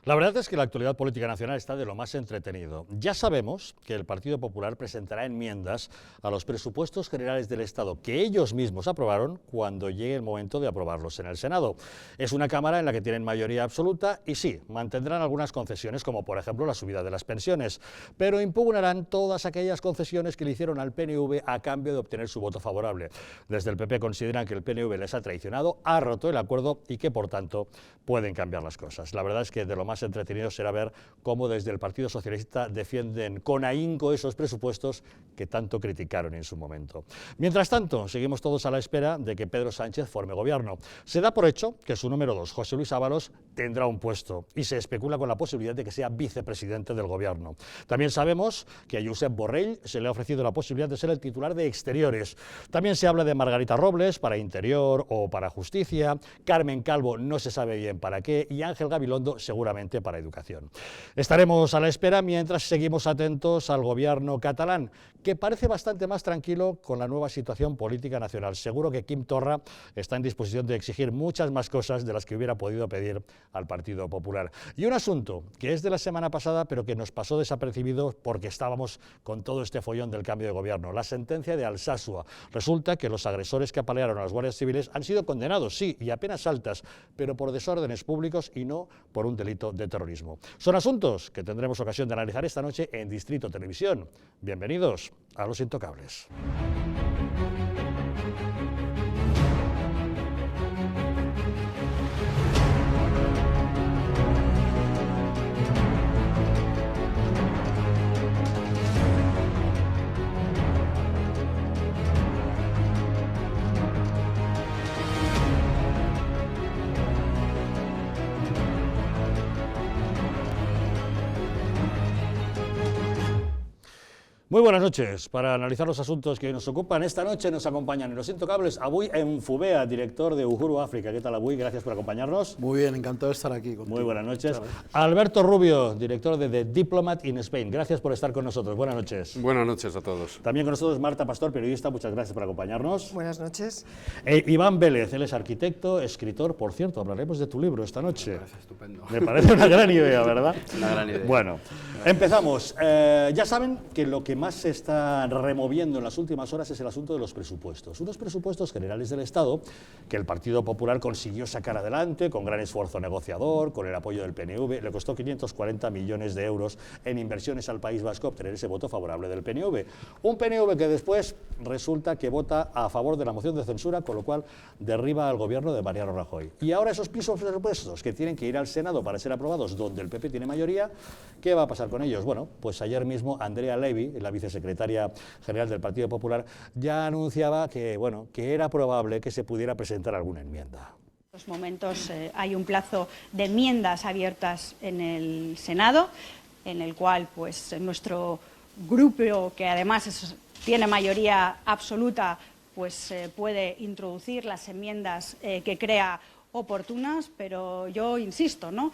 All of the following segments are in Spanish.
La verdad es que la actualidad política nacional está de lo más entretenido. Ya sabemos que el Partido Popular presentará enmiendas a los presupuestos generales del Estado que ellos mismos aprobaron cuando llegue el momento de aprobarlos en el Senado. Es una Cámara en la que tienen mayoría absoluta y sí, mantendrán algunas concesiones como por ejemplo la subida de las pensiones, pero impugnarán todas aquellas concesiones que le hicieron al PNV a cambio de obtener su voto favorable. Desde el PP consideran que el PNV les ha traicionado, ha roto el acuerdo y que por tanto pueden cambiar las cosas. La verdad es que de lo más entretenido será ver cómo desde el Partido Socialista defienden con ahínco esos presupuestos que tanto criticaron en su momento. Mientras tanto, seguimos todos a la espera de que Pedro Sánchez forme gobierno. Se da por hecho que su número 2, José Luis Ábalos, tendrá un puesto y se especula con la posibilidad de que sea vicepresidente del gobierno. También sabemos que a Josep Borrell se le ha ofrecido la posibilidad de ser el titular de Exteriores. También se habla de Margarita Robles para Interior o para Justicia, Carmen Calvo no se sabe bien para qué y Ángel Gabilondo seguramente para Educación. Estaremos a la espera mientras seguimos atentos al gobierno catalán, que parece bastante más tranquilo con la nueva situación política nacional. Seguro que Quim Torra está en disposición de exigir muchas más cosas de las que hubiera podido pedir al Partido Popular. Y un asunto que es de la semana pasada, pero que nos pasó desapercibido porque estábamos con todo este follón del cambio de gobierno, la sentencia de Alsasua. Resulta que los agresores que apalearon a los guardias civiles han sido condenados, sí, y a penas altas, pero por desórdenes públicos y no por un delito de terrorismo. Son asuntos que tendremos ocasión de analizar esta noche en Distrito Televisión. Bienvenidos a Los Intocables. Muy buenas noches. Para analizar los asuntos que nos ocupan esta noche nos acompañan en Los Intocables Abuy Enfubea, director de Uhuru África. ¿Qué tal, Abuy? Gracias por acompañarnos. Muy bien, encantado de estar aquí contigo. Muy buenas noches. Alberto Rubio, director de The Diplomat in Spain. Gracias por estar con nosotros. Buenas noches. Buenas noches a todos. También con nosotros Marta Pastor, periodista. Muchas gracias por acompañarnos. Buenas noches. Iván Vélez, él es arquitecto, escritor. Por cierto, hablaremos de tu libro esta noche. Me parece estupendo. Me parece una gran idea, ¿verdad? Una gran idea. Bueno, empezamos. Ya saben que lo que más se está removiendo en las últimas horas es el asunto de los presupuestos. Unos presupuestos generales del Estado que el Partido Popular consiguió sacar adelante con gran esfuerzo negociador, con el apoyo del PNV. Le costó 540 millones de euros en inversiones al País Vasco obtener ese voto favorable del PNV. Un PNV que después resulta que vota a favor de la moción de censura, con lo cual derriba al gobierno de Mariano Rajoy. Y ahora esos presupuestos que tienen que ir al Senado para ser aprobados, donde el PP tiene mayoría, ¿qué va a pasar con ellos? Bueno, pues ayer mismo Andrea Levy, la vicesecretaria general del Partido Popular, ya anunciaba que, bueno, que era probable que se pudiera presentar alguna enmienda. En estos momentos hay un plazo de enmiendas abiertas en el Senado, en el cual pues nuestro grupo, que además tiene mayoría absoluta, pues puede introducir las enmiendas que crea oportunas, pero yo insisto, ¿no?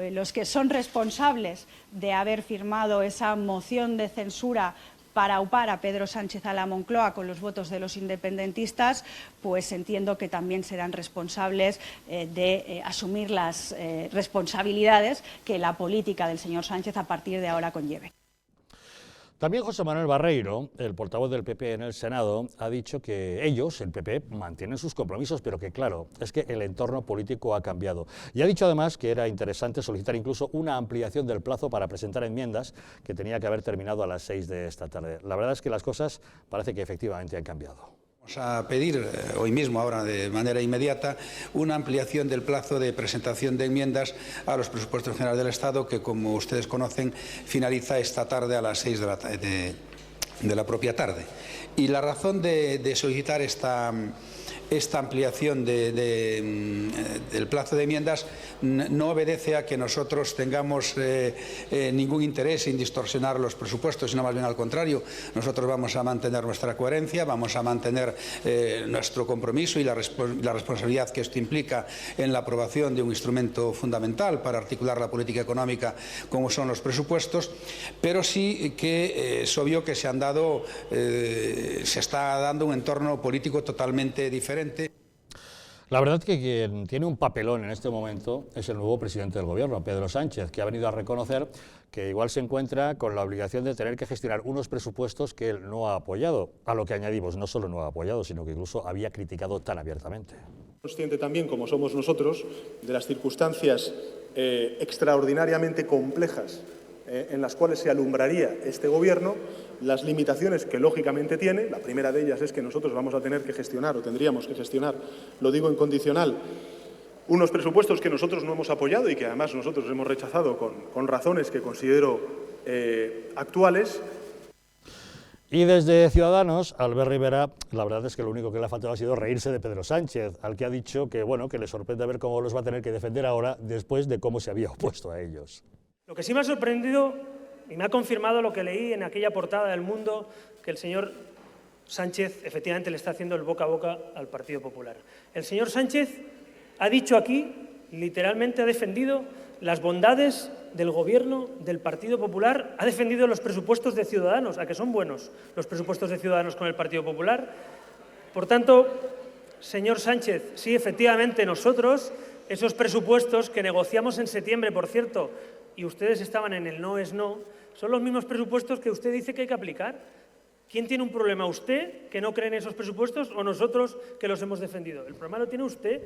Los que son responsables de haber firmado esa moción de censura para aupar a Pedro Sánchez a la Moncloa con los votos de los independentistas, pues entiendo que también serán responsables de asumir las responsabilidades que la política del señor Sánchez a partir de ahora conlleve. También José Manuel Barreiro, el portavoz del PP en el Senado, ha dicho que ellos, el PP, mantienen sus compromisos, pero que claro, es que el entorno político ha cambiado. Y ha dicho además que era interesante solicitar incluso una ampliación del plazo para presentar enmiendas, que tenía que haber terminado a las 6 de esta tarde. La verdad es que las cosas parece que efectivamente han cambiado. Vamos a pedir hoy mismo, ahora de manera inmediata, una ampliación del plazo de presentación de enmiendas a los presupuestos generales del Estado, que como ustedes conocen finaliza esta tarde a las 6 de la propia tarde. Y la razón de solicitar esta ampliación del plazo de enmiendas no obedece a que nosotros tengamos ningún interés en distorsionar los presupuestos, sino más bien al contrario. Nosotros vamos a mantener nuestra coherencia, vamos a mantener nuestro compromiso y la responsabilidad que esto implica en la aprobación de un instrumento fundamental para articular la política económica como son los presupuestos, pero sí que es obvio que se está dando un entorno político totalmente diferente. La verdad es que quien tiene un papelón en este momento es el nuevo presidente del Gobierno, Pedro Sánchez, que ha venido a reconocer que igual se encuentra con la obligación de tener que gestionar unos presupuestos que él no ha apoyado, a lo que añadimos, no solo no ha apoyado, sino que incluso había criticado tan abiertamente. Consciente también, como somos nosotros, de las circunstancias extraordinariamente complejas en las cuales se alumbraría este Gobierno, las limitaciones que lógicamente tiene. La primera de ellas es que nosotros vamos a tener que gestionar, o tendríamos que gestionar, lo digo en condicional, unos presupuestos que nosotros no hemos apoyado y que además nosotros hemos rechazado con razones que considero actuales. Y desde Ciudadanos, Albert Rivera, la verdad es que lo único que le ha faltado ha sido reírse de Pedro Sánchez, al que ha dicho que, bueno, que le sorprende ver cómo los va a tener que defender ahora después de cómo se había opuesto a ellos. Lo que sí me ha sorprendido y me ha confirmado lo que leí en aquella portada del Mundo, que el señor Sánchez efectivamente le está haciendo el boca a boca al Partido Popular. El señor Sánchez ha dicho aquí, literalmente ha defendido las bondades del Gobierno del Partido Popular, ha defendido los presupuestos de Ciudadanos, a que son buenos los presupuestos de Ciudadanos con el Partido Popular. Por tanto, señor Sánchez, sí, efectivamente nosotros, esos presupuestos que negociamos en septiembre, por cierto, y ustedes estaban en el no es no, son los mismos presupuestos que usted dice que hay que aplicar. ¿Quién tiene un problema? ¿Usted, que no cree en esos presupuestos, o nosotros, que los hemos defendido? El problema lo tiene usted.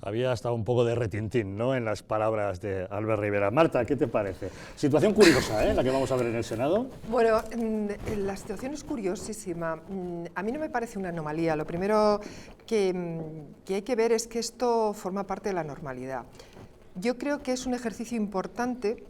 Había hasta un poco de retintín, ¿no?, en las palabras de Albert Rivera. Marta, ¿qué te parece? Situación curiosa, ¿eh?, la que vamos a ver en el Senado. Bueno, la situación es curiosísima. A mí no me parece una anomalía. Lo primero que hay que ver es que esto forma parte de la normalidad. Yo creo que es un ejercicio importante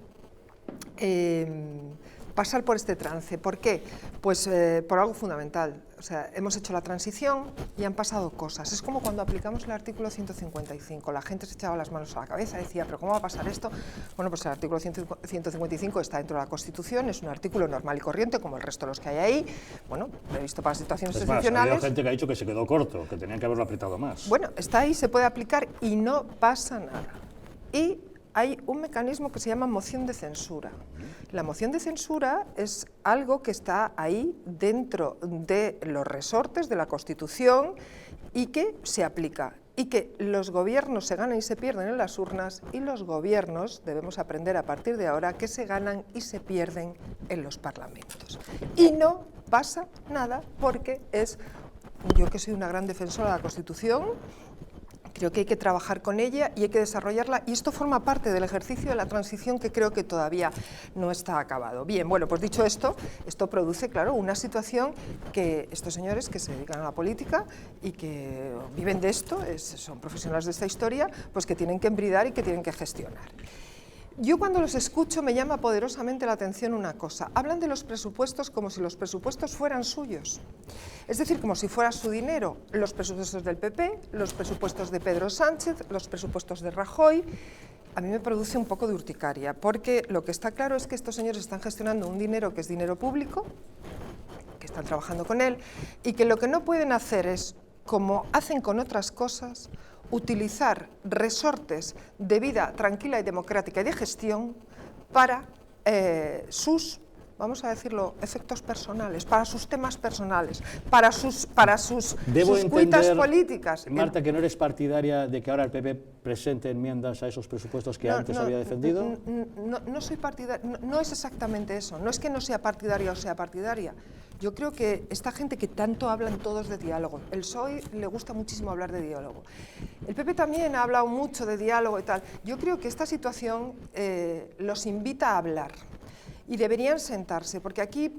pasar por este trance. ¿Por qué? Pues por algo fundamental. O sea, hemos hecho la transición y han pasado cosas. Es como cuando aplicamos el artículo 155. La gente se echaba las manos a la cabeza y decía, ¿pero cómo va a pasar esto? Bueno, pues el artículo 155 está dentro de la Constitución, es un artículo normal y corriente, como el resto de los que hay ahí. Bueno, previsto para situaciones excepcionales. Hay gente que ha dicho que se quedó corto, que tenían que haberlo apretado más. Bueno, está ahí, se puede aplicar y no pasa nada. Y hay un mecanismo que se llama moción de censura. La moción de censura es algo que está ahí dentro de los resortes de la Constitución y que se aplica. Y que los gobiernos se ganan y se pierden en las urnas, y los gobiernos debemos aprender a partir de ahora que se ganan y se pierden en los parlamentos. Y no pasa nada porque yo que soy una gran defensora de la Constitución, creo que hay que trabajar con ella y hay que desarrollarla, y esto forma parte del ejercicio de la transición que creo que todavía no está acabado. Bien, bueno, pues dicho esto, esto produce, claro, una situación que estos señores que se dedican a la política y que viven de esto, son profesionales de esta historia, pues que tienen que embridar y que tienen que gestionar. Yo cuando los escucho me llama poderosamente la atención una cosa. Hablan de los presupuestos como si los presupuestos fueran suyos. Es decir, como si fuera su dinero. Los presupuestos del PP, los presupuestos de Pedro Sánchez, los presupuestos de Rajoy. A mí me produce un poco de urticaria, porque lo que está claro es que estos señores están gestionando un dinero que es dinero público, que están trabajando con él, y que lo que no pueden hacer es, como hacen con otras cosas, utilizar resortes de vida tranquila y democrática y de gestión para sus, vamos a decirlo, efectos personales, para sus temas personales, para sus cuitas políticas. Marta, que no eres partidaria de que ahora el PP presente enmiendas a esos presupuestos que antes había defendido. No soy partidaria, no es exactamente eso, no es que no sea partidaria o sea partidaria. Yo creo que esta gente que tanto hablan todos de diálogo, el PSOE le gusta muchísimo hablar de diálogo, el PP también ha hablado mucho de diálogo y tal. Yo creo que esta situación los invita a hablar y deberían sentarse, porque aquí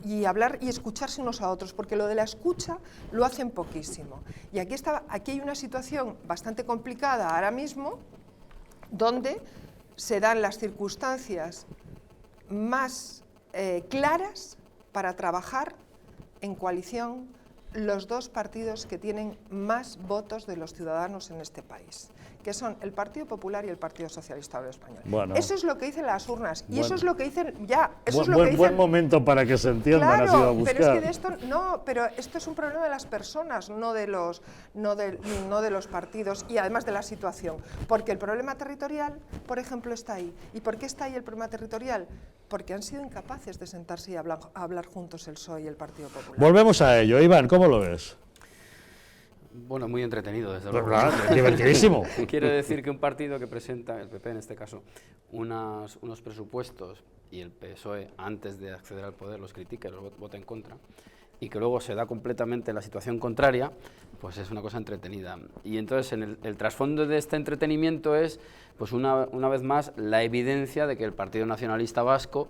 y hablar y escucharse unos a otros, porque lo de la escucha lo hacen poquísimo. Y aquí hay una situación bastante complicada ahora mismo, donde se dan las circunstancias más claras para trabajar en coalición los dos partidos que tienen más votos de los ciudadanos en este país, que son el Partido Popular y el Partido Socialista Obrero Español. Bueno, eso es lo que dicen las urnas, y eso es lo que dicen ya. Buen momento para que se entiendan, claro, ha sido a buscar. Pero es que de esto no, pero esto es un problema de las personas, no de los partidos, y además de la situación, porque el problema territorial, por ejemplo, está ahí. ¿Y por qué está ahí el problema territorial? Porque han sido incapaces de sentarse y hablar juntos el PSOE y el Partido Popular. Volvemos a ello. Iván, ¿cómo lo ves? Bueno, muy entretenido, desde Pues luego. claro, divertidísimo. Quiere decir que un partido que presenta, el PP en este caso, unos presupuestos y el PSOE, antes de acceder al poder, los critica y los vota en contra, y que luego se da completamente la situación contraria, pues es una cosa entretenida. Y entonces el trasfondo de este entretenimiento es, pues una vez más, la evidencia de que el Partido Nacionalista Vasco,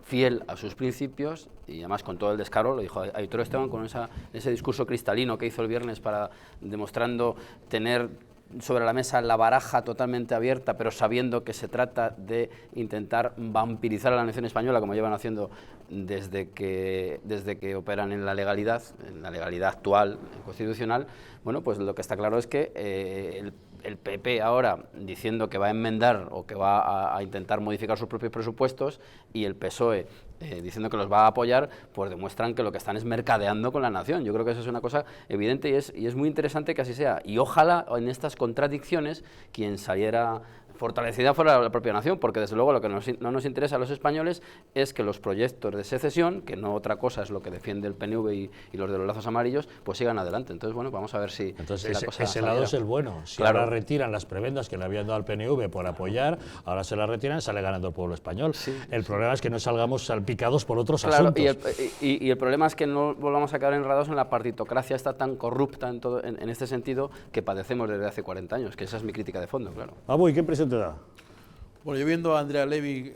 fiel a sus principios, y además con todo el descaro, lo dijo Aitor Esteban con ese discurso cristalino que hizo el viernes demostrando tener sobre la mesa la baraja totalmente abierta, pero sabiendo que se trata de intentar vampirizar a la nación española, como llevan haciendo desde que operan en la legalidad actual, constitucional. Bueno, pues lo que está claro es que el PP ahora diciendo que va a enmendar o que va a intentar modificar sus propios presupuestos, y el PSOE diciendo que los va a apoyar, pues demuestran que lo que están es mercadeando con la nación. Yo creo que eso es una cosa evidente y es muy interesante que así sea. Y ojalá en estas contradicciones quien saliera fortalecida fuera la propia nación, porque desde luego lo que no nos interesa a los españoles es que los proyectos de secesión, que no otra cosa es lo que defiende el PNV y los de los lazos amarillos, pues sigan adelante. Entonces, bueno, vamos a ver si Entonces, la cosa ese lado es el bueno. Si claro. ahora retiran las prebendas que le habían dado al PNV por apoyar, ahora se las retiran, sale ganando el pueblo español. Sí. El problema es que no salgamos salpicados por otros Claro, asuntos. y el problema es que no volvamos a quedar enredados en la partitocracia está tan corrupta en este sentido que padecemos desde hace 40 años, que esa es mi crítica de fondo, claro. Abu, ¿y qué impresión te da? Bueno, yo viendo a Andrea Levy,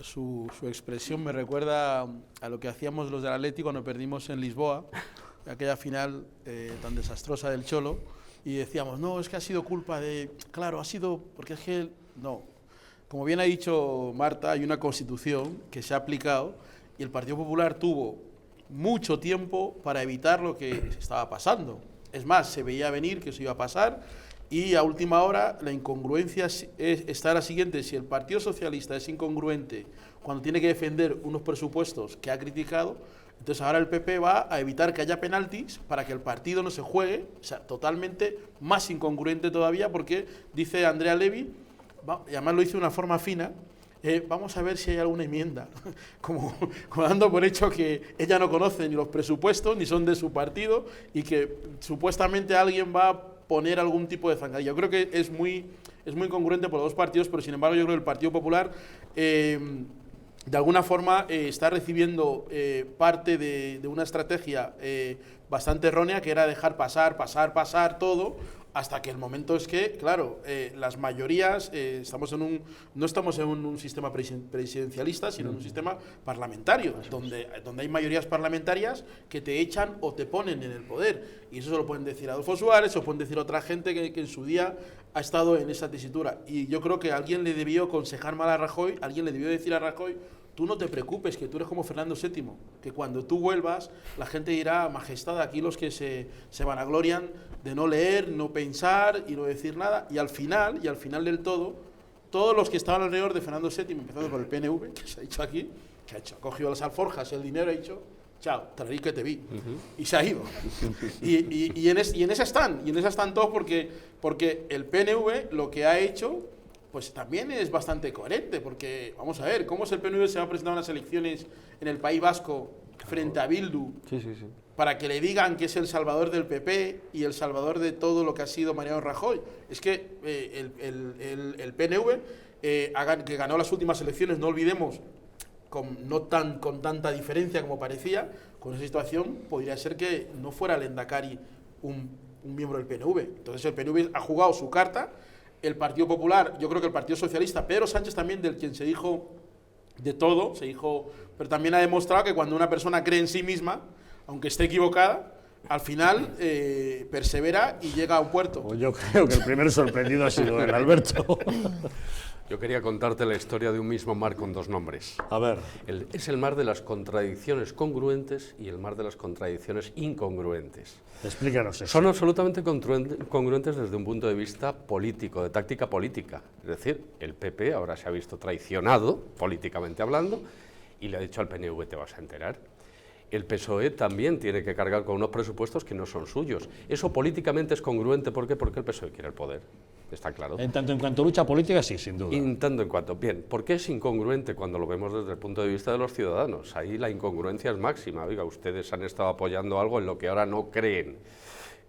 su expresión me recuerda a lo que hacíamos los del Atleti cuando perdimos en Lisboa, aquella final tan desastrosa del Cholo, y decíamos, no, es que ha sido culpa de... Claro, ha sido... porque es que... No. Como bien ha dicho Marta, hay una Constitución que se ha aplicado y el Partido Popular tuvo mucho tiempo para evitar lo que estaba pasando. Es más, se veía venir que eso iba a pasar. Y a última hora la incongruencia está la siguiente: si el Partido Socialista es incongruente cuando tiene que defender unos presupuestos que ha criticado, entonces ahora el PP va a evitar que haya penaltis para que el partido no se juegue, o sea, totalmente más incongruente todavía, porque dice Andrea Levy, y además lo dice de una forma fina, vamos a ver si hay alguna enmienda, como dando por hecho que ella no conoce ni los presupuestos, ni son de su partido, y que supuestamente alguien va a poner algún tipo de zancadilla. Yo creo que es muy congruente por los dos partidos, pero sin embargo yo creo que el Partido Popular de alguna forma está recibiendo parte de una estrategia bastante errónea, que era dejar pasar todo, hasta que el momento es que, claro, las mayorías, no estamos en un sistema presidencialista, sino en un sistema parlamentario, donde hay mayorías parlamentarias que te echan o te ponen en el poder. Y eso se lo pueden decir Adolfo Suárez, o pueden decir otra gente que en su día ha estado en esa tesitura. Y yo creo que alguien le debió aconsejar mal a Rajoy, alguien le debió decir a Rajoy: tú no te preocupes, que tú eres como Fernando VII, que cuando tú vuelvas la gente dirá: majestad, aquí los que se vanaglorian de no leer, no pensar y no decir nada. Y al final del todo, todos los que estaban alrededor de Fernando VII, empezando por el PNV, que se ha dicho aquí, que ha hecho, ha cogido las alforjas y el dinero, ha dicho: chao, traí que te vi, y se ha ido. y en esa están todos, porque el PNV lo que ha hecho pues también es bastante coherente, porque vamos a ver, ¿cómo es el PNV se va a presentar a unas elecciones en el País Vasco frente a Bildu? Sí. Para que le digan que es el salvador del PP y el salvador de todo lo que ha sido Mariano Rajoy. Es que el PNV, que ganó las últimas elecciones, no olvidemos, con tanta diferencia como parecía, con esa situación podría ser que no fuera el Endacari un miembro del PNV. Entonces el PNV ha jugado su carta. El Partido Popular, yo creo que el Partido Socialista, Pedro Sánchez también, del quien se dijo de todo, pero también ha demostrado que cuando una persona cree en sí misma, aunque esté equivocada, al final persevera y llega a un puerto. Pues yo creo que el primer sorprendido ha sido el Alberto. Yo quería contarte la historia de un mismo mar con dos nombres. A ver. Es el mar de las contradicciones congruentes y el mar de las contradicciones incongruentes. Explícanos eso. Son absolutamente congruentes desde un punto de vista político, de táctica política. Es decir, el PP ahora se ha visto traicionado, políticamente hablando, y le ha dicho al PNV: te vas a enterar. El PSOE también tiene que cargar con unos presupuestos que no son suyos. Eso políticamente es congruente. ¿Por qué? Porque el PSOE quiere el poder. Está claro. En tanto en cuanto lucha política, sí, sin duda. En tanto en cuanto. Bien, ¿por qué es incongruente cuando lo vemos desde el punto de vista de los ciudadanos? Ahí la incongruencia es máxima. Oiga, ustedes han estado apoyando algo en lo que ahora no creen.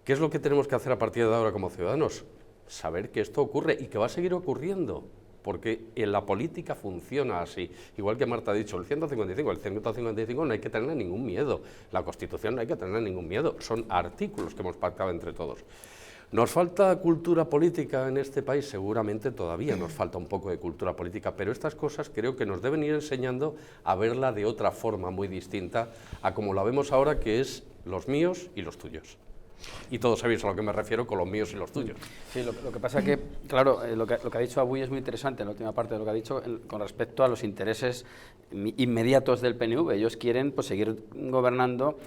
¿Qué es lo que tenemos que hacer a partir de ahora como ciudadanos? Saber que esto ocurre y que va a seguir ocurriendo, porque en la política funciona así. Igual que Marta ha dicho, el 155 no hay que tener ningún miedo, la Constitución no hay que tener ningún miedo, son artículos que hemos pactado entre todos. ¿Nos falta cultura política en este país? Seguramente todavía nos falta un poco de cultura política, pero estas cosas creo que nos deben ir enseñando a verla de otra forma muy distinta a como la vemos ahora, que es los míos y los tuyos. Y todos sabéis a lo que me refiero con los míos y los tuyos. Sí, lo que pasa es que, claro, lo que ha dicho Abuy es muy interesante, en la última parte de lo que ha dicho, con respecto a los intereses inmediatos del PNV. Ellos quieren pues seguir gobernando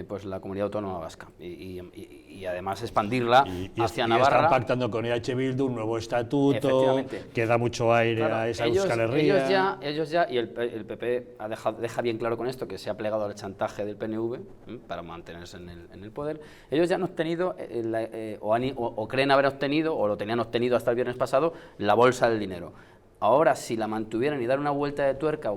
pues la comunidad autónoma vasca y además expandirla hacia Navarra. Están pactando con EH Bildu un nuevo estatuto que da mucho aire a esa Euskal Herria. Ellos ya, y el PP deja bien claro con esto que se ha plegado al chantaje del PNV para mantenerse en el poder. Ellos ya han obtenido, o creen haber obtenido, o lo tenían obtenido hasta el viernes pasado, la bolsa del dinero. Ahora, si la mantuvieran y dar una vuelta de tuerca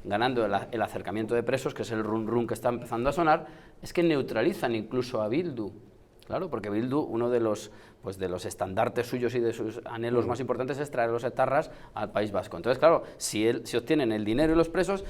ganando el acercamiento de presos, que es el run que está empezando a sonar, es que neutralizan incluso a Bildu. Claro, porque Bildu, uno de los estandartes suyos y de sus anhelos más importantes es traer los etarras al País Vasco. Entonces, claro, si obtienen el dinero y los presos,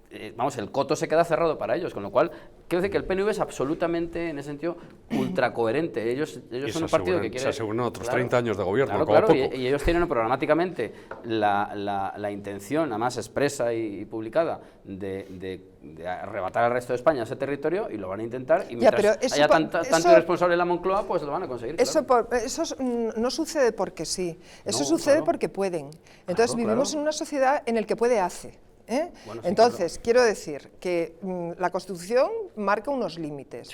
el coto se queda cerrado para ellos, con lo cual quiero decir que el PNV es absolutamente, en ese sentido, ultracoherente. Ellos son un partido que quiere... Se aseguran otros 30 años de gobierno, claro, poco. Y ellos tienen programáticamente la intención, además expresa y publicada, de arrebatar al resto de España ese territorio, y lo van a intentar, y mientras haya tanto irresponsable en la Moncloa, pues lo van a conseguir. Eso no sucede porque sí, eso sucede porque pueden. Entonces vivimos en una sociedad en la que puede hace. Bueno, sí, entonces, quiero decir que la Constitución marca unos límites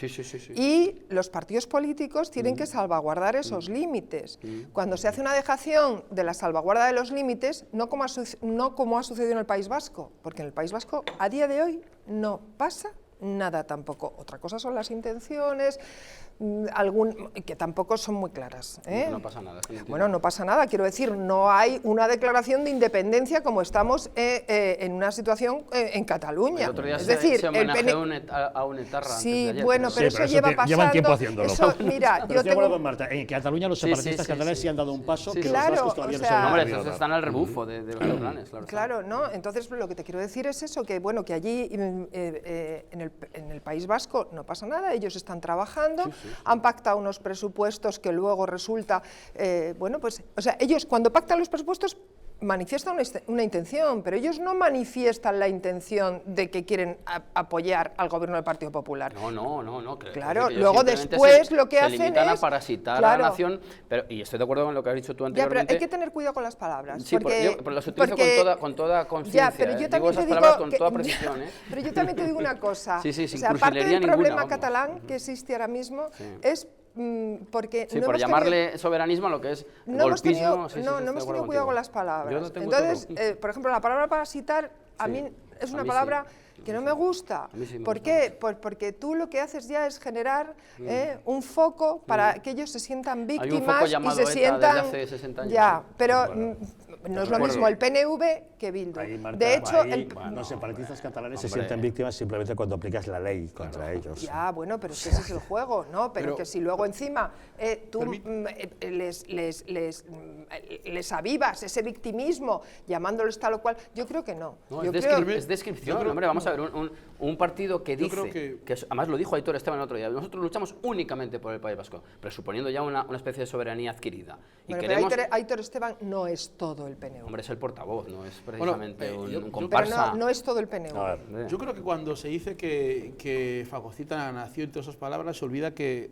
y los partidos políticos tienen que salvaguardar esos límites. Cuando se hace una dejación de la salvaguarda de los límites, no como ha sucedido en el País Vasco, porque en el País Vasco a día de hoy no pasa nada tampoco. Otra cosa son las intenciones, que tampoco son muy claras. No pasa nada. Bueno, no pasa nada, quiero decir, no hay una declaración de independencia como estamos en una situación en Cataluña. El otro día es decir, se homenajeó a un etarra. Sí, antes de ayer, bueno, pero eso lleva pasando. Llevan tiempo haciéndolo. Mira, yo tengo con Marta. En Cataluña los separatistas catalanes sí han dado un paso que los vascos todavía no se han dado. Hombre, esos están al rebufo de los catalanes. Claro, ¿no? Entonces, lo que te quiero decir es eso, que bueno, que allí en el País Vasco no pasa nada, ellos están trabajando, han pactado unos presupuestos que luego resulta, bueno, pues, o sea, ellos cuando pactan los presupuestos manifiestan una intención, pero ellos no manifiestan la intención de que quieren apoyar al gobierno del Partido Popular. No. Claro, luego después lo que hacen limitan es... a parasitar a la nación, y estoy de acuerdo con lo que has dicho tú anteriormente. Ya, pero hay que tener cuidado con las palabras. Sí, porque las utilizo con toda conciencia. Ya, pero yo también digo esas te digo palabras con toda precisión. Pero yo también te digo una cosa. Sin o sea, aparte del ninguna, problema catalán que existe ahora mismo, es porque no por llamarle soberanismo a lo que es golpismo. No hemos tenido cuidado con las palabras. Entonces, por ejemplo, la palabra parasitar a mí es una palabra que no me gusta. ¿Por qué? Porque tú lo que haces ya es generar un foco para que ellos se sientan víctimas y se sientan... Hace 60 años. Ya, pero no es lo mismo el PNV que Bildu. De hecho, los separatistas catalanes se sienten víctimas simplemente cuando aplicas la ley contra ellos. Ya, bueno, pero ese es el juego, ¿no? Pero que si luego encima tú les avivas ese victimismo llamándoles tal o cual, yo creo que no. Es descripción, hombre, vamos a ver, un partido que dice, que además lo dijo Aitor Esteban el otro día, nosotros luchamos únicamente por el País Vasco, presuponiendo ya una especie de soberanía adquirida. Pero Aitor Esteban no es todo el PNV. Hombre, es el portavoz, no es precisamente un comparsa. Pero no es todo el PNV. Yo creo que cuando se dice que fagocitan a la nación y todas esas palabras, se olvida que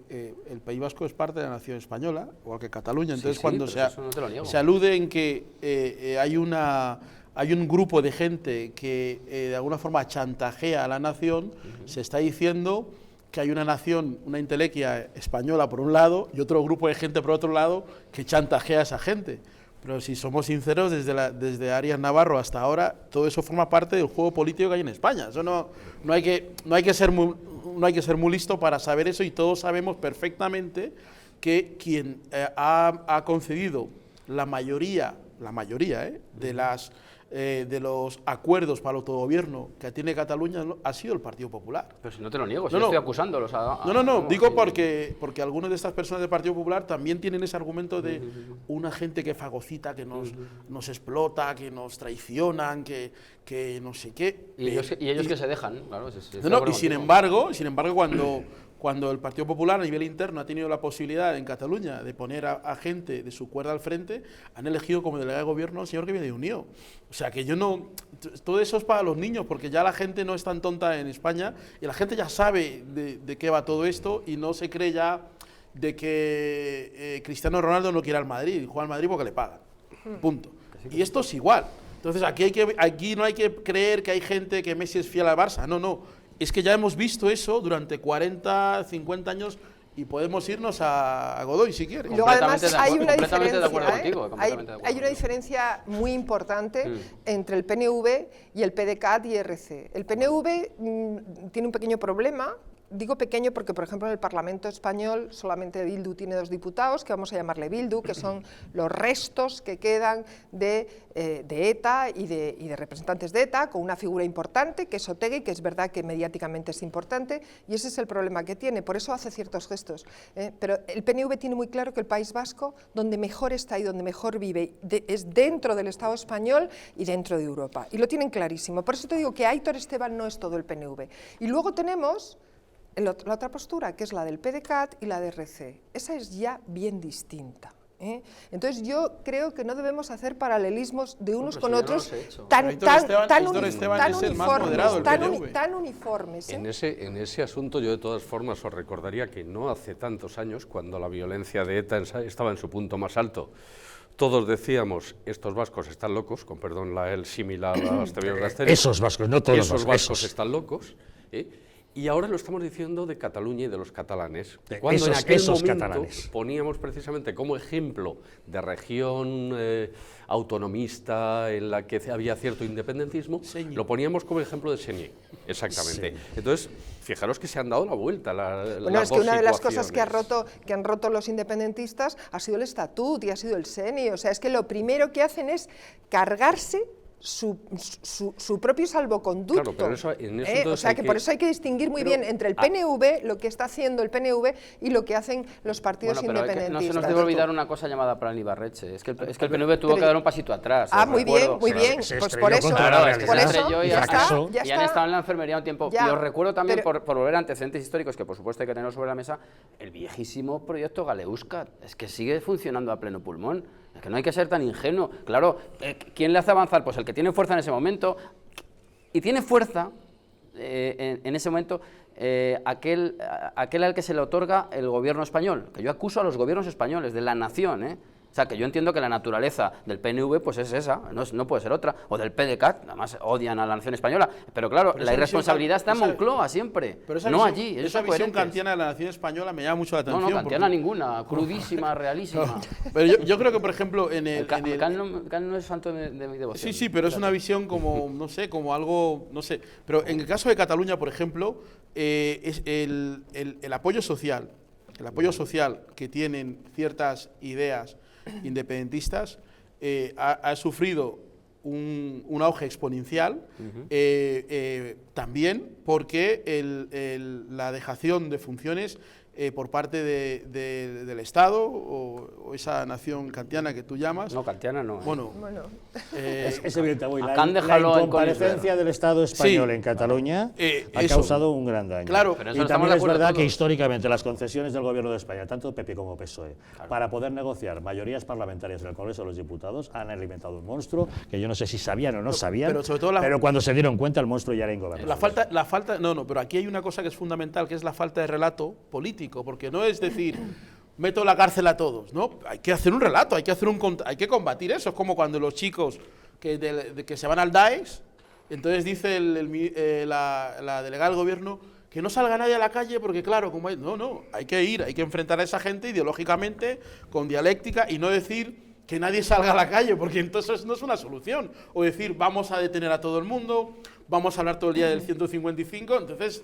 el País Vasco es parte de la nación española, igual que Cataluña. Entonces, cuando se alude en que hay un grupo de gente que de alguna forma chantajea a la nación, se está diciendo que hay una nación, una intelequia española por un lado y otro grupo de gente por otro lado que chantajea a esa gente. Pero si somos sinceros, desde Arias Navarro hasta ahora, todo eso forma parte del juego político que hay en España. Eso no hay que ser muy listo para saber eso, y todos sabemos perfectamente que quien ha concedido la mayoría de las de los acuerdos para el autogobierno que tiene Cataluña ha sido el Partido Popular. Pero si no te lo niego, si estoy acusándolos. Digo porque algunas de estas personas del Partido Popular también tienen ese argumento de una gente que fagocita, que nos explota, que nos traicionan, que no sé qué. Y ellos que se dejan, claro. Y sin embargo, cuando el Partido Popular a nivel interno ha tenido la posibilidad en Cataluña de poner a gente de su cuerda al frente, han elegido como delegado de gobierno al señor que viene de Unió. O sea que todo eso es para los niños, porque ya la gente no es tan tonta en España y la gente ya sabe de qué va todo esto y no se cree ya de que Cristiano Ronaldo no quiere al Madrid y juega al Madrid porque le pagan. Punto. Y esto es igual. Entonces aquí no hay que creer que hay gente que Messi es fiel al Barça. No. Es que ya hemos visto eso durante 40, 50 años y podemos irnos a Godoy si quieres. Luego además hay una diferencia muy importante entre el PNV y el PDeCAT y RC. El PNV tiene un pequeño problema. Digo pequeño porque, por ejemplo, en el Parlamento español solamente Bildu tiene 2 diputados, que vamos a llamarle Bildu, que son los restos que quedan de ETA y de representantes de ETA, con una figura importante, que es Otegi, que es verdad que mediáticamente es importante, y ese es el problema que tiene, por eso hace ciertos gestos. Pero el PNV tiene muy claro que el País Vasco, donde mejor está y donde mejor vive, es dentro del Estado español y dentro de Europa, y lo tienen clarísimo. Por eso te digo que Aitor Esteban no es todo el PNV. Y luego tenemos la otra postura, que es la del PDeCAT y la de RC. Esa es ya bien distinta. Entonces yo creo que no debemos hacer paralelismos de unos con otros tan uniformes. En ese asunto yo de todas formas os recordaría que no hace tantos años, cuando la violencia de ETA estaba en su punto más alto, todos decíamos, estos vascos están locos, con perdón el símil a las Gasteiz. Esos vascos, no todos esos vascos están locos. Y ahora lo estamos diciendo de Cataluña y de los catalanes, cuando en aquel momento poníamos precisamente como ejemplo de región autonomista en la que había cierto independentismo, lo poníamos como ejemplo de Señé, exactamente. Sí. Entonces, fijaros que se han dado la vuelta bueno, es que una de las cosas que han roto los independentistas ha sido el estatut y ha sido el SENI, o sea, es que lo primero que hacen es cargarse su propio salvoconducto. Claro, pero o sea que por eso hay que distinguir muy bien entre el PNV, lo que está haciendo el PNV y lo que hacen los partidos independentistas. No se nos debe olvidar una cosa llamada Plan Ibarretxe, es que el PNV tuvo que dar un pasito atrás. Muy bien, pues por eso. Y han estado en la enfermería un tiempo. Y os recuerdo también, por volver a antecedentes históricos, que por supuesto hay que tener sobre la mesa, el viejísimo proyecto Galeuscat, es que sigue funcionando a pleno pulmón. Es que no hay que ser tan ingenuo. Claro, ¿quién le hace avanzar? Pues el que tiene fuerza en ese momento. Y tiene fuerza en ese momento aquel al que se le otorga el gobierno español. Que yo acuso a los gobiernos españoles de la nación, O sea, que yo entiendo que la naturaleza del PNV pues es esa, no puede ser otra, o del PDeCAT, además odian a la nación española, pero claro, la irresponsabilidad está en Moncloa siempre, no allí. Esa visión kantiana de la nación española me llama mucho la atención. No, kantiana ninguna, crudísima, realísima. Pero yo creo que, por ejemplo, Kant no es santo de mi devoción. Sí, pero es una visión como, no sé, como algo, no sé. Pero en el caso de Cataluña, por ejemplo, es el apoyo social, que tienen ciertas ideas independentistas ha sufrido un auge exponencial, también porque la dejación de funciones por parte del Estado o esa nación kantiana que tú llamas. No, kantiana no. Bueno. Es evidente, la incomparecencia del Estado español en Cataluña ha causado un gran daño. Claro, y también es verdad que históricamente las concesiones del Gobierno de España, tanto PP como PSOE, para poder negociar mayorías parlamentarias en el Congreso de los Diputados, han alimentado un monstruo que yo no sé si sabían o no sabían, pero, sobre todo pero cuando se dieron cuenta el monstruo ya era ingobernable. Pero aquí hay una cosa que es fundamental, que es la falta de relato político. Porque no es decir, meto en la cárcel a todos, ¿no? Hay que hacer un relato, hay que combatir eso. Es como cuando los chicos que se van al Daesh, entonces dice la delegada del gobierno que no salga nadie a la calle porque claro, hay que ir, hay que enfrentar a esa gente ideológicamente, con dialéctica y no decir que nadie salga a la calle, porque entonces no es una solución. O decir, vamos a detener a todo el mundo, vamos a hablar todo el día del 155, entonces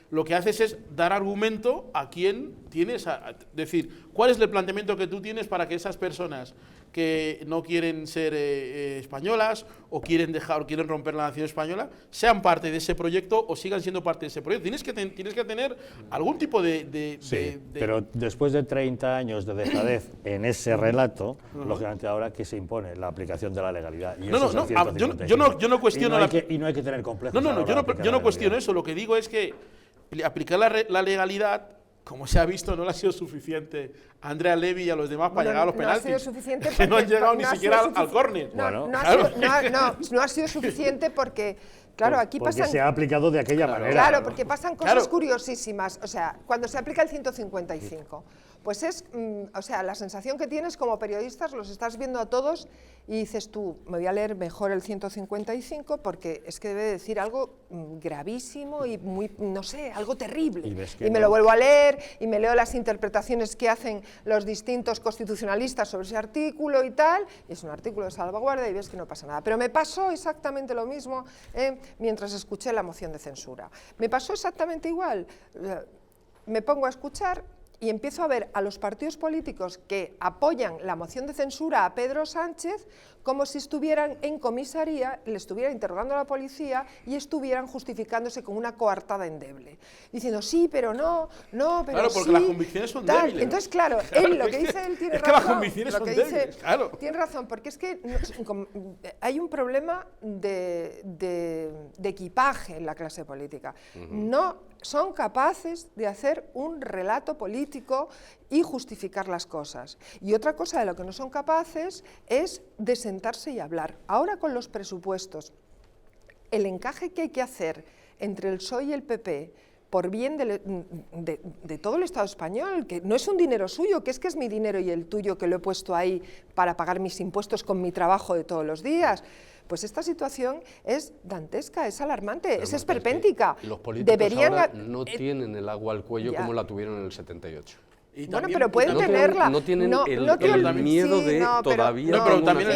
lo que haces es dar argumento a quien tienes, decir, ¿cuál es el planteamiento que tú tienes para que esas personas que no quieren ser españolas o quieren romper la nación española sean parte de ese proyecto o sigan siendo parte de ese proyecto? Tienes que tener algún tipo de pero después de 30 años de dejadez en ese relato, lógicamente ahora que se impone la aplicación de la legalidad. Y eso es el 155. Yo no cuestiono y no hay que tener complejos. Yo no cuestiono eso. Lo que digo es que aplicar la legalidad, como se ha visto, no le ha sido suficiente a Andrea Levy y a los demás para llegar a los penaltis. No ha sido suficiente que no han llegado ni siquiera al córner. No ha sido suficiente porque, claro, aquí porque pasan... se ha aplicado de aquella manera. Claro, porque pasan cosas curiosísimas. O sea, cuando se aplica el 155, pues es, o sea, la sensación que tienes como periodistas, los estás viendo a todos y dices tú, me voy a leer mejor el 155 porque es que debe decir algo gravísimo y muy, no sé, algo terrible. Y me lo vuelvo a leer y me leo las interpretaciones que hacen los distintos constitucionalistas sobre ese artículo y tal, y es un artículo de salvaguardia y ves que no pasa nada. Pero me pasó exactamente lo mismo mientras escuché la moción de censura. Me pasó exactamente igual. Me pongo a escuchar y empiezo a ver a los partidos políticos que apoyan la moción de censura a Pedro Sánchez como si estuvieran en comisaría, le estuvieran interrogando a la policía y estuvieran justificándose con una coartada endeble, diciendo sí, pero no, pero claro, porque sí, las convicciones son débiles. Entonces, claro, lo que dice él tiene razón. Es que las convicciones son débiles, claro. Tiene razón, porque es que hay un problema de equipaje en la clase política. No son capaces de hacer un relato político y justificar las cosas. Y otra cosa de lo que no son capaces es de sentarse y hablar. Ahora con los presupuestos, el encaje que hay que hacer entre el PSOE y el PP por bien de todo el Estado español, que no es un dinero suyo, que es mi dinero y el tuyo que lo he puesto ahí para pagar mis impuestos con mi trabajo de todos los días. Pues esta situación es dantesca, es alarmante, es esperpéntica. Los políticos ahora no tienen el agua al cuello como la tuvieron en el 78. Bueno, pero pueden tenerla. No tienen el miedo de todavía... No, pero también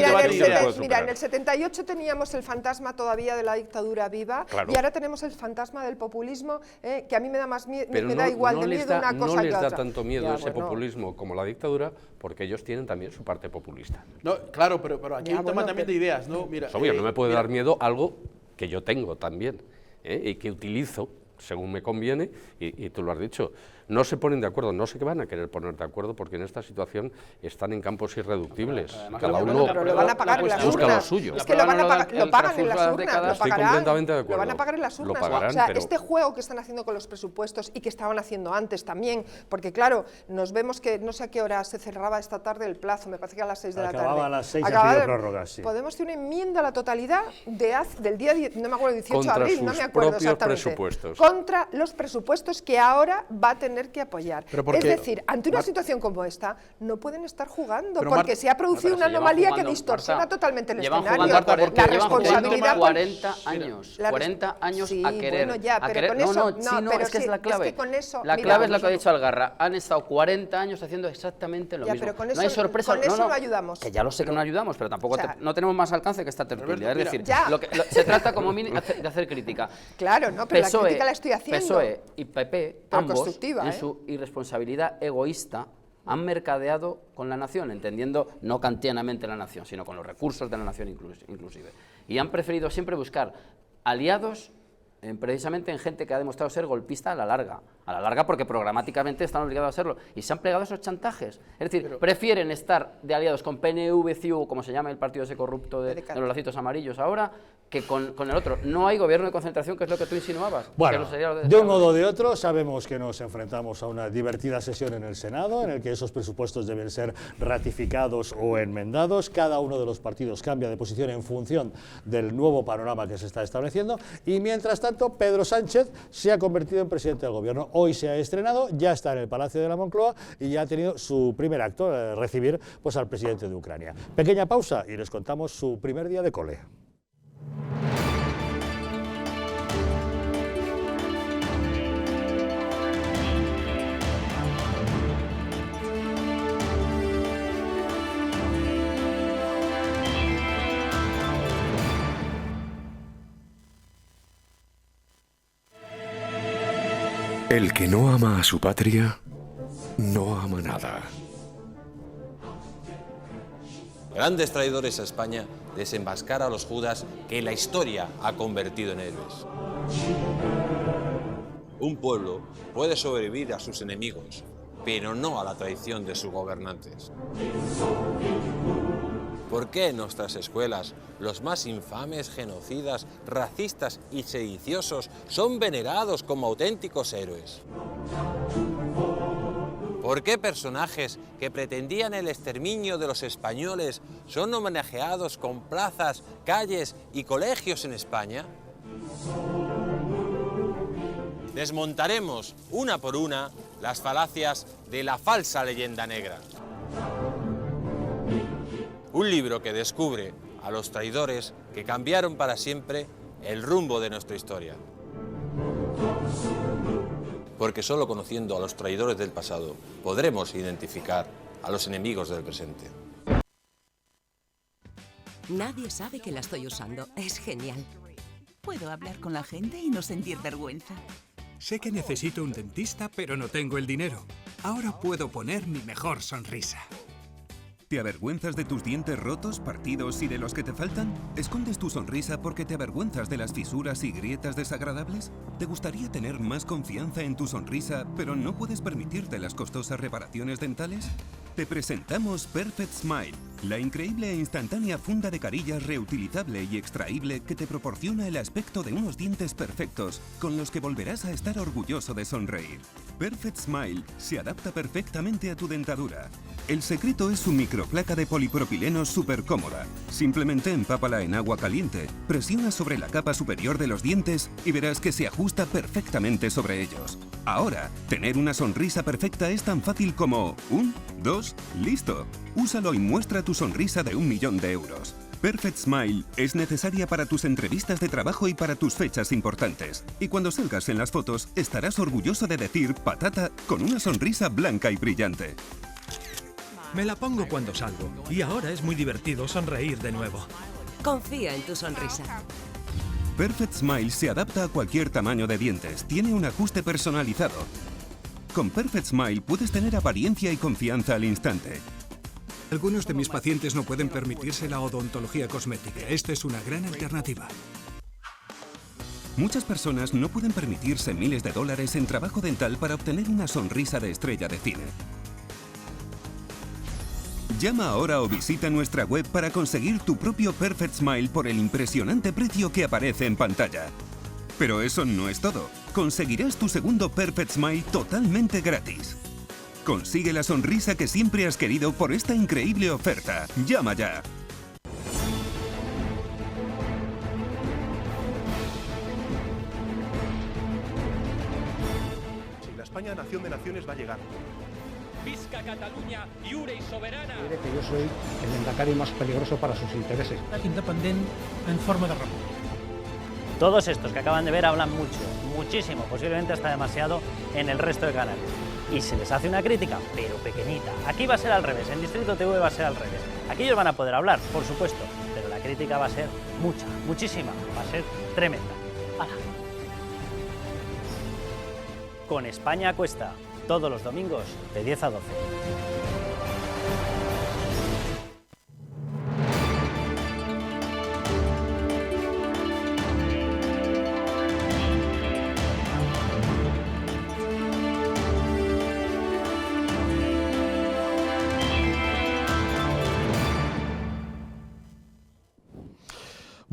mira, en el 78 teníamos el fantasma todavía de la dictadura viva, claro, y ahora tenemos el fantasma del populismo, que a mí me da más miedo, me da igual de miedo una cosa que otra. No les da tanto miedo ese populismo como la dictadura, porque ellos tienen también su parte populista. No, claro, pero aquí hay un tema también de ideas, ¿no? Mira, es obvio, no me puede dar miedo algo que yo tengo también, y que utilizo según me conviene, y tú lo has dicho, no se ponen de acuerdo, no se van a querer poner de acuerdo porque en esta situación están en campos irreductibles. Cada uno pero lo van a pagar en las busca urnas. lo suyo. Es que lo van a pagar, lo pagan en las urnas, lo Estoy pagarán, completamente de acuerdo. lo van a pagar en las urnas. Pagarán, o sea, pero... este juego que están haciendo con los presupuestos y que estaban haciendo antes también, porque claro, nos vemos que no sé a qué hora se cerraba esta tarde el plazo, me parece que a las 6 de la tarde. Acababa a las 6 y ha pedido prórroga, sí. Podemos hacer una enmienda a la totalidad del día, no me acuerdo, 18 de abril, no me acuerdo exactamente. Presupuestos. Contra los presupuestos que ahora va a tener que apoyar. Es decir, ante una situación como esta, no pueden estar jugando, porque se ha producido una anomalía que distorsiona totalmente el escenario. La responsabilidad 40 años, 40 años a querer. Bueno, ya, pero con eso, es que es la clave. Es que con eso, la clave es lo que ha dicho Algarra. Han estado 40 años haciendo exactamente lo mismo. Pero con eso, no hay sorpresa. Con eso no ayudamos. Que ya lo sé que no ayudamos, pero tampoco no tenemos más alcance que esta tertulia. Es decir, ya. se trata como mínimo de hacer crítica. Claro, no, pero PSOE, la crítica la estoy haciendo. PSOE y PP, ambos, en su irresponsabilidad egoísta, han mercadeado con la nación, entendiendo no kantianamente la nación, sino con los recursos de la nación inclusive. Y han preferido siempre buscar aliados precisamente en gente que ha demostrado ser golpista a la larga porque programáticamente están obligados a hacerlo, y se han plegado a esos chantajes. Es decir, prefieren estar de aliados con PNV, CIU, como se llama el partido ese corrupto de los lacitos amarillos ahora, que con el otro. No hay gobierno de concentración, que es lo que tú insinuabas. Bueno, de un modo o de otro, sabemos que nos enfrentamos a una divertida sesión en el Senado, en el que esos presupuestos deben ser ratificados o enmendados. Cada uno de los partidos cambia de posición en función del nuevo panorama que se está estableciendo, y mientras tanto, Pedro Sánchez se ha convertido en presidente del gobierno. Hoy se ha estrenado, ya está en el Palacio de la Moncloa y ya ha tenido su primer acto, recibir pues, al presidente de Ucrania. Pequeña pausa y les contamos su primer día de cole. El que no ama a su patria, no ama nada. Grandes traidores a España, desenmascara a los Judas que la historia ha convertido en héroes. Un pueblo puede sobrevivir a sus enemigos, pero no a la traición de sus gobernantes. ¿Por qué en nuestras escuelas los más infames, genocidas, racistas y sediciosos son venerados como auténticos héroes? ¿Por qué personajes que pretendían el exterminio de los españoles son homenajeados con plazas, calles y colegios en España? Desmontaremos una por una las falacias de la falsa leyenda negra. Un libro que descubre a los traidores que cambiaron para siempre el rumbo de nuestra historia. Porque solo conociendo a los traidores del pasado podremos identificar a los enemigos del presente. Nadie sabe que la estoy usando. Es genial. Puedo hablar con la gente y no sentir vergüenza. Sé que necesito un dentista, pero no tengo el dinero. Ahora puedo poner mi mejor sonrisa. ¿Te avergüenzas de tus dientes rotos, partidos y de los que te faltan? ¿Escondes tu sonrisa porque te avergüenzas de las fisuras y grietas desagradables? ¿Te gustaría tener más confianza en tu sonrisa, pero no puedes permitirte las costosas reparaciones dentales? Te presentamos Perfect Smile, la increíble e instantánea funda de carillas reutilizable y extraíble que te proporciona el aspecto de unos dientes perfectos, con los que volverás a estar orgulloso de sonreír. Perfect Smile se adapta perfectamente a tu dentadura. El secreto es su microplaca de polipropileno súper cómoda. Simplemente empápala en agua caliente, presiona sobre la capa superior de los dientes y verás que se ajusta perfectamente sobre ellos. Ahora, tener una sonrisa perfecta es tan fácil como 1, 2, listo. Úsalo y muestra tu sonrisa de 1 millón de euros. Perfect Smile es necesaria para tus entrevistas de trabajo y para tus fechas importantes. Y cuando salgas en las fotos, estarás orgulloso de decir patata con una sonrisa blanca y brillante. Me la pongo cuando salgo y ahora es muy divertido sonreír de nuevo. Confía en tu sonrisa. Perfect Smile se adapta a cualquier tamaño de dientes, tiene un ajuste personalizado. Con Perfect Smile puedes tener apariencia y confianza al instante. Algunos de mis pacientes no pueden permitirse la odontología cosmética. Esta es una gran alternativa. Muchas personas no pueden permitirse miles de dólares en trabajo dental para obtener una sonrisa de estrella de cine. Llama ahora o visita nuestra web para conseguir tu propio Perfect Smile por el impresionante precio que aparece en pantalla. Pero eso no es todo. Conseguirás tu segundo Perfect Smile totalmente gratis. Consigue la sonrisa que siempre has querido por esta increíble oferta. ¡Llama ya! Si la España nación de naciones va a llegar. Visca Cataluña, lliure y soberana. Diré que yo soy el endacari más peligroso para sus intereses. Independiente en forma de república. Todos estos que acaban de ver hablan mucho, muchísimo, posiblemente hasta demasiado en el resto de canales. Y se les hace una crítica, pero pequeñita. Aquí va a ser al revés, en Distrito TV va a ser al revés. Aquí ellos van a poder hablar, por supuesto, pero la crítica va a ser mucha, muchísima, va a ser tremenda. ¡Hala! Con España a cuesta, todos los domingos de 10 a 12.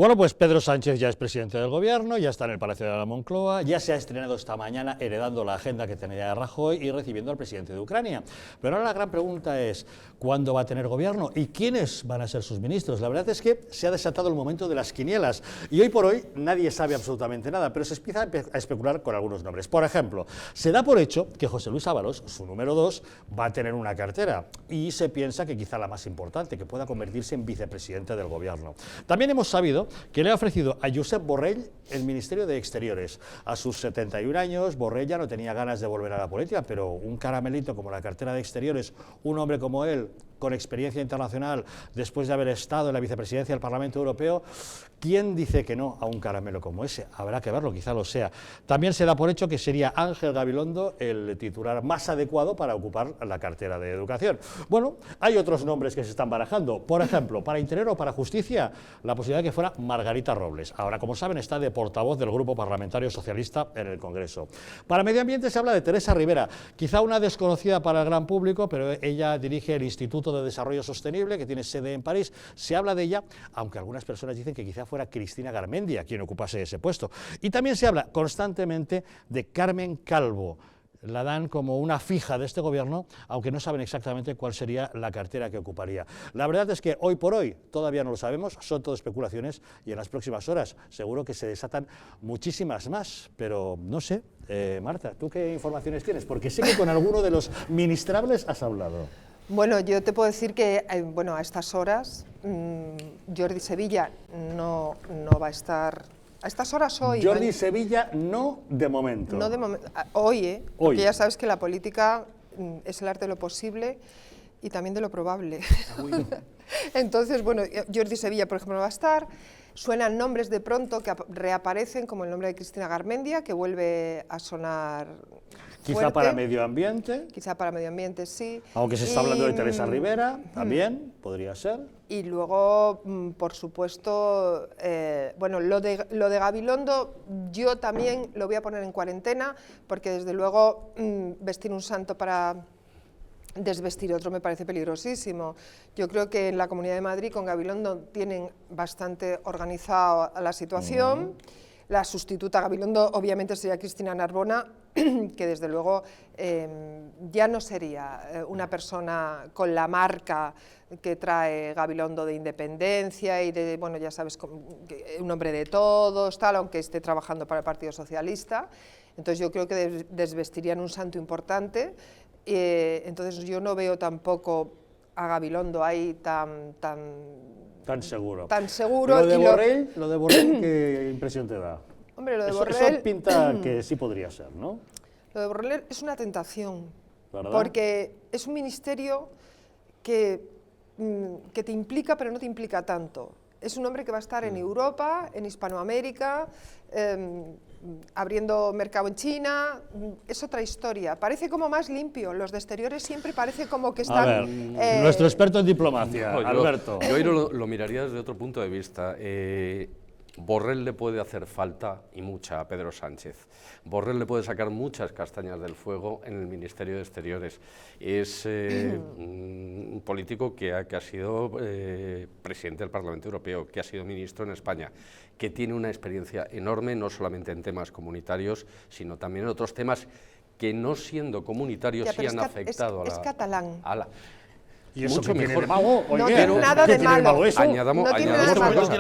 Bueno, pues Pedro Sánchez ya es presidente del Gobierno, ya está en el Palacio de la Moncloa, ya se ha estrenado esta mañana heredando la agenda que tenía Rajoy y recibiendo al presidente de Ucrania. Pero ahora la gran pregunta es, ¿cuándo va a tener Gobierno y quiénes van a ser sus ministros? La verdad es que se ha desatado el momento de las quinielas y hoy por hoy nadie sabe absolutamente nada, pero se empieza a especular con algunos nombres. Por ejemplo, se da por hecho que José Luis Ábalos, su número 2, va a tener una cartera y se piensa que quizá la más importante, que pueda convertirse en vicepresidente del Gobierno. También hemos sabido que le ha ofrecido a Josep Borrell el Ministerio de Exteriores. A sus 71 años, Borrell ya no tenía ganas de volver a la política, pero un caramelito como la cartera de Exteriores, un hombre como él, con experiencia internacional, después de haber estado en la vicepresidencia del Parlamento Europeo, ¿quién dice que no a un caramelo como ese? Habrá que verlo, quizá lo sea. También se da por hecho que sería Ángel Gabilondo el titular más adecuado para ocupar la cartera de Educación. Bueno, hay otros nombres que se están barajando. Por ejemplo, para Interior o para Justicia, la posibilidad de que fuera Margarita Robles. Ahora, como saben, está de portavoz del Grupo Parlamentario Socialista en el Congreso. Para Medio Ambiente se habla de Teresa Rivera, quizá una desconocida para el gran público, pero ella dirige el Instituto de Desarrollo Sostenible, que tiene sede en París. Se habla de ella, aunque algunas personas dicen que quizá fuera Cristina Garmendia quien ocupase ese puesto. Y también se habla constantemente de Carmen Calvo. La dan como una fija de este gobierno, aunque no saben exactamente cuál sería la cartera que ocuparía. La verdad es que hoy por hoy todavía no lo sabemos, son todo especulaciones y en las próximas horas seguro que se desatan muchísimas más, pero no sé, Marta, ¿tú qué informaciones tienes? Porque sé que con alguno de los ministrables has hablado. Bueno, yo te puedo decir que bueno, a estas horas Jordi Sevilla no va a estar... A estas horas hoy... Jordi Sevilla no de momento. No de momento. Hoy, porque ya sabes que la política es el arte de lo posible y también de lo probable. Entonces, bueno, Jordi Sevilla, por ejemplo, no va a estar. Suenan nombres de pronto que reaparecen, como el nombre de Cristina Garmendia, que vuelve a sonar Quizá fuerte. para Medio Ambiente. Quizá para Medio Ambiente, sí. Aunque se está hablando de Teresa Rivera, también podría ser. Y luego, por supuesto, bueno, lo de Gabilondo yo también lo voy a poner en cuarentena, porque desde luego vestir un santo para desvestir otro me parece peligrosísimo. Yo creo que en la Comunidad de Madrid con Gabilondo tienen bastante organizada la situación. La sustituta Gabilondo obviamente sería Cristina Narbona, que desde luego ya no sería una persona con la marca que trae Gabilondo de independencia y de, bueno, ya sabes, un hombre de todos, tal, aunque esté trabajando para el Partido Socialista. Entonces yo creo que desvestirían un santo importante. Entonces yo no veo tampoco a Gabilondo ahí tan seguro. Tan seguro. Lo de Borrell, ¿qué impresión te da? Hombre, lo de Borrell... Eso pinta que sí podría ser, ¿no? Lo de Borrell es una tentación, ¿verdad? Porque es un ministerio que te implica, pero no te implica tanto. Es un hombre que va a estar en Europa, en Hispanoamérica, abriendo mercado en China, es otra historia. Parece como más limpio, los de exteriores siempre parece como que están... A ver, nuestro experto en diplomacia, Alberto. Yo hoy lo miraría desde otro punto de vista. Borrell le puede hacer falta, y mucha, a Pedro Sánchez. Borrell le puede sacar muchas castañas del fuego en el Ministerio de Exteriores. Es un político que ha sido presidente del Parlamento Europeo, que ha sido ministro en España, que tiene una experiencia enorme, no solamente en temas comunitarios, sino también en otros temas que, no siendo comunitarios, sí han afectado es catalán. ¿Y eso mucho mejor? No tiene nada de malo. Añadamos tiene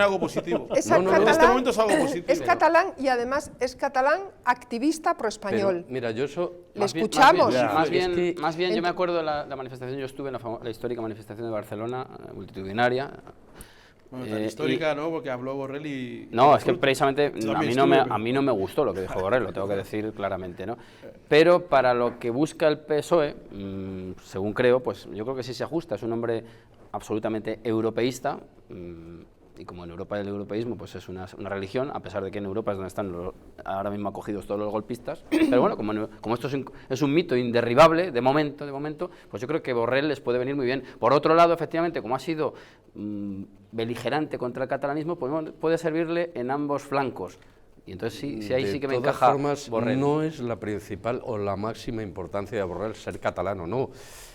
algo positivo. En este momento es algo positivo. Es catalán y además es catalán activista pro-español. Mira, yo eso... Le escuchamos. Más bien yo me acuerdo de la manifestación, yo estuve en la histórica manifestación de Barcelona, multitudinaria. Bueno, tan histórica, ¿no? Porque habló Borrell y... No, es que precisamente a mí no me gustó lo que dijo Borrell, lo tengo que decir claramente, ¿no? Pero para lo que busca el PSOE, según creo, pues yo creo que sí se ajusta. Es un hombre absolutamente europeísta, y como en Europa el europeísmo pues es una religión, a pesar de que en Europa es donde están ahora mismo acogidos todos los golpistas, pero bueno, como esto es un mito inderribable, de momento, pues yo creo que Borrell les puede venir muy bien. Por otro lado, efectivamente, como ha sido beligerante contra el catalanismo, pues bueno, puede servirle en ambos flancos. Y entonces sí ahí sí que me encaja. De todas formas, Borrell. No es la principal o la máxima importancia de Borrell ser catalán o no.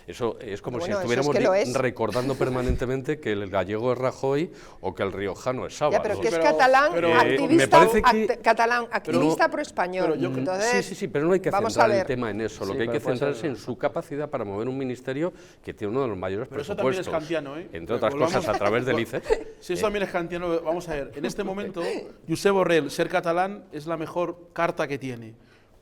Eso es como si estuviéramos recordando permanentemente que el gallego es Rajoy o que el riojano es Sábado. Ya, pero que es catalán, activista pro-español. Sí, pero no hay que centrar el tema en eso. Lo que hay que centrarse en su capacidad para mover un ministerio que tiene uno de los mayores presupuestos. Eso también es kantiano, entre otras cosas, a través del ICE. Sí, eso también es kantiano. Vamos a ver, en este momento, Josep Borrell, ser catalán es la mejor carta que tiene.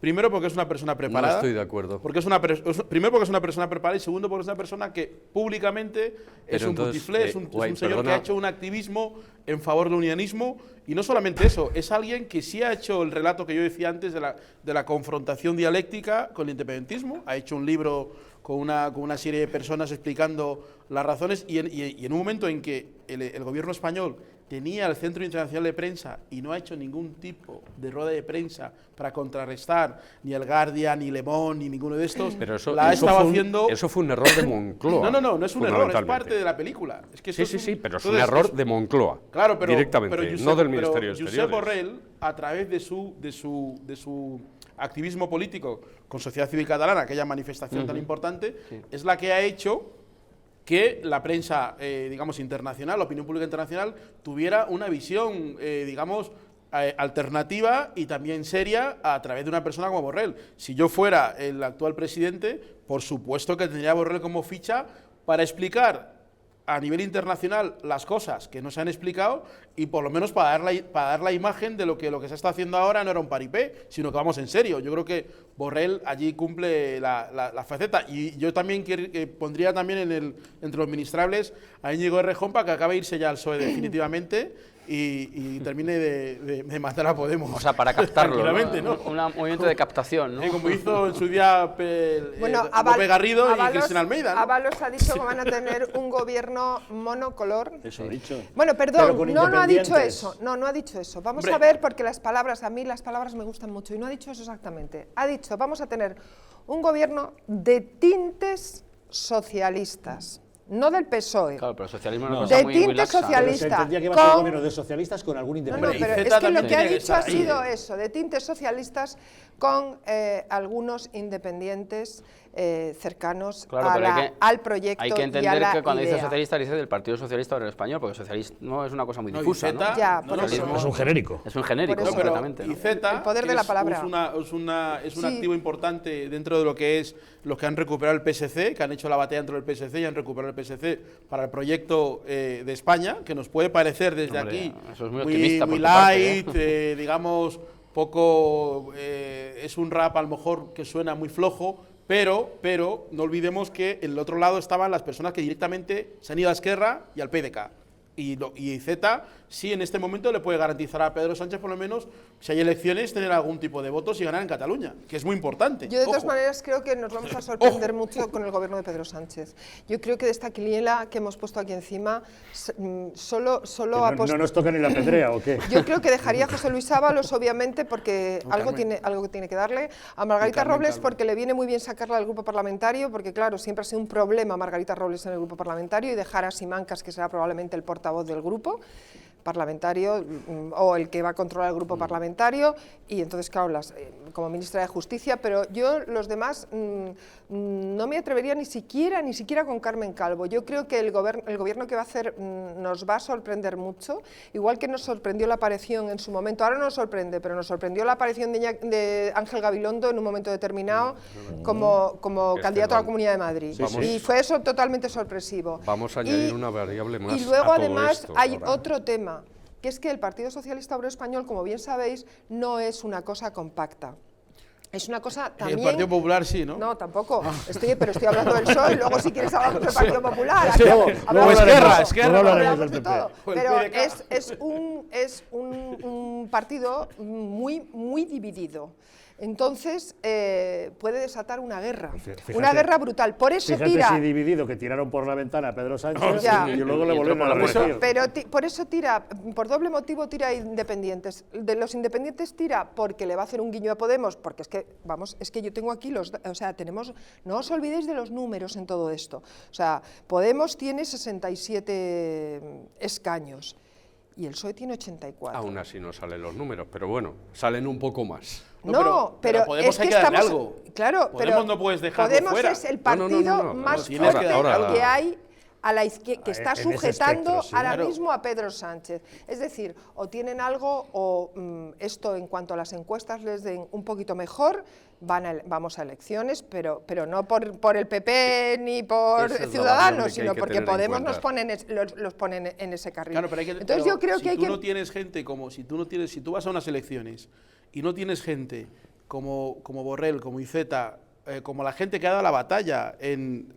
Primero porque es una persona preparada. No estoy de acuerdo. Primero porque es una persona preparada y segundo porque es una persona que públicamente es un putiflé, es un señor que ha hecho un activismo en favor del unionismo y no solamente eso, es alguien que sí ha hecho el relato que yo decía antes de la confrontación dialéctica con el independentismo, ha hecho un libro con una serie de personas explicando las razones y en un momento en que el gobierno español tenía el Centro Internacional de Prensa y no ha hecho ningún tipo de rueda de prensa para contrarrestar ni el Guardian, ni Le Monde, ni ninguno de estos, pero eso haciendo... Eso fue un error de Moncloa. No es un error, es parte de la película. Es que sí, pero es un error de Moncloa, claro, directamente, no del Ministerio de Exteriores. Josep Borrell, a través de su activismo político con Sociedad Civil Catalana, aquella manifestación tan importante, es la que ha hecho que la prensa, digamos, internacional, la opinión pública internacional, tuviera una visión, digamos, alternativa y también seria a través de una persona como Borrell. Si yo fuera el actual presidente, por supuesto que tendría a Borrell como ficha para explicar a nivel internacional las cosas que no se han explicado y por lo menos para dar la imagen de lo que se está haciendo ahora no era un paripé, sino que vamos en serio. Yo creo que Borrell allí cumple la faceta y yo también pondría también entre los ministrables a Íñigo Errejón para que acabe de irse ya al PSOE definitivamente y termine de matar a Podemos. O sea, para captarlo, ¿no? Un movimiento de captación, ¿no? Como hizo en su día López Garrido y Cristina Almeida, ¿no? Ábalos ha dicho que van a tener un gobierno monocolor. Eso ha dicho. Bueno, perdón, no ha dicho eso. No ha dicho eso. Vamos a ver, porque a mí las palabras me gustan mucho y no ha dicho eso exactamente. Ha dicho, vamos a tener un gobierno de tintes socialistas. No del PSOE. Claro, pero el socialismo es una cosa muy laxa. Socialista. Se entendía que iba a ser un gobierno de socialistas con algún independiente. No, pero es que lo que ha dicho ha sido eso, de tintes socialistas con algunos independientes cercanos al proyecto. Hay que entender que cuando dice socialista dice del Partido Socialista Obrero Español, porque socialismo es una cosa muy difusa, ¿no? Es un genérico. Es un genérico, completamente. Y Z, el poder de la palabra. Es un activo importante dentro de lo que es los que han recuperado el PSC, que han hecho la batalla dentro del PSC y han recuperado el PSC para el proyecto de España, que nos puede parecer desde aquí eso es muy light, digamos, poco, es un rap a lo mejor que suena muy flojo, pero no olvidemos que en el otro lado estaban las personas que directamente se han ido a Esquerra y al PDK. Y Z sí en este momento le puede garantizar a Pedro Sánchez por lo menos, si hay elecciones, tener algún tipo de votos y ganar en Cataluña, que es muy importante. Yo de todas maneras creo que nos vamos a sorprender mucho con el gobierno de Pedro Sánchez. Yo creo que de esta quiniela que hemos puesto aquí encima, solo ¿No nos toca ni la pedrea o qué? Yo creo que dejaría a José Luis Ábalos, obviamente, porque algo que tiene que darle, a Margarita Robles porque le viene muy bien sacarla del grupo parlamentario, porque claro, siempre ha sido un problema Margarita Robles en el grupo parlamentario y dejar a Simancas, que será probablemente el portavoz del grupo parlamentario o el que va a controlar el grupo parlamentario y entonces claro, como ministra de Justicia, pero yo los demás no me atrevería ni siquiera con Carmen Calvo. Yo creo que el gobierno que va a hacer nos va a sorprender mucho, igual que nos sorprendió la aparición en su momento, ahora no nos sorprende, pero nos sorprendió la aparición de Ángel Gabilondo en un momento determinado como candidato a la Comunidad de Madrid. Y fue eso totalmente sorpresivo. Vamos a añadir una variable más. Y luego además hay otro tema, que es que el Partido Socialista Obrero Español, como bien sabéis, no es una cosa compacta. Es una cosa también... El Partido Popular sí, ¿no? No, tampoco. Pero estoy hablando del PSOE, luego si quieres hablamos del Partido Popular. Esquerra del PP. Pero es un partido muy dividido. Entonces puede desatar una guerra, una guerra brutal. Por eso tira. Si dividido, que tiraron por la ventana a Pedro Sánchez y luego le volvieron a la Pero por eso tira, por doble motivo tira a independientes. De los independientes tira porque le va a hacer un guiño a Podemos, porque es que yo tengo aquí no os olvidéis de los números en todo esto. O sea, Podemos tiene 67 escaños y el PSOE tiene 84. Aún así no salen los números, pero bueno, salen un poco más. Pero Podemos hay que darle algo. Claro, Podemos no puedes dejarlo Podemos fuera. es el partido más fuerte que hay que está sujetando ahora mismo a Pedro Sánchez. Es decir, o tienen algo o esto en cuanto a las encuestas les den un poquito mejor, vamos a elecciones, pero no por el PP ni por Ciudadanos, sino porque Podemos los ponen en ese carril. Claro, entonces yo creo que hay que... No tienes gente si tú vas a unas elecciones y no tienes gente como Borrell, como Iceta, como la gente que ha dado la batalla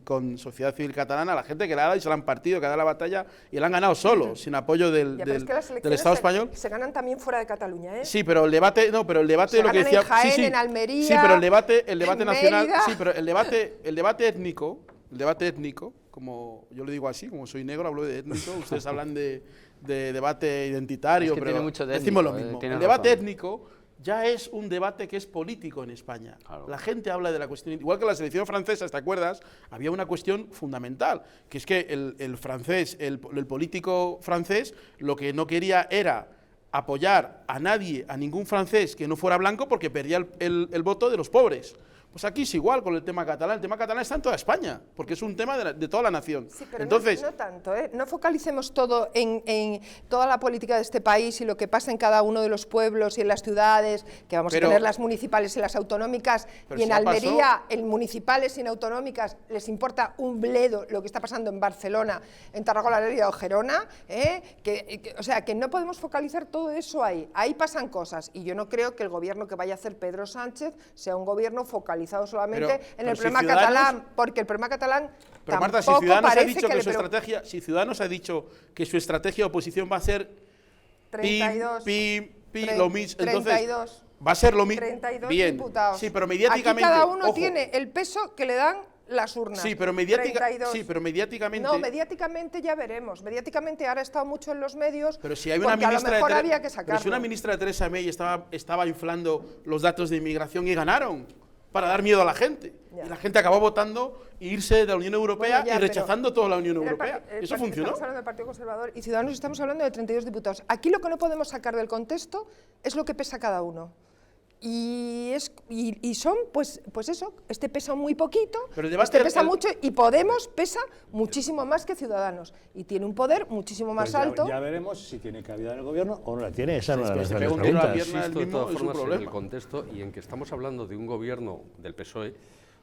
con Sociedad Civil Catalana, la gente que la ha dado y se la han partido, que ha dado la batalla y la han ganado solo, sin apoyo del Estado español. Se ganan también fuera de Cataluña, ¿eh? Sí, pero el debate, de lo que decía, en Jaén, en Almería, sí, pero el debate nacional, Mérida. sí, pero el debate étnico, como yo lo digo así, como soy negro, hablo de étnico, ustedes hablan de debate identitario, que pero tiene mucho de decimos étnico, lo mismo. tiene El debate razón. étnico ya es un debate que es político en España. Claro. La gente habla de la cuestión, igual que la selección francesa, ¿te acuerdas? Había una cuestión fundamental, que es que el político francés, lo que no quería era apoyar a nadie, a ningún francés que no fuera blanco, porque perdía el voto de los pobres. Pues aquí es igual con el tema catalán. El tema catalán está en toda España, porque es un tema de toda la nación. Sí, pero entonces, no tanto, ¿eh? No focalicemos todo en toda la política de este país y lo que pasa en cada uno de los pueblos y en las ciudades, que vamos a tener las municipales y las autonómicas, y en Almería, en municipales y en autonómicas, les importa un bledo lo que está pasando en Barcelona, en Tarragona, Lérida o Gerona, o sea, que no podemos focalizar todo eso ahí. Ahí pasan cosas, y yo no creo que el gobierno que vaya a hacer Pedro Sánchez sea un gobierno focalizado solamente en el problema catalán, porque el problema catalán pero tampoco Marta, si Ciudadanos ha dicho que su estrategia, si Ciudadanos ha dicho que su estrategia de oposición va a ser 32, lo mismo, entonces 32, va a ser lo mismo. 32 bien, diputados. sí, pero mediáticamente aquí cada uno ojo, tiene el peso que le dan las urnas. Sí, pero mediáticamente. No, mediáticamente ya veremos. Mediáticamente ahora ha estado mucho en los medios. Pero si hay una ministra había que sacarlo. Pero si una ministra de Theresa May estaba inflando los datos de inmigración y ganaron para dar miedo a la gente. Ya. Y la gente acabó votando e irse de la Unión Europea y rechazando toda la Unión Europea. ¿Eso funcionó? Estamos hablando del Partido Conservador y Ciudadanos, estamos hablando de 32 diputados. Aquí lo que no podemos sacar del contexto es lo que pesa cada uno. Y son, pues eso, este pesa muy poquito, pero el debate pesa mucho, y Podemos pesa muchísimo más que Ciudadanos, y tiene un poder muchísimo más alto. Ya veremos si tiene cabida en el gobierno o no la tiene, esa es una de las grandes preguntas. Insisto, de todas formas, en el contexto y en que estamos hablando de un gobierno del PSOE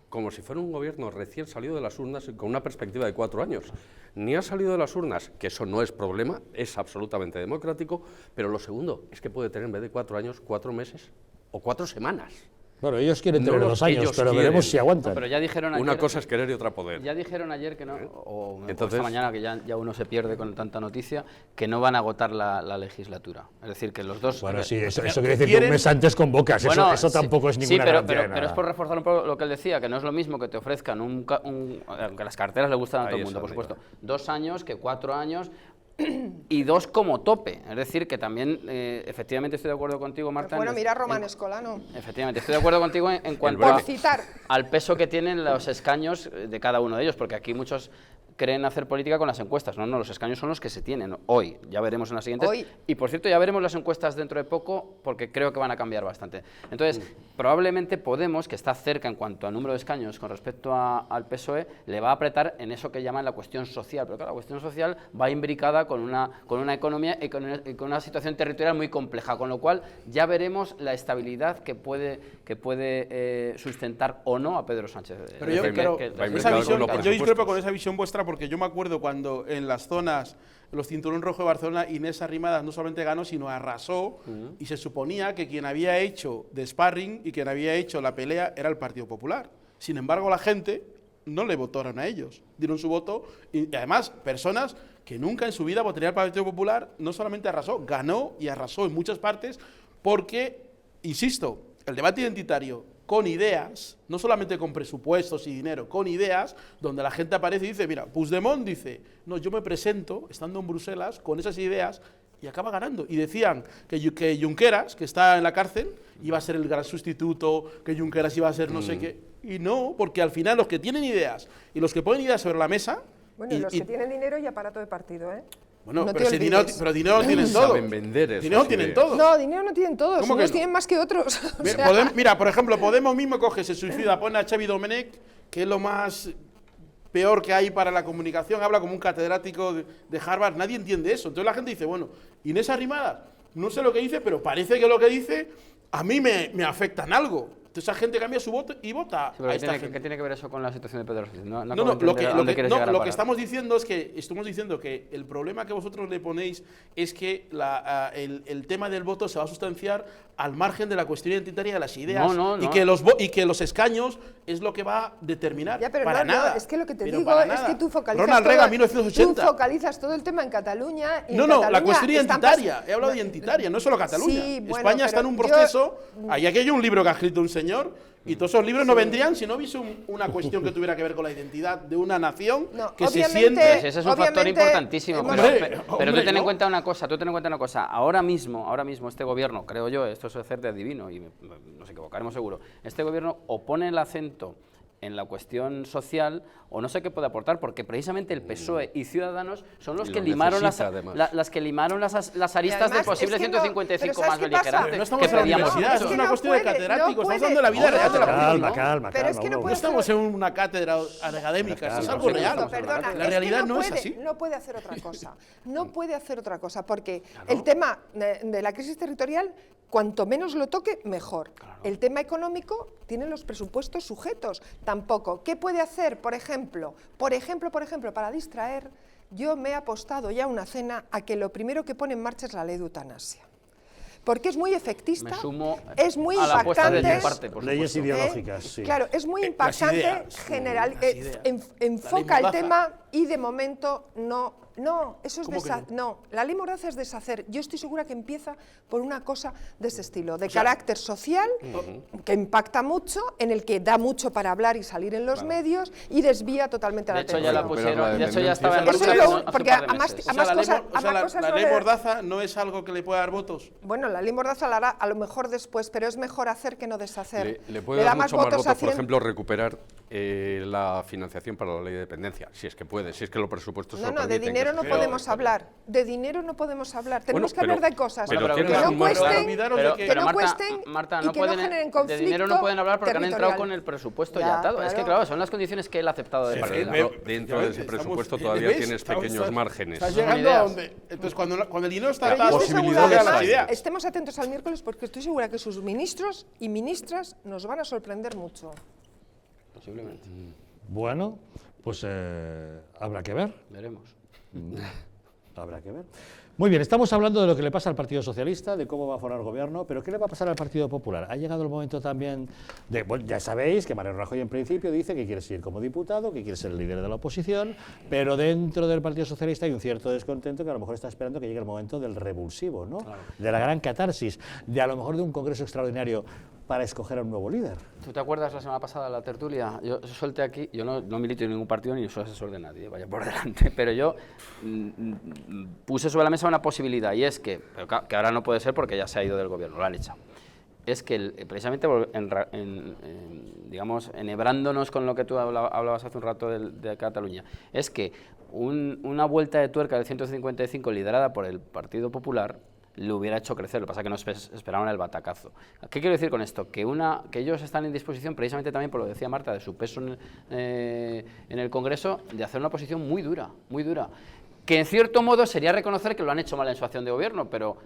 como si fuera un gobierno recién salido de las urnas y con una perspectiva de 4 años. Ni ha salido de las urnas, que eso no es problema, es absolutamente democrático, pero lo segundo es que puede tener en vez de 4 años, 4 meses o 4 semanas. Bueno, ellos quieren tener 2 años, pero veremos si aguantan. No, pero ya dijeron ayer, una cosa es querer y otra poder. Ya dijeron ayer que no, o esta mañana, que ya uno se pierde con tanta noticia, que no van a agotar la legislatura. Es decir, que los dos... Bueno, sí, eso quiere decir que un mes antes convocas, bueno, eso tampoco es ninguna garantía de nada. Pero es por reforzar un poco lo que él decía, que no es lo mismo que te ofrezcan aunque las carteras le gustan a todo el mundo, por supuesto, 2 años que 4 años... y 2 como tope, es decir, que también efectivamente estoy de acuerdo contigo, Marta. Bueno, mira Román Escolano. Efectivamente, estoy de acuerdo contigo en cuanto al peso que tienen los escaños de cada uno de ellos, porque aquí muchos creen hacer política con las encuestas. No, los escaños son los que se tienen hoy. Ya veremos en las siguientes. Y por cierto, ya veremos las encuestas dentro de poco, porque creo que van a cambiar bastante. Entonces, probablemente Podemos, que está cerca en cuanto a número de escaños con respecto al PSOE, le va a apretar en eso que llaman la cuestión social. Pero claro, la cuestión social va imbricada con una economía y con una situación territorial muy compleja, con lo cual ya veremos la estabilidad que puede sustentar o no a Pedro Sánchez. Pero yo discrepo con esa visión vuestra, porque yo me acuerdo cuando en las zonas, los cinturón rojo de Barcelona, Inés Arrimadas no solamente ganó, sino arrasó, y se suponía que quien había hecho de sparring y quien había hecho la pelea era el Partido Popular. Sin embargo, la gente no le votaron a ellos, dieron su voto, y además personas que nunca en su vida votarían al Partido Popular, no solamente arrasó, ganó y arrasó en muchas partes, porque, insisto, el debate identitario con ideas, no solamente con presupuestos y dinero, con ideas, donde la gente aparece y dice, mira, Puigdemont dice, no, yo me presento, estando en Bruselas, con esas ideas, y acaba ganando. Y decían que Junqueras, que está en la cárcel, iba a ser el gran sustituto, que Junqueras iba a ser no sé qué, y no, porque al final los que tienen ideas y los que ponen ideas sobre la mesa... Bueno, y los que tienen dinero y aparato de partido, ¿eh? Bueno, no, pero dinero lo tienen todos. Saben vender eso. Dinero tienen todos. No, dinero no tienen todos. ¿Cómo unos que no? tienen más que otros. Mira, por ejemplo, Podemos mismo coge, se suicida, pone a Xavi Domènech, que es lo más peor que hay para la comunicación, habla como un catedrático de Harvard, nadie entiende eso. Entonces la gente dice, bueno, Inés Arrimadas, no sé lo que dice, pero parece que lo que dice a mí me afecta en algo. esa gente cambia su voto y vota a esta gente. ¿Qué tiene que ver eso con la situación de Pedro Sánchez? No, lo que estamos diciendo es que el problema que vosotros le ponéis es que el tema del voto se va a sustanciar al margen de la cuestión identitaria de las ideas y que los escaños es lo que va a determinar. Ya, pero para nada. Es que lo que te digo es que tú focalizas, Ronald Reagan, 1980. Tú focalizas todo el tema en Cataluña. Y la cuestión identitaria. He hablado de identitaria, no solo Cataluña. Sí, bueno, España está en un proceso. Hay aquí un libro que ha escrito un señor y todos esos libros no vendrían si no hubiese una cuestión que tuviera que ver con la identidad de una nación que se siente. Ese es un factor importantísimo. Pero tú ten en cuenta una cosa. Ahora mismo este gobierno, creo yo, esto es hacer de adivino y nos equivocaremos seguro. Este gobierno o pone el acento en la cuestión social o no sé qué puede aportar, porque precisamente el PSOE y Ciudadanos son los que limaron las aristas del posible 155 más beligerante. No estamos en la universidad, es una cuestión de catedráticos, estamos hablando de la vida real de la política. Calma. No estamos en una cátedra académica, esto es algo real. La realidad no es así. No puede hacer otra cosa. No puede hacer otra cosa, porque el tema de la crisis territorial, cuanto menos lo toque, mejor. El tema económico tiene los presupuestos sujetos, tampoco. ¿Qué puede hacer, por ejemplo, para distraer? Yo me he apostado ya una cena a que lo primero que pone en marcha es la ley de eutanasia. Porque es muy efectista, es muy impactante. Leyes ideológicas, sí. Claro, es muy impactante, enfoca el tema y de momento no. No, eso es la ley Mordaza es deshacer. Yo estoy segura que empieza por una cosa de ese estilo, de carácter social, que impacta mucho, en el que da mucho para hablar y salir en los medios y desvía totalmente la atención. De hecho ya la pusieron, de hecho ya estaba en marcha. Porque además la ley Mordaza no es algo que le pueda dar votos. Bueno, la ley Mordaza la hará a lo mejor después, pero es mejor hacer que no deshacer. Le puede dar mucho más votos, por ejemplo, recuperar la financiación para la ley de dependencia, si es que puede, si es que los presupuestos se lo permiten. De dinero no podemos hablar. De dinero no podemos hablar. Tenemos que hablar de cosas que no cuesten Marta, y que no generen conflicto. De dinero no pueden hablar porque han entrado con el presupuesto ya atado. Es que claro, son las condiciones que él ha aceptado de partida. Dentro de ese presupuesto todavía tienes pequeños márgenes. Estás llegando a donde. Entonces, cuando el dinero está atado, posibilidades las ideas. Estemos atentos al miércoles porque estoy segura que sus ministros y ministras nos van a sorprender mucho. Posiblemente. Bueno, pues habrá que ver. Veremos. Habrá que ver. Muy bien, estamos hablando de lo que le pasa al Partido Socialista, de cómo va a formar gobierno, pero ¿qué le va a pasar al Partido Popular? Ha llegado el momento también de, bueno, ya sabéis que Mariano Rajoy en principio dice que quiere seguir como diputado, que quiere ser el líder de la oposición, pero dentro del Partido Socialista hay un cierto descontento que a lo mejor está esperando que llegue el momento del revulsivo, ¿no? Claro. De la gran catarsis, de a lo mejor de un congreso extraordinario para escoger a un nuevo líder. ¿Tú te acuerdas la semana pasada la tertulia? Yo solté aquí, yo no milito en ningún partido ni soy asesor de nadie, vaya por delante, pero yo puse sobre la mesa una posibilidad y es que ahora no puede ser porque ya se ha ido del gobierno, lo han echado. Es que precisamente, digamos, enhebrándonos con lo que tú hablabas hace un rato de Cataluña, es que una vuelta de tuerca del 155 liderada por el Partido Popular le hubiera hecho crecer, lo que pasa es que no esperaban el batacazo. ¿Qué quiero decir con esto? Que ellos están en disposición, precisamente también por lo que decía Marta, de su peso en el Congreso, de hacer una posición muy dura, que en cierto modo sería reconocer que lo han hecho mal en su acción de gobierno, pero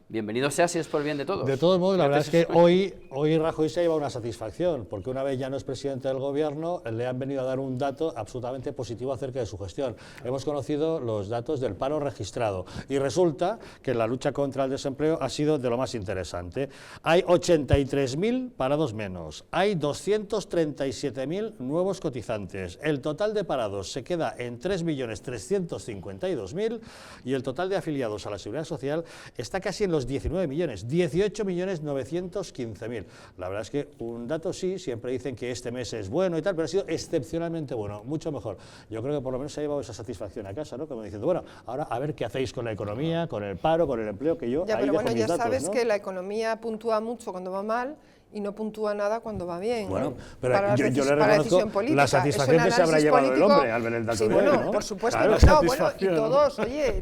bienvenido sea si es por el bien de todos. De todos modos, la verdad es que hoy Rajoy se lleva una satisfacción, porque una vez ya no es presidente del gobierno, le han venido a dar un dato absolutamente positivo acerca de su gestión. Hemos conocido los datos del paro registrado y resulta que la lucha contra el desempleo ha sido de lo más interesante. Hay 83.000 parados menos, hay 237.000 nuevos cotizantes, el total de parados se queda en 3.352.000 y el total de afiliados a la Seguridad Social está casi en los 19 millones, 18.915.000. La verdad es que un dato sí, siempre dicen que este mes es bueno y tal, pero ha sido excepcionalmente bueno, mucho mejor. Yo creo que por lo menos se ha llevado esa satisfacción a casa, ¿no? Como diciendo, bueno, ahora a ver qué hacéis con la economía, con el paro, con el empleo, que yo ya, ahí pero dejo bueno, mis ya datos, sabes, ¿no? que la economía puntúa mucho cuando va mal y no puntúa nada cuando va bien. Bueno, pero yo le reconozco la satisfacción que se habrá llevado el hombre al ver el dato de hoy, ¿no? Por supuesto, claro, no, bueno, y todos,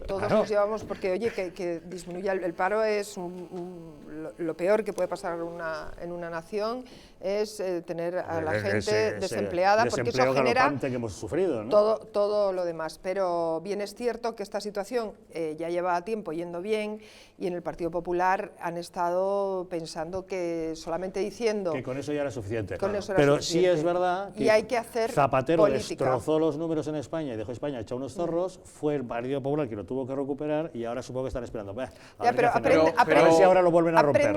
todos nos llevamos, porque oye, que disminuya el paro es lo peor que puede pasar en una nación, es tener a la gente desempleada, porque eso genera que hemos sufrido, ¿no? todo lo demás. Pero bien es cierto que esta situación ya lleva tiempo yendo bien, y en el Partido Popular han estado pensando que solamente diciendo que con eso ya era suficiente. Pero suficiente. Sí es verdad que, hay que hacer Zapatero política. Destrozó los números en España y dejó España hecha unos zorros, fue el Partido Popular que lo tuvo que recuperar, y ahora supongo que están esperando. A ver si ahora lo vuelven a romper.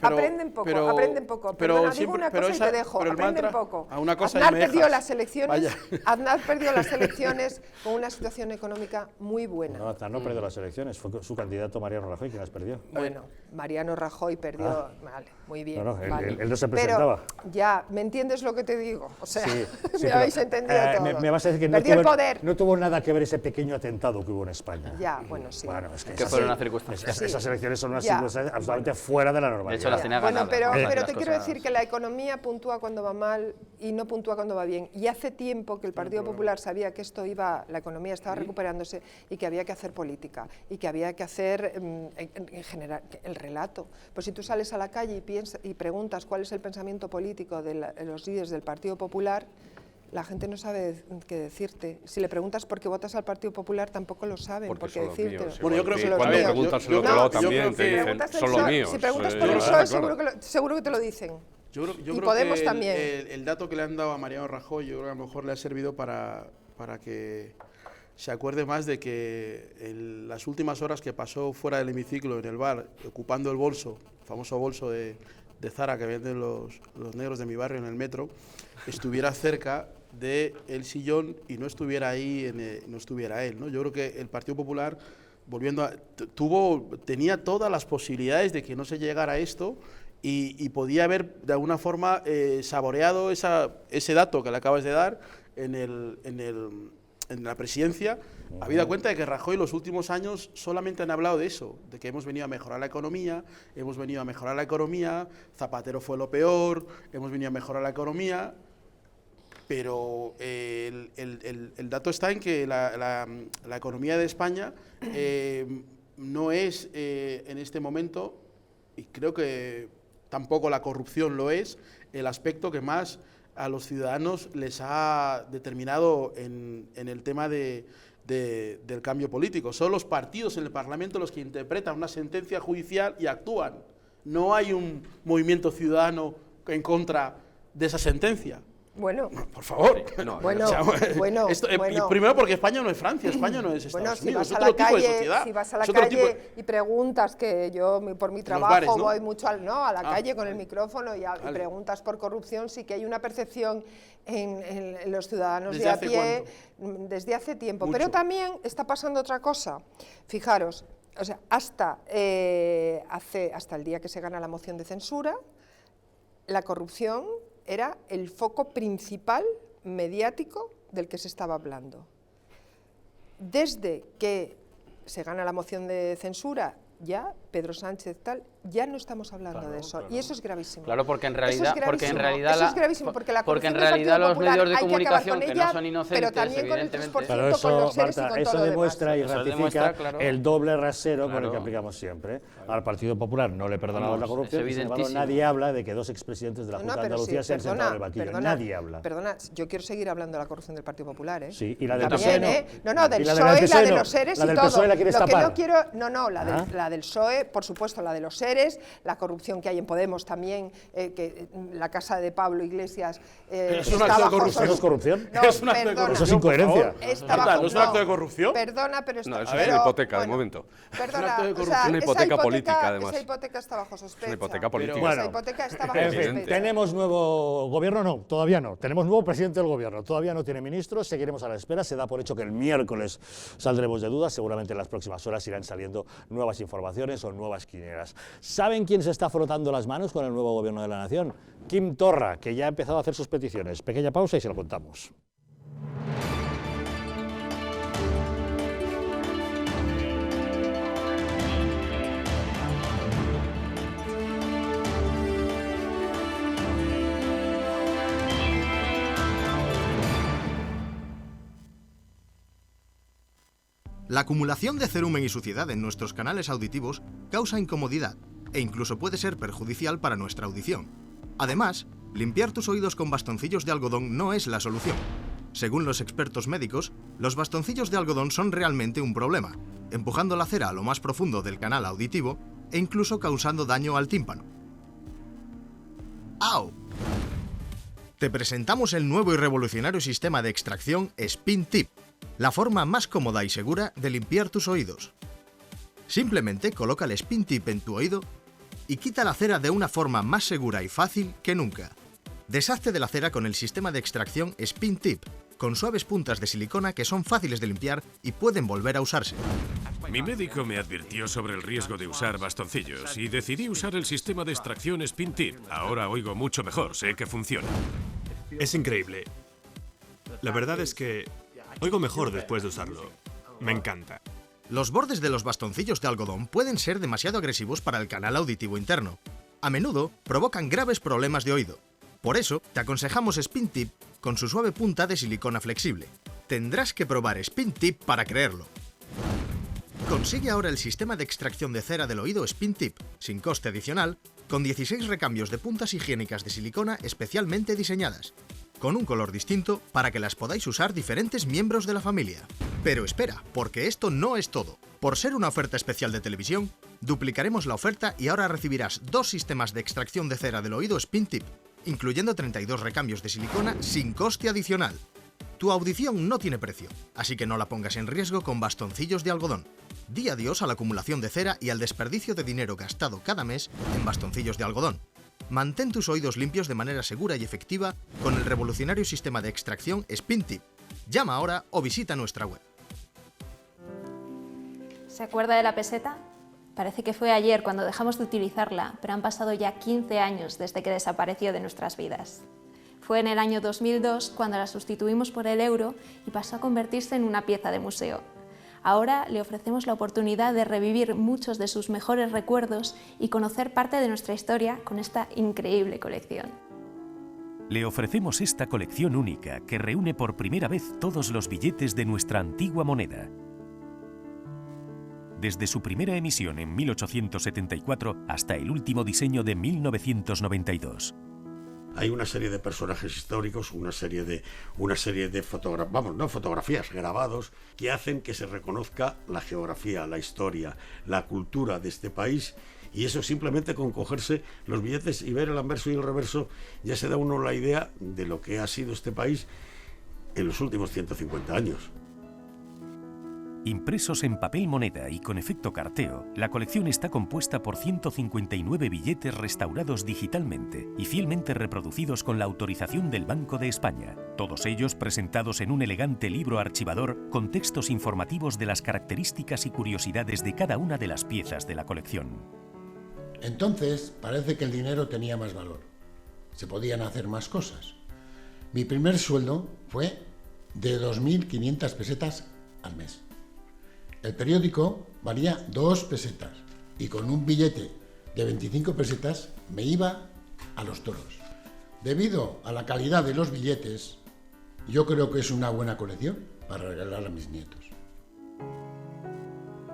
Aprenden poco. Perdona, digo una cosa y te dejo. Aprenden poco. A una cosa Aznar perdió las elecciones. Aznar perdió las elecciones con una situación económica muy buena. No, Aznar no perdió las elecciones, fue su candidato Mariano Rajoy quien las perdió. Bueno, Mariano Rajoy perdió. Vale, muy bien. Vale. Él no se presentaba. Pero ya, ¿me entiendes lo que te digo? O sea, sí, me habéis entendido todo. Me vas a decir que perdió el poder. No tuvo nada que ver ese pequeño atentado que hubo en España. Ya, bueno, sí. Bueno, es que fueron unas circunstancias. Esas elecciones son unas circunstancias absolutamente fuera de la normalidad. De hecho, las tenía ganadas. Bueno, pero te quiero cosas... decir que la economía puntúa cuando va mal y no puntúa cuando va bien. Y hace tiempo que el Partido Popular sabía que la economía estaba recuperándose y que había que hacer política y que había que hacer, en general, el relato. Pues si tú sales a la calle y preguntas cuál es el pensamiento político de los líderes del Partido Popular, la gente no sabe qué decirte. Si le preguntas por qué votas al Partido Popular, tampoco lo saben por qué decirte. Bueno, yo creo que cuando preguntas el otro lado también te dicen, son los míos. Si preguntas por el PSOE, seguro que te lo dicen. Yo creo Podemos que también. El dato que le han dado a Mariano Rajoy, yo creo que a lo mejor le ha servido para que se acuerde más de que en las últimas horas que pasó fuera del hemiciclo, en el bar, ocupando el bolso, el famoso bolso de Zara que venden los negros de mi barrio en el metro, estuviera cerca del sillón y no estuviera ahí, no estuviera él, ¿no? Yo creo que el Partido Popular, tenía todas las posibilidades de que no se llegara a esto, y podía haber de alguna forma saboreado ese dato que le acabas de dar en la presidencia, habida cuenta de que Rajoy los últimos años solamente han hablado de eso, de que hemos venido a mejorar la economía, Zapatero fue lo peor, hemos venido a mejorar la economía, pero el dato está en que la economía de España no es en este momento, y creo que tampoco la corrupción lo es, el aspecto que más a los ciudadanos les ha determinado en el tema del cambio político. Son los partidos en el Parlamento los que interpretan una sentencia judicial y actúan. No hay un movimiento ciudadano en contra de esa sentencia. Bueno, por favor. Primero porque España no es Francia, España no es Estados Unidos, es otro tipo de sociedad. Si vas a la calle y preguntas, que yo por mi trabajo bares, ¿no? voy mucho a la calle con el micrófono y preguntas por corrupción, sí que hay una percepción en los ciudadanos de a pie desde hace tiempo. Mucho. Pero también está pasando otra cosa. Fijaros, o sea, hasta el día que se gana la moción de censura, la corrupción era el foco principal mediático del que se estaba hablando. Desde que se gana la moción de censura, ya Pedro Sánchez ya no estamos hablando de eso, y eso es gravísimo. Claro, porque en realidad los medios de comunicación, que no son inocentes, pero también con el 3% pero eso, con los seres Marta, y con eso todo demuestra demás. y ratifica el doble rasero con el que aplicamos siempre. Al Partido Popular no le perdonamos la corrupción, y sin embargo nadie habla de que dos expresidentes de la Junta de Andalucía se han sentado en el banquillo. Nadie habla. Perdona, yo quiero seguir hablando de la corrupción del Partido Popular, ¿eh? Sí, y la del PSOE no. No, del PSOE y la de los seres y todo. La del PSOE la quieres tapar. La del PSOE, por supuesto, la de los seres, la corrupción que hay en Podemos también, que la casa de Pablo Iglesias ¿Es un acto de corrupción? ¿Eso es corrupción? No, ¿Es un acto de corrupción? Eso es incoherencia. ¿No es un acto de corrupción? Perdona, pero no, eso es una hipoteca, de momento. Perdona, una hipoteca política, además. Esa hipoteca está bajo sospecha. Una hipoteca política. Bueno, esa hipoteca está bajo sospecha. ¿Tenemos nuevo gobierno? No, todavía no. Tenemos nuevo presidente del gobierno. Todavía no tiene ministro, seguiremos a la espera. Se da por hecho que el miércoles saldremos de dudas. Seguramente en las próximas horas irán saliendo nuevas informaciones o nuevas quinielas. ¿Saben quién se está frotando las manos con el nuevo gobierno de la nación? Quim Torra, que ya ha empezado a hacer sus peticiones. Pequeña pausa y se lo contamos. La acumulación de cerumen y suciedad en nuestros canales auditivos causa incomodidad e incluso puede ser perjudicial para nuestra audición. Además, limpiar tus oídos con bastoncillos de algodón no es la solución. Según los expertos médicos, los bastoncillos de algodón son realmente un problema, empujando la cera a lo más profundo del canal auditivo e incluso causando daño al tímpano. ¡Au! Te presentamos el nuevo y revolucionario sistema de extracción SpinTip, la forma más cómoda y segura de limpiar tus oídos. Simplemente coloca el SpinTip en tu oído y quita la cera de una forma más segura y fácil que nunca. Deshazte de la cera con el sistema de extracción SpinTip, con suaves puntas de silicona que son fáciles de limpiar y pueden volver a usarse. Mi médico me advirtió sobre el riesgo de usar bastoncillos y decidí usar el sistema de extracción SpinTip. Ahora oigo mucho mejor, sé que funciona. Es increíble. La verdad es que oigo mejor después de usarlo. Me encanta. Los bordes de los bastoncillos de algodón pueden ser demasiado agresivos para el canal auditivo interno. A menudo provocan graves problemas de oído. Por eso, te aconsejamos SpinTip con su suave punta de silicona flexible. Tendrás que probar SpinTip para creerlo. Consigue ahora el sistema de extracción de cera del oído SpinTip, sin coste adicional, con 16 recambios de puntas higiénicas de silicona especialmente diseñadas, con un color distinto para que las podáis usar diferentes miembros de la familia. Pero espera, porque esto no es todo. Por ser una oferta especial de televisión, duplicaremos la oferta y ahora recibirás 2 sistemas de extracción de cera del oído SpinTip, incluyendo 32 recambios de silicona sin coste adicional. Tu audición no tiene precio, así que no la pongas en riesgo con bastoncillos de algodón. Di adiós a la acumulación de cera y al desperdicio de dinero gastado cada mes en bastoncillos de algodón. Mantén tus oídos limpios de manera segura y efectiva con el revolucionario sistema de extracción SpinTip. Llama ahora o visita nuestra web. ¿Se acuerda de la peseta? Parece que fue ayer cuando dejamos de utilizarla, pero han pasado ya 15 años desde que desapareció de nuestras vidas. Fue en el año 2002 cuando la sustituimos por el euro y pasó a convertirse en una pieza de museo. Ahora le ofrecemos la oportunidad de revivir muchos de sus mejores recuerdos y conocer parte de nuestra historia con esta increíble colección. Le ofrecemos esta colección única que reúne por primera vez todos los billetes de nuestra antigua moneda. Desde su primera emisión en 1874 hasta el último diseño de 1992. Hay una serie de personajes históricos, una serie de fotografías, grabados, que hacen que se reconozca la geografía, la historia, la cultura de este país, y eso simplemente con cogerse los billetes y ver el anverso y el reverso ya se da uno la idea de lo que ha sido este país en los últimos 150 años. Impresos en papel moneda y con efecto carteo, la colección está compuesta por 159 billetes restaurados digitalmente y fielmente reproducidos con la autorización del Banco de España, todos ellos presentados en un elegante libro archivador con textos informativos de las características y curiosidades de cada una de las piezas de la colección. Entonces, parece que el dinero tenía más valor. Se podían hacer más cosas. Mi primer sueldo fue de 2.500 pesetas al mes. El periódico valía 2 pesetas y con un billete de 25 pesetas me iba a los toros. Debido a la calidad de los billetes, yo creo que es una buena colección para regalar a mis nietos.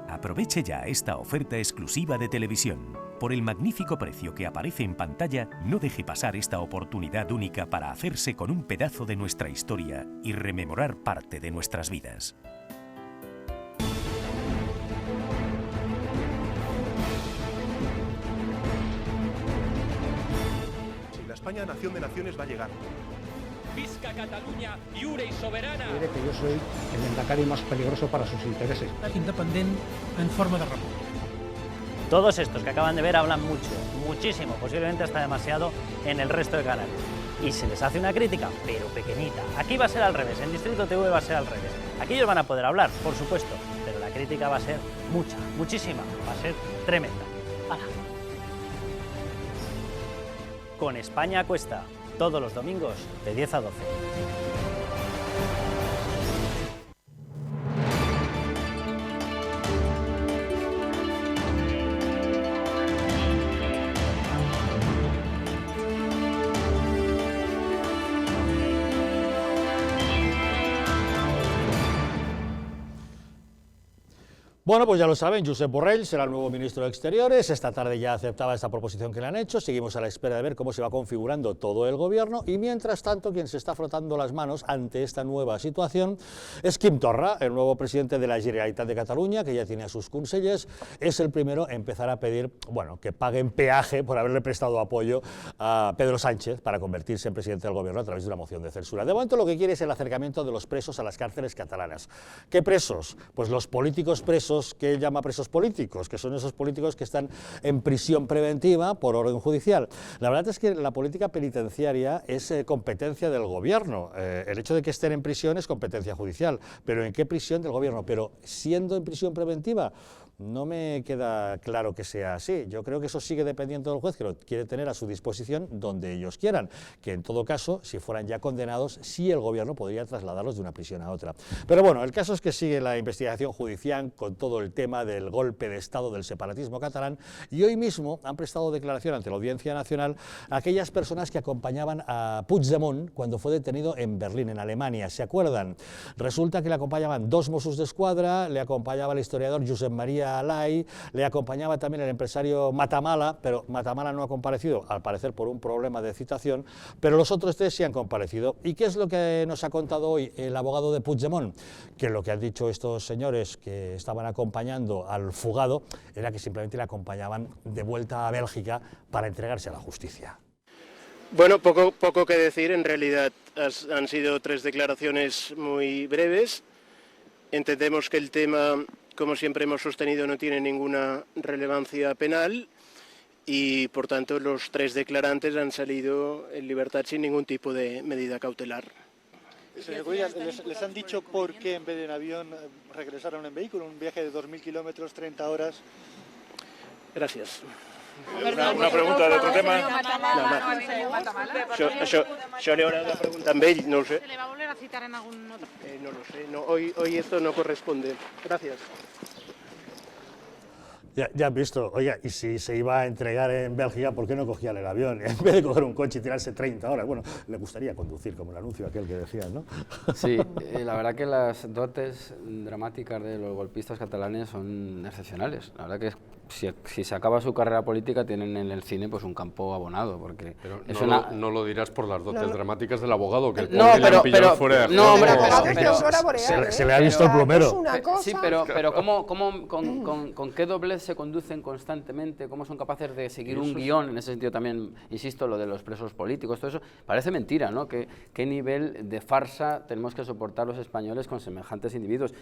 Aproveche ya esta oferta exclusiva de televisión. Por el magnífico precio que aparece en pantalla, no deje pasar esta oportunidad única para hacerse con un pedazo de nuestra historia y rememorar parte de nuestras vidas. España, nación de naciones, va a llegar. Visca Catalunya, lliure y soberana. Diré que yo soy el Lehendakari más peligroso para sus intereses. Independent en forma de república. Todos estos que acaban de ver hablan mucho, muchísimo, posiblemente hasta demasiado en el resto de canales. Y se les hace una crítica, pero pequeñita. Aquí va a ser al revés, en Distrito TV va a ser al revés. Aquí ellos van a poder hablar, por supuesto, pero la crítica va a ser mucha, muchísima, va a ser tremenda. ¡Hala! Con España Cuesta, todos los domingos de 10 a 12. Bueno, pues ya lo saben, Josep Borrell será el nuevo ministro de Exteriores. Esta tarde ya aceptaba esta proposición que le han hecho. Seguimos a la espera de ver cómo se va configurando todo el gobierno. Y mientras tanto, quien se está frotando las manos ante esta nueva situación es Quim Torra, el nuevo presidente de la Generalitat de Cataluña, que ya tiene a sus consellers. Es el primero en empezar a pedir, bueno, que paguen peaje por haberle prestado apoyo a Pedro Sánchez para convertirse en presidente del gobierno a través de una moción de censura. De momento lo que quiere es el acercamiento de los presos a las cárceles catalanas. ¿Qué presos? Pues los políticos presos que él llama presos políticos, que son esos políticos que están en prisión preventiva por orden judicial. La verdad es que la política penitenciaria es competencia del gobierno. El hecho de que estén en prisión es competencia judicial, pero ¿en qué prisión del gobierno? Pero siendo en prisión preventiva, no me queda claro que sea así. Yo creo que eso sigue dependiendo del juez, que lo quiere tener a su disposición donde ellos quieran, que en todo caso, si fueran ya condenados, sí el gobierno podría trasladarlos de una prisión a otra. Pero bueno, el caso es que sigue la investigación judicial con todo el tema del golpe de Estado del separatismo catalán, y hoy mismo han prestado declaración ante la Audiencia Nacional aquellas personas que acompañaban a Puigdemont cuando fue detenido en Berlín, en Alemania. ¿Se acuerdan? Resulta que le acompañaban 2 Mossos d'Esquadra, le acompañaba el historiador Josep María Alay, le acompañaba también el empresario Matamala, pero Matamala no ha comparecido, al parecer por un problema de citación, pero los otros 3 sí han comparecido. ¿Y qué es lo que nos ha contado hoy el abogado de Puigdemont? Que lo que han dicho estos señores que estaban acompañando al fugado era que simplemente le acompañaban de vuelta a Bélgica para entregarse a la justicia. Bueno, poco que decir, en realidad han sido 3 declaraciones muy breves. Entendemos que el tema, como siempre hemos sostenido, no tiene ninguna relevancia penal y, por tanto, los 3 declarantes han salido en libertad sin ningún tipo de medida cautelar. Señor Cuella, ¿les han dicho por qué en vez de en avión regresaron en vehículo? Un viaje de 2.000 kilómetros, 30 horas. Gracias. Una pregunta de otro tema. Yo le hauré la pregunta a ell, no lo sé. ¿Se le va a volver a citar en algún otro? No lo sé, no, hoy esto no corresponde. Gracias. Ya han visto, oiga, y si se iba a entregar en Bélgica, ¿por qué no cogían el avión? En vez de coger un coche y tirarse 30 horas. Bueno, le gustaría conducir, como el anuncio aquel que decían, ¿no? Sí, la verdad que las dotes dramáticas de los golpistas catalanes son excepcionales. La verdad que si se acaba su carrera política tienen en el cine pues un campo abonado, porque pero es no lo dirás por las dotes dramáticas del abogado, que el no, pobre le han pillado fuera de no, hombre, se le ha visto el plumero. Sí, pero ¿con qué doblez se conducen constantemente? ¿Cómo son capaces de seguir un guión? En ese sentido también, insisto, lo de los presos políticos, todo eso, parece mentira, ¿no? ¿Qué nivel de farsa tenemos que soportar los españoles con semejantes individuos?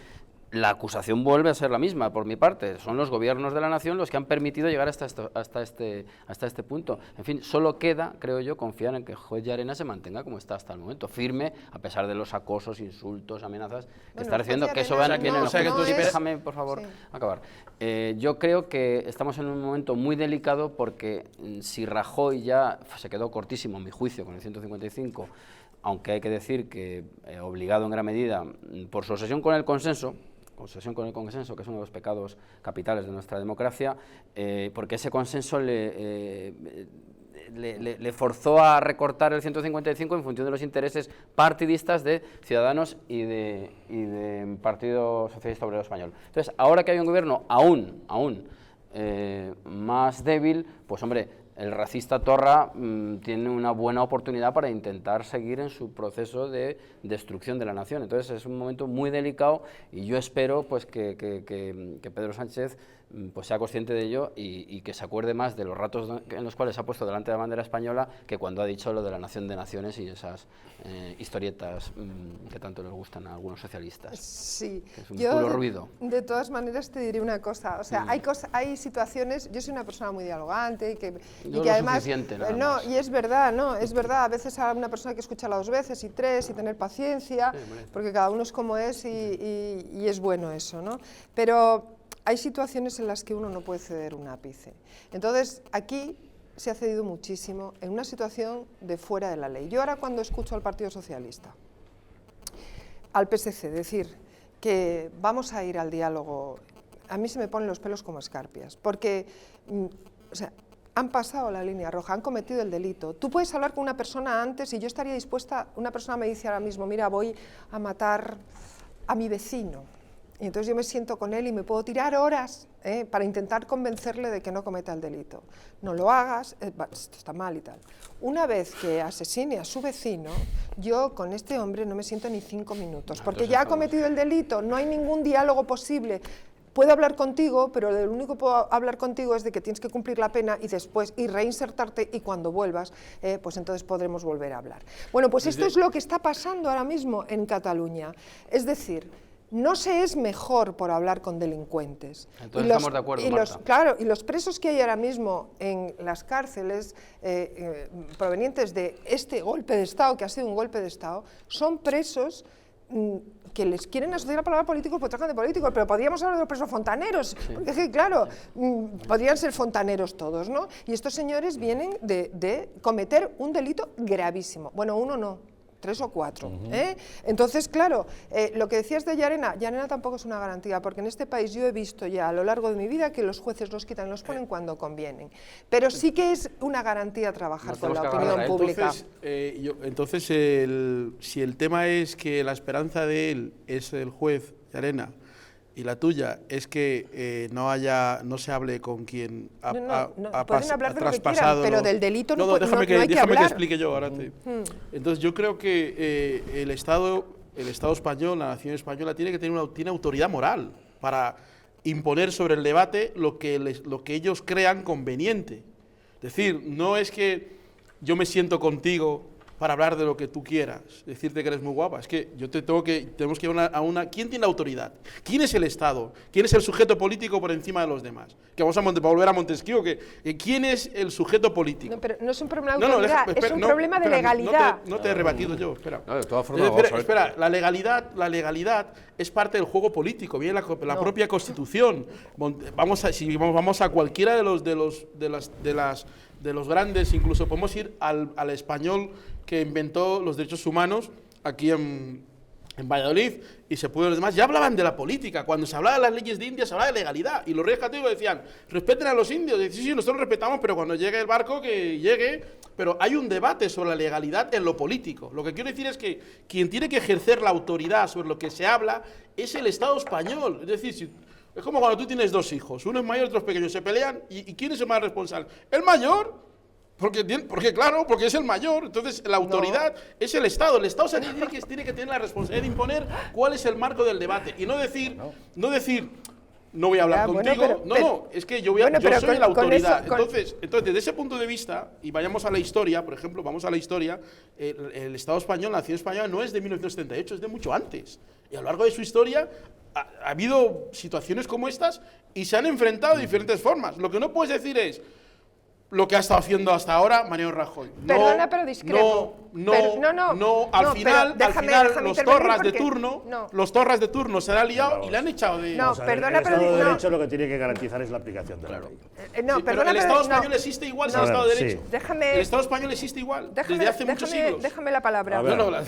La acusación vuelve a ser la misma, por mi parte. Son los gobiernos de la nación los que han permitido llegar hasta este punto. En fin, solo queda, creo yo, confiar en que el juez Llarena se mantenga como está hasta el momento, firme, a pesar de los acosos, insultos, amenazas que está recibiendo, que eso viene en los juicios. Déjame, por favor, acabar. Yo creo que estamos en un momento muy delicado porque si Rajoy ya se quedó cortísimo, en mi juicio, con el 155, aunque hay que decir que obligado en gran medida por su obsesión con el consenso, que es uno de los pecados capitales de nuestra democracia, porque ese consenso le forzó a recortar el 155 en función de los intereses partidistas de Ciudadanos y de Partido Socialista Obrero Español. Entonces, ahora que hay un gobierno aún más débil, pues hombre, el racista Torra tiene una buena oportunidad para intentar seguir en su proceso de destrucción de la nación. Entonces es un momento muy delicado y yo espero pues que Pedro Sánchez pues sea consciente de ello y que se acuerde más de los ratos en los cuales se ha puesto delante de la bandera española que cuando ha dicho lo de la nación de naciones y esas historietas que tanto les gustan a algunos socialistas. Sí, que es un puro ruido. De todas maneras te diré una cosa, o sea, hay situaciones, yo soy una persona muy dialogante y que además y es verdad, a veces a una persona hay que escucharla 2 veces y 3 y tener paciencia, porque cada uno es como es y es bueno eso, ¿no? Pero hay situaciones en las que uno no puede ceder un ápice. Entonces, aquí se ha cedido muchísimo en una situación de fuera de la ley. Yo ahora cuando escucho al Partido Socialista, al PSC, decir que vamos a ir al diálogo, a mí se me ponen los pelos como escarpias, porque o sea, han pasado la línea roja, han cometido el delito. Tú puedes hablar con una persona antes y yo estaría dispuesta, una persona me dice ahora mismo, mira, voy a matar a mi vecino, Y entonces yo me siento con él y me puedo tirar horas para intentar convencerle de que no cometa el delito. No lo hagas, esto está mal y tal. Una vez que asesine a su vecino, yo con este hombre no me siento ni 5 minutos, porque ya ha cometido el delito, no hay ningún diálogo posible. Puedo hablar contigo, pero lo único que puedo hablar contigo es de que tienes que cumplir la pena y después reinsertarte, y cuando vuelvas, pues entonces podremos volver a hablar. Bueno, pues esto es lo que está pasando ahora mismo en Cataluña. Es decir, no se es mejor por hablar con delincuentes. Entonces estamos de acuerdo, Marta. Claro, y los presos que hay ahora mismo en las cárceles provenientes de este golpe de Estado, que ha sido un golpe de Estado, son presos que les quieren asociar la palabra políticos porque trabajan de políticos, pero podríamos hablar de los presos fontaneros, porque es que, claro, podrían ser fontaneros todos, ¿no? Y estos señores vienen de cometer un delito gravísimo. Bueno, uno no, 3 o 4. Entonces, claro, lo que decías de Llarena tampoco es una garantía, porque en este país yo he visto ya a lo largo de mi vida que los jueces los quitan y los ponen cuando convienen. Pero sí que es una garantía trabajar con la opinión pública. Entonces, si el tema es que la esperanza de él es el juez Llarena, y la tuya es que no se hable con quien ha traspasado, pero del delito no hay que hablar. Déjame que explique yo ahora. Entonces yo creo que el Estado español, la nación española, tiene autoridad moral para imponer sobre el debate lo que ellos crean conveniente. Es decir, no es que yo me siento contigo para hablar de lo que tú quieras, decirte que eres muy guapa. Es que tenemos que ir a una... ¿Quién tiene autoridad? ¿Quién es el Estado? ¿Quién es el sujeto político por encima de los demás? Que vamos a volver a Montesquieu, ¿quién es el sujeto político? No, pero no es un problema de autoridad, es un problema de legalidad. No te he rebatido yo, espera. No, de todas formas, espera, la legalidad es parte del juego político, viene la propia Constitución. Vamos a cualquiera de los grandes, incluso podemos ir al español que inventó los derechos humanos aquí en Valladolid, y se pudo los demás, ya hablaban de la política. Cuando se hablaba de las leyes de India se hablaba de legalidad, y los reyes católicos decían, respeten a los indios. Decían, sí, nosotros respetamos, pero cuando llegue el barco, que llegue. Pero hay un debate sobre la legalidad en lo político. Lo que quiero decir es que quien tiene que ejercer la autoridad sobre lo que se habla es el Estado español. Es decir, es como cuando tú tienes 2 hijos, uno es mayor y otro es pequeño, se pelean, ¿y quién es el más responsable? ¿El mayor? Porque es el mayor. Entonces la autoridad es el Estado. El Estado tiene que tener la responsabilidad de imponer cuál es el marco del debate, y no decir no voy a hablar contigo. Es que yo soy la autoridad. Entonces, desde ese punto de vista, y vayamos a la historia, por ejemplo, el Estado español, la nación española, no es de 1978, es de mucho antes. Y a lo largo de su historia ha habido situaciones como estas y se han enfrentado de diferentes formas. Lo que no puedes decir es lo que ha estado haciendo hasta ahora Mariano Rajoy. Perdona, pero discrepo. Al final los torras de turno se han liado y le han echado de... No, perdona, pero... El Estado de Derecho lo que tiene que garantizar es la aplicación de la ley. Pero el Estado español existe igual sin Estado de Derecho. El Estado español existe igual, desde hace muchos siglos. Déjame la palabra. La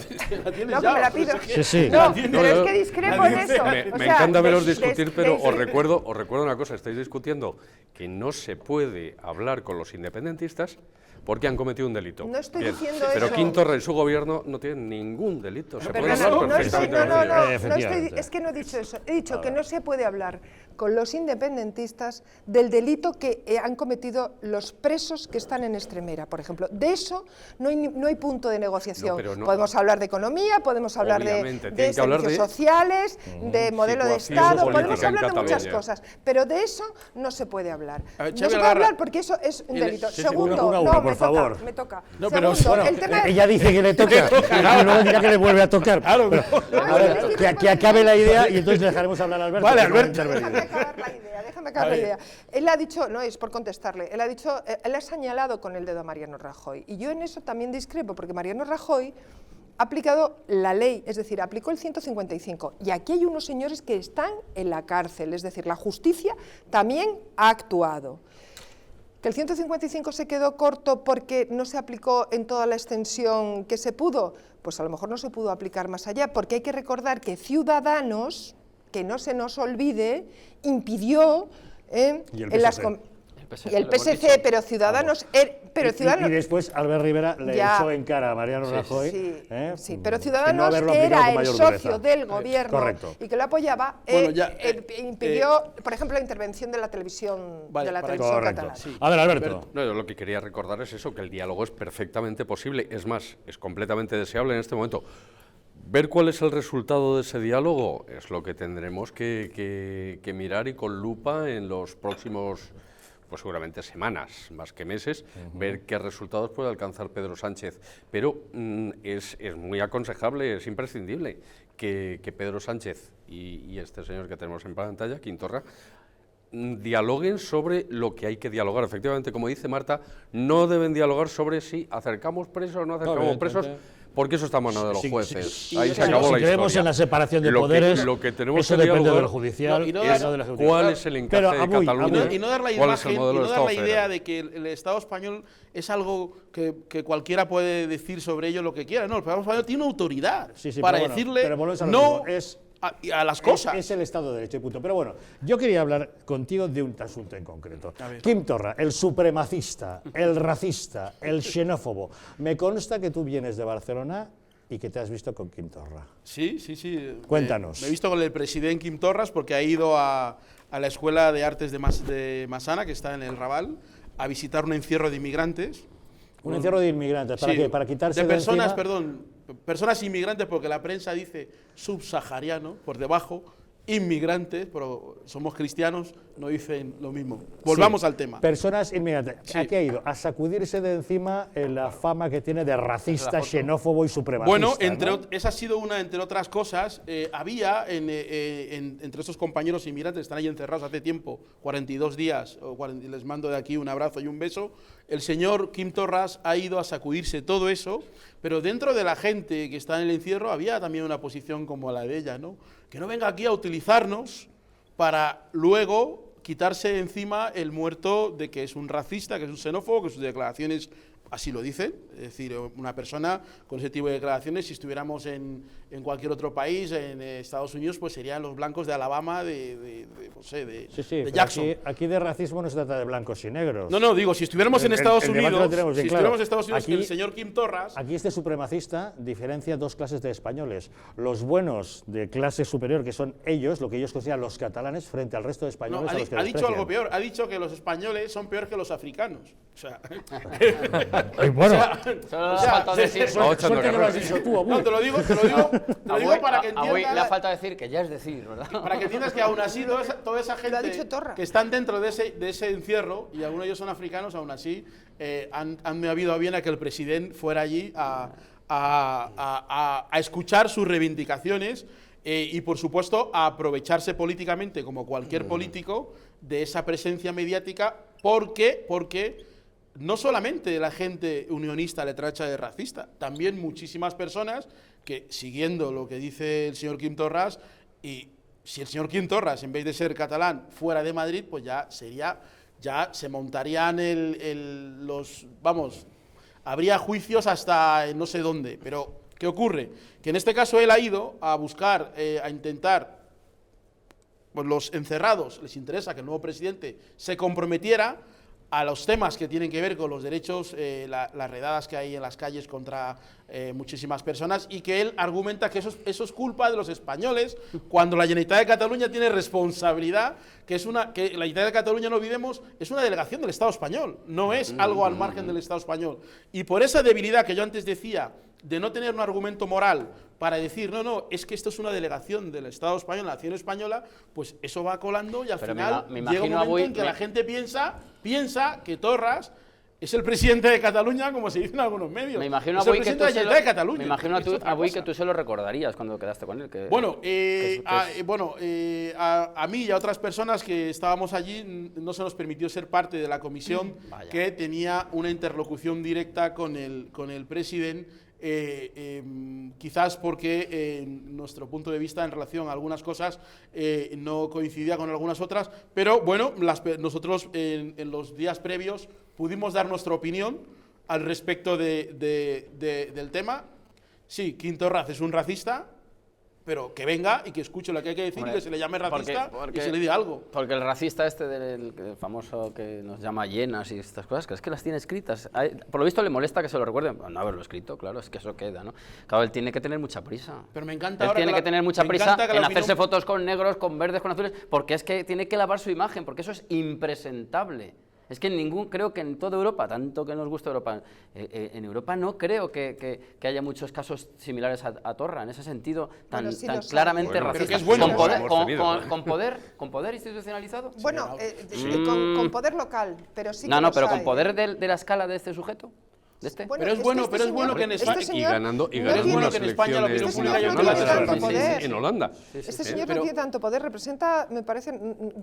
tienes ya. Me la pido. Sí. Pero es que discrepo en eso. Me encanta veros discutir, pero os recuerdo una cosa, estáis discutiendo que no se puede hablar con los independentistas porque han cometido un delito. No estoy diciendo pero eso. Quim Torra y su gobierno no tienen ningún delito. Se puede hablar perfectamente. Es que no he dicho eso. He dicho que no se puede hablar con los independentistas del delito que han cometido los presos que están en Extremera, por ejemplo. De eso no hay punto de negociación. Podemos hablar de economía, podemos hablar de servicios sociales, de modelo de Estado, podemos hablar de muchas cosas, pero de eso no se puede hablar. No se puede hablar porque eso es un delito. Segundo, me toca. Segundo, el tema ella dice que le toca, y luego dirá que le vuelve a tocar. Claro, que acabe la idea y entonces dejaremos hablar a Alberto. Vale, Alberto. Déjame acabar la idea. Él ha dicho, no es por contestarle, él ha señalado con el dedo a Mariano Rajoy. Y yo en eso también discrepo, porque Mariano Rajoy ha aplicado la ley, es decir, aplicó el 155. Y aquí hay unos señores que están en la cárcel, es decir, la justicia también ha actuado. ¿Que el 155 se quedó corto porque no se aplicó en toda la extensión que se pudo? Pues a lo mejor no se pudo aplicar más allá, porque hay que recordar que Ciudadanos, que no se nos olvide, impidió el PSC, y el PSC, pero Ciudadanos... Y después Albert Rivera le echó en cara a Mariano Rajoy. Sí, pero Ciudadanos, que era el socio del gobierno y que lo apoyaba, impidió, por ejemplo, la intervención de la televisión, catalana. A ver, Alberto. No, yo lo que quería recordar es eso, que el diálogo es perfectamente posible. Es más, es completamente deseable en este momento. Ver cuál es el resultado de ese diálogo es lo que tendremos que mirar y con lupa en los próximos, pues seguramente semanas, más que meses, ver qué resultados puede alcanzar Pedro Sánchez. Pero es muy aconsejable, es imprescindible que Pedro Sánchez y este señor que tenemos en pantalla, Quim Torra, dialoguen sobre lo que hay que dialogar. Efectivamente, como dice Marta, no deben dialogar sobre si acercamos presos o no acercamos presos, porque eso está en manos de los jueces. Ahí se acabó la historia. Si creemos en la separación de poderes, lo que tenemos eso depende del judicial y no del ejecutivo. ¿Cuál es el encaje de Cataluña? Y no dar la imagen, y no dar la idea de que el Estado español es algo que cualquiera puede decir sobre ello lo que quiera. No, el Estado español tiene una autoridad para decirle no a las cosas. Es el Estado de Derecho y punto. Pero bueno, yo quería hablar contigo de un asunto en concreto. Quim Torra, el supremacista, el racista, el xenófobo. Me consta que tú vienes de Barcelona y que te has visto con Quim Torra. Sí. Cuéntanos. Me he visto con el presidente Quim Torras porque ha ido a la Escuela de Artes de Massana, que está en el Raval, a visitar un encierro de inmigrantes. ¿Un encierro de inmigrantes? ¿Para qué? ¿Para quitarse de personas, encima? Personas inmigrantes, porque la prensa dice subsahariano, por debajo, inmigrantes, pero somos cristianos, no dicen lo mismo. Volvamos al tema. Personas inmigrantes. ¿A qué ha ido? A sacudirse de encima la fama que tiene de racista, xenófobo y supremacista. Bueno, esa ha sido una, entre otras cosas. Había entre esos compañeros inmigrantes que están ahí encerrados hace tiempo, 42 días, les mando de aquí un abrazo y un beso. El señor Quim Torras ha ido a sacudirse todo eso, pero dentro de la gente que está en el encierro había también una posición como la de ella, ¿no? Que no venga aquí a utilizarnos para luego quitarse encima el muerto de que es un racista, que es un xenófobo, que sus declaraciones así lo dicen. Es decir, una persona con ese tipo de declaraciones, si estuviéramos en cualquier otro país, en Estados Unidos, pues serían los blancos de Alabama, de Jackson. Aquí de racismo no se trata de blancos y negros. No, digo, si estuviéramos en Estados Unidos, aquí, el señor Quim Torras... Aquí este supremacista diferencia dos clases de españoles. Los buenos de clase superior, que son ellos, lo que ellos consideran los catalanes, frente al resto de españoles a los que ha dicho algo peor, ha dicho que los españoles son peor que los africanos. O sea... bueno, falta decir. Suerte que lo has dicho tú, no, te lo digo para que entiendas. Le ha falta decir que ya es decir, ¿verdad? Para que entiendas que aún así toda esa gente que están dentro de ese encierro, y algunos de ellos son africanos, aún así han habido a bien a que el presidente fuera allí a escuchar sus reivindicaciones y, por supuesto, a aprovecharse políticamente, como cualquier político, de esa presencia mediática, porque no solamente la gente unionista le tacha de racista, también muchísimas personas que, siguiendo lo que dice el señor Quim Torras, y si el señor Quim Torras, en vez de ser catalán, fuera de Madrid, pues ya se montarían habría juicios hasta no sé dónde. Pero, ¿qué ocurre? Que en este caso él ha ido a buscar, a intentar, pues los encerrados les interesa que el nuevo presidente se comprometiera a los temas que tienen que ver con los derechos, las redadas que hay en las calles contra muchísimas personas, y que él argumenta que eso es culpa de los españoles, cuando la Generalitat de Cataluña tiene responsabilidad, que la Generalitat de Cataluña, no olvidemos, es una delegación del Estado español, no es algo al margen del Estado español. Y por esa debilidad que yo antes decía, de no tener un argumento moral para decir, no, es que esto es una delegación del Estado español, la nación española, pues eso va colando y al final llega un momento en que la gente piensa que Torras es el presidente de Cataluña, como se dice en algunos medios. Me imagino es el presidente de la de Cataluña. Me imagino que tú se lo recordarías cuando quedaste con él. A mí y a otras personas que estábamos allí no se nos permitió ser parte de la comisión que tenía una interlocución directa con el presidente. Quizás porque nuestro punto de vista en relación a algunas cosas no coincidía con algunas otras, pero bueno, nosotros en los días previos pudimos dar nuestra opinión al respecto del tema. Sí, Quim Torras es un racista, pero que venga y que escuche lo que hay que decir. Hombre, y que se le llame racista y se le diga algo. Porque el racista el famoso que nos llama hienas y estas cosas, que es que las tiene escritas. Por lo visto le molesta que se lo recuerden. No haberlo escrito, claro, es que eso queda, ¿no? Claro, él tiene que tener mucha prisa. Pero me encanta él tiene que tener mucha prisa en hacerse fotos con negros, con verdes, con azules, porque es que tiene que lavar su imagen, porque eso es impresentable. Es que creo que en toda Europa, tanto que nos gusta Europa, en Europa no creo que haya muchos casos similares a Torra, en ese sentido tan claramente racista. Es bueno, ¿Con poder institucionalizado? Bueno, con poder local, pero sí que No, pero con poder de la escala de este sujeto. Bueno, pero es bueno, que en España y ganando que en España la opinión pública en Holanda. Este señor no tiene tanto poder, representa, me parece,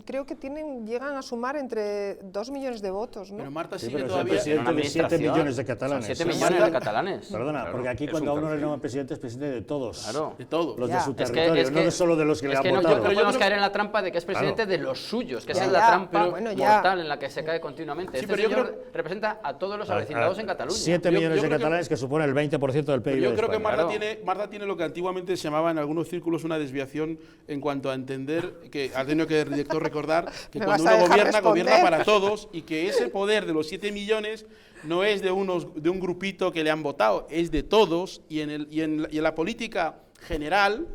creo que llegan a sumar entre 2 millones de votos, ¿no? Pero Marta sigue todavía presidente de 7 millones de catalanes. 7 millones de catalanes. Perdona, porque aquí cuando a uno le llaman presidente es presidente de todos. Claro. De todos. Los de su territorio, no solo de los que le han votado. No podemos caer en la trampa de que es presidente de los suyos, que esa es la trampa mortal en la que se cae continuamente. Este señor representa a todos los avecindados en Cataluña. 7 millones de catalanes que supone el 20% del PIB. Yo creo que Marta tiene lo que antiguamente se llamaba en algunos círculos una desviación en cuanto a entender que ha tenido que el director recordar que cuando uno gobierna para todos y que ese poder de los 7 millones no es de un grupito que le han votado, es de todos y en la política general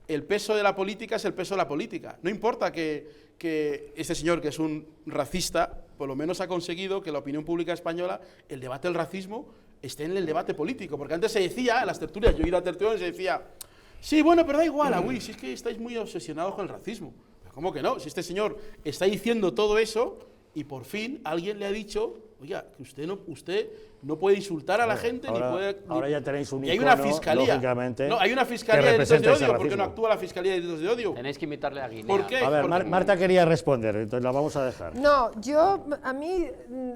el peso de la política es el peso de la política. No importa que este señor, que es un racista, por lo menos ha conseguido que la opinión pública española, el debate del racismo, esté en el debate político, porque antes se decía, en las tertulias, yo he ido a tertulias y se decía, sí, bueno, pero da igual, uy, si es que estáis muy obsesionados con el racismo. Pero ¿cómo que no? Si este señor está diciendo todo eso y por fin alguien le ha dicho, oiga, que usted no puede insultar a la gente ahora, ni puede... Ahora ya tenéis un icono, hay una fiscalía. Lógicamente, no, hay una fiscalía de delitos de odio. ¿Por qué no actúa la fiscalía de delitos de odio? Tenéis que imitarle a Guinea. ¿Por qué? A ver, Marta quería responder, entonces la vamos a dejar. No, a mí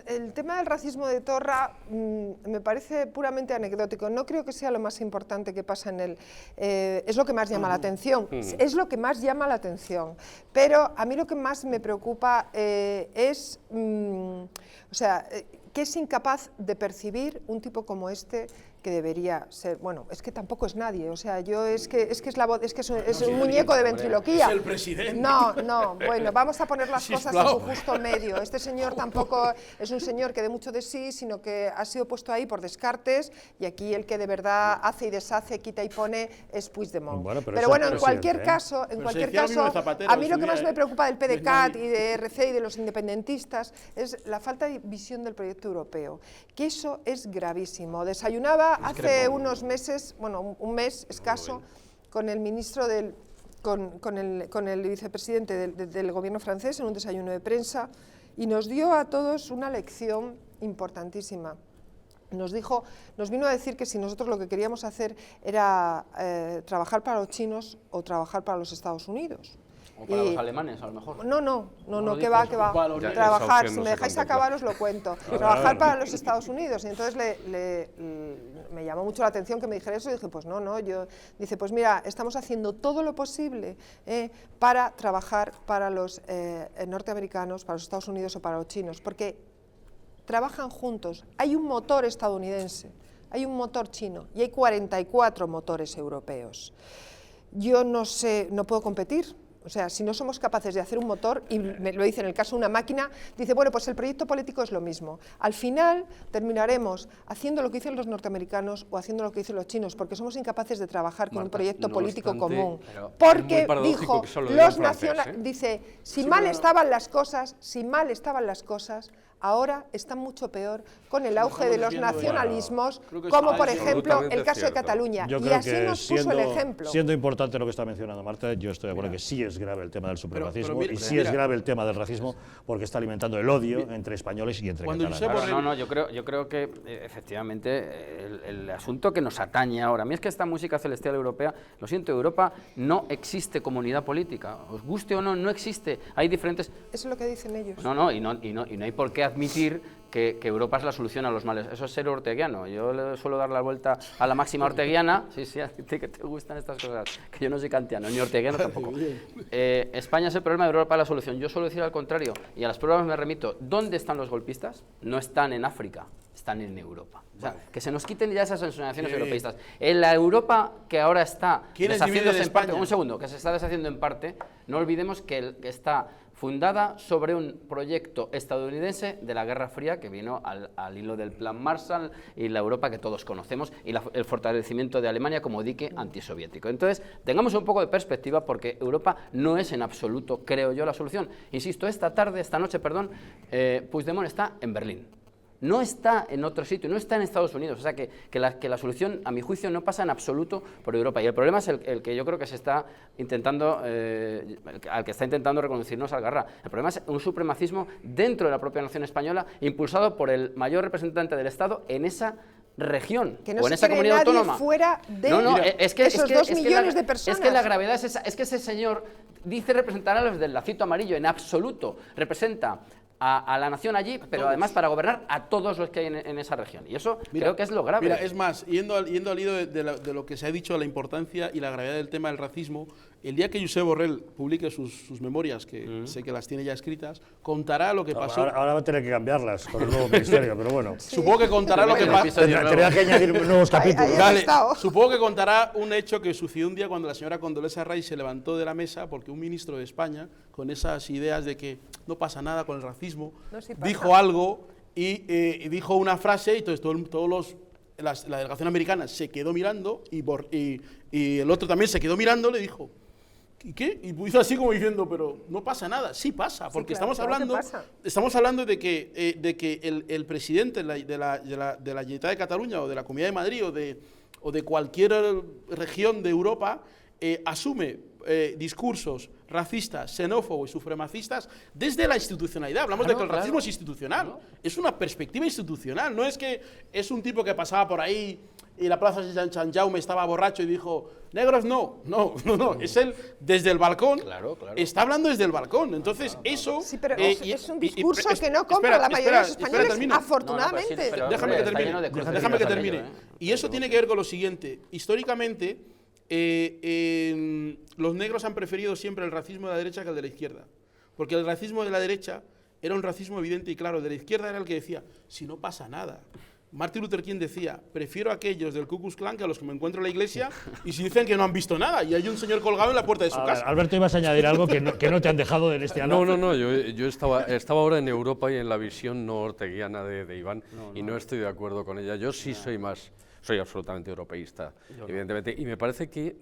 el tema del racismo de Torra me parece puramente anecdótico. No creo que sea lo más importante que pasa en él. Es lo que más llama la atención. Es lo que más llama la atención. Pero a mí lo que más me preocupa es... que es incapaz de percibir un tipo como este que debería ser, bueno, es que tampoco es nadie, o sea, es un muñeco de ventriloquía. Es el presidente. No, bueno, vamos a poner las cosas en su justo medio. Este señor tampoco es un señor que dé mucho de sí, sino que ha sido puesto ahí por descartes, y aquí el que de verdad hace y deshace, quita y pone, es Puigdemont. Pero bueno, en cualquier caso, a mí lo que más me preocupa del PDeCAT y de RC y de los independentistas es la falta de visión del proyecto europeo, que eso es gravísimo. Desayunaba hace unos meses, bueno, un mes escaso, con el ministro con el vicepresidente del gobierno francés en un desayuno de prensa, y nos dio a todos una lección importantísima. Nos vino a decir que si nosotros lo que queríamos hacer era trabajar para los chinos o trabajar para los Estados Unidos. O para los alemanes, a lo mejor. No, que va. Trabajar, si me dejáis acabar os lo cuento. Trabajar para los Estados Unidos. Y entonces me llamó mucho la atención que me dijera eso, y dije, pues dice, pues mira, estamos haciendo todo lo posible para trabajar para los norteamericanos, para los Estados Unidos o para los chinos, porque trabajan juntos. Hay un motor estadounidense, hay un motor chino y hay 44 motores europeos. Yo no sé, no puedo competir. O sea, si no somos capaces de hacer un motor, y me lo dice en el caso de una máquina, dice, bueno, pues el proyecto político es lo mismo. Al final terminaremos haciendo lo que dicen los norteamericanos o haciendo lo que dicen los chinos, porque somos incapaces de trabajar con un proyecto político común. Porque dijo, dice, si mal estaban las cosas, ahora están mucho peor con el auge de los nacionalismos, como por ejemplo el caso de Cataluña. Y así nos puso el ejemplo. Siendo importante lo que está mencionando Marta, yo estoy de acuerdo que sí es grave el tema del supremacismo y sí es grave el tema del racismo, porque está alimentando el odio entre españoles y entre catalanes. Yo creo que efectivamente el asunto que nos atañe ahora, a mí es que esta música celestial europea, lo siento, Europa no existe comunidad política, os guste o no, no existe, hay diferentes... Eso es lo que dicen ellos. Y no hay por qué admitir que Europa es la solución a los males. Eso es ser orteguiano. Yo le suelo dar la vuelta a la máxima orteguiana. Sí, a ti que te gustan estas cosas, que yo no soy kantiano, ni orteguiano tampoco. España es el problema, Europa es la solución. Yo suelo decir al contrario, y a las pruebas me remito. ¿Dónde están los golpistas? No están en África, están en Europa. O sea, que se nos quiten ya esas ensoñaciones europeístas. En la Europa que ahora está deshaciéndose en parte, un segundo, que se está deshaciendo en parte, no olvidemos que está fundada sobre un proyecto estadounidense de la Guerra Fría que vino al hilo del Plan Marshall y la Europa que todos conocemos y el fortalecimiento de Alemania como dique antisoviético. Entonces, tengamos un poco de perspectiva porque Europa no es en absoluto, creo yo, la solución. Insisto, esta noche, Puigdemont está en Berlín. No está en otro sitio, no está en Estados Unidos, o sea que la solución, a mi juicio, no pasa en absoluto por Europa. Y el problema es el que yo creo que se está intentando, al que está intentando reconducirnos Algarra. El problema es un supremacismo dentro de la propia nación española, impulsado por el mayor representante del Estado en esa región que no o en se esa cree comunidad nadie autónoma. Fuera de esos 2 millones de personas. Es que la gravedad es que ese señor dice representar a los del lacito amarillo, en absoluto representa a la nación allí, pero además para gobernar a todos los que hay en esa región. Y eso creo que es lo grave. Mira, es más, yendo al hilo de lo que se ha dicho, la importancia y la gravedad del tema del racismo, el día que Josep Borrell publique sus memorias, que sé que las tiene ya escritas, contará lo que pasó. Ahora va a tener que cambiarlas con el nuevo ministerio, pero bueno. Sí. Supongo que contará lo que pasó. Tendría que añadir nuevos capítulos. Vale, supongo que contará un hecho que sucedió un día cuando la señora Condoleezza Rice se levantó de la mesa porque un ministro de España, con esas ideas de que no pasa nada con el racismo, dijo algo y dijo una frase y entonces la delegación americana se quedó mirando y el otro también se quedó mirando, le dijo, ¿y qué? Y hizo así como diciendo, pero no pasa nada. Sí pasa, porque claro, estamos hablando de que el presidente de la Generalitat de Cataluña o de la Comunidad de Madrid o de cualquier región de Europa asume discursos racistas, xenófobos y supremacistas desde la institucionalidad. Hablamos de que el racismo es institucional, es una perspectiva institucional, no es que es un tipo que pasaba por ahí y la plaza de San Jaume estaba borracho y dijo, negros no, es él desde el balcón, está hablando desde el balcón, entonces eso... Sí, pero es un discurso que no compra la mayoría de los españoles, afortunadamente. Déjame que termine. Y eso tiene que ver con lo siguiente, históricamente los negros han preferido siempre el racismo de la derecha que el de la izquierda, porque el racismo de la derecha era un racismo evidente y claro, el de la izquierda era el que decía, si no pasa nada. Martin Luther King decía, prefiero a aquellos del Ku Klux Klan que a los que me encuentro en la iglesia y si dicen que no han visto nada y hay un señor colgado en la puerta de su casa. Alberto, ibas a añadir algo que no te han dejado de este No, yo estaba ahora en Europa y en la visión no orteguiana de Iván y no estoy de acuerdo con ella. Yo sí soy absolutamente europeísta, evidentemente, y me parece que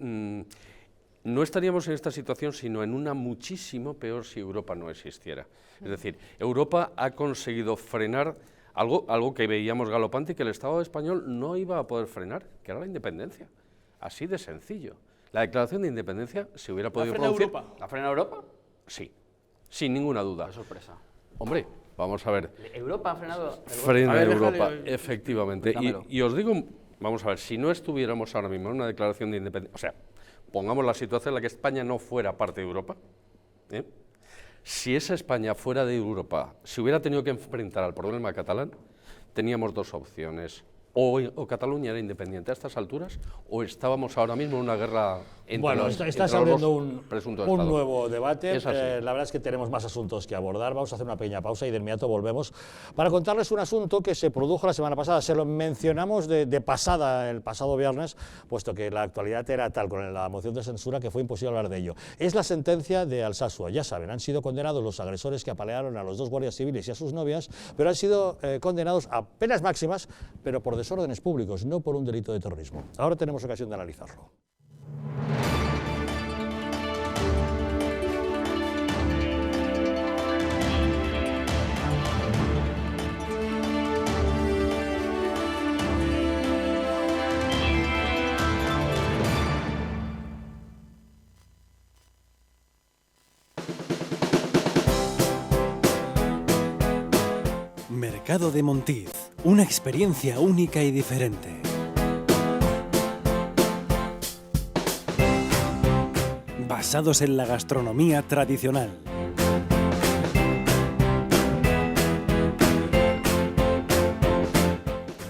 no estaríamos en esta situación sino en una muchísimo peor si Europa no existiera. Es decir, Europa ha conseguido frenar algo que veíamos galopante y que el Estado español no iba a poder frenar, que era la independencia. Así de sencillo. La declaración de independencia se hubiera podido producir... ¿La frena Europa? Sí, sin ninguna duda. Qué sorpresa. Hombre, vamos a ver. ¿Europa ha frenado? Frena Europa, efectivamente. Y os digo, vamos a ver, si no estuviéramos ahora mismo en una declaración de independencia, o sea, pongamos la situación en la que España no fuera parte de Europa, si esa España fuera de Europa se hubiera tenido que enfrentar al problema catalán, teníamos dos opciones. O Cataluña era independiente a estas alturas, o estábamos ahora mismo en una guerra entre estás abriendo un Estado. nuevo debate. La verdad es que tenemos más asuntos que abordar. Vamos a hacer una pequeña pausa y de inmediato volvemos para contarles un asunto que se produjo la semana pasada. Se lo mencionamos de pasada el pasado viernes, puesto que la actualidad era tal con la moción de censura que fue imposible hablar de ello. Es la sentencia de Alsasua. Ya saben, han sido condenados los agresores que apalearon a los 2 guardias civiles y a sus novias, pero han sido condenados a penas máximas, pero por desórdenes públicos, no por un delito de terrorismo. Ahora tenemos ocasión de analizarlo. Mercado de Montiz, una experiencia única y diferente. Basados en la gastronomía tradicional.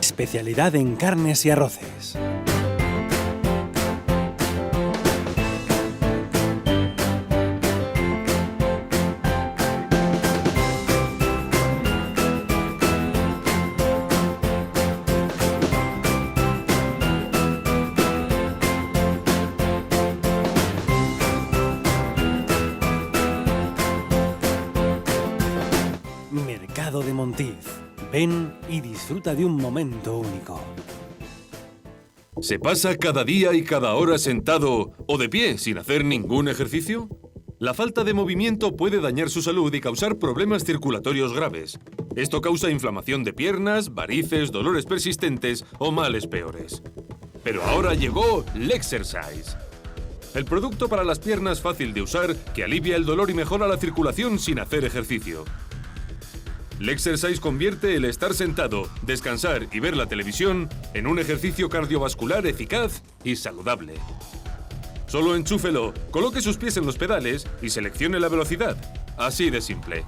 Especialidad en carnes y arroces. Mercado de Montiz. Ven y disfruta de un momento único. ¿Se pasa cada día y cada hora sentado o de pie sin hacer ningún ejercicio? La falta de movimiento puede dañar su salud y causar problemas circulatorios graves. Esto causa inflamación de piernas, varices, dolores persistentes o males peores. Pero ahora llegó Lexercise. El producto para las piernas fácil de usar que alivia el dolor y mejora la circulación sin hacer ejercicio. Lexercise convierte el estar sentado, descansar y ver la televisión en un ejercicio cardiovascular eficaz y saludable. Solo enchúfelo, coloque sus pies en los pedales y seleccione la velocidad. Así de simple.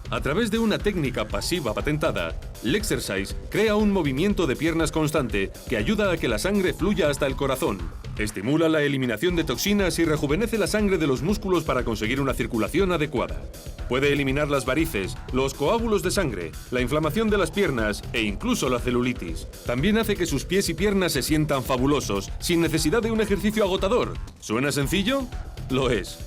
A través de una técnica pasiva patentada, Lexercise crea un movimiento de piernas constante que ayuda a que la sangre fluya hasta el corazón. Estimula la eliminación de toxinas y rejuvenece la sangre de los músculos para conseguir una circulación adecuada. Puede eliminar las varices, los coágulos de sangre, la inflamación de las piernas e incluso la celulitis. También hace que sus pies y piernas se sientan fabulosos, sin necesidad de un ejercicio agotador. ¿Suena sencillo? Lo es.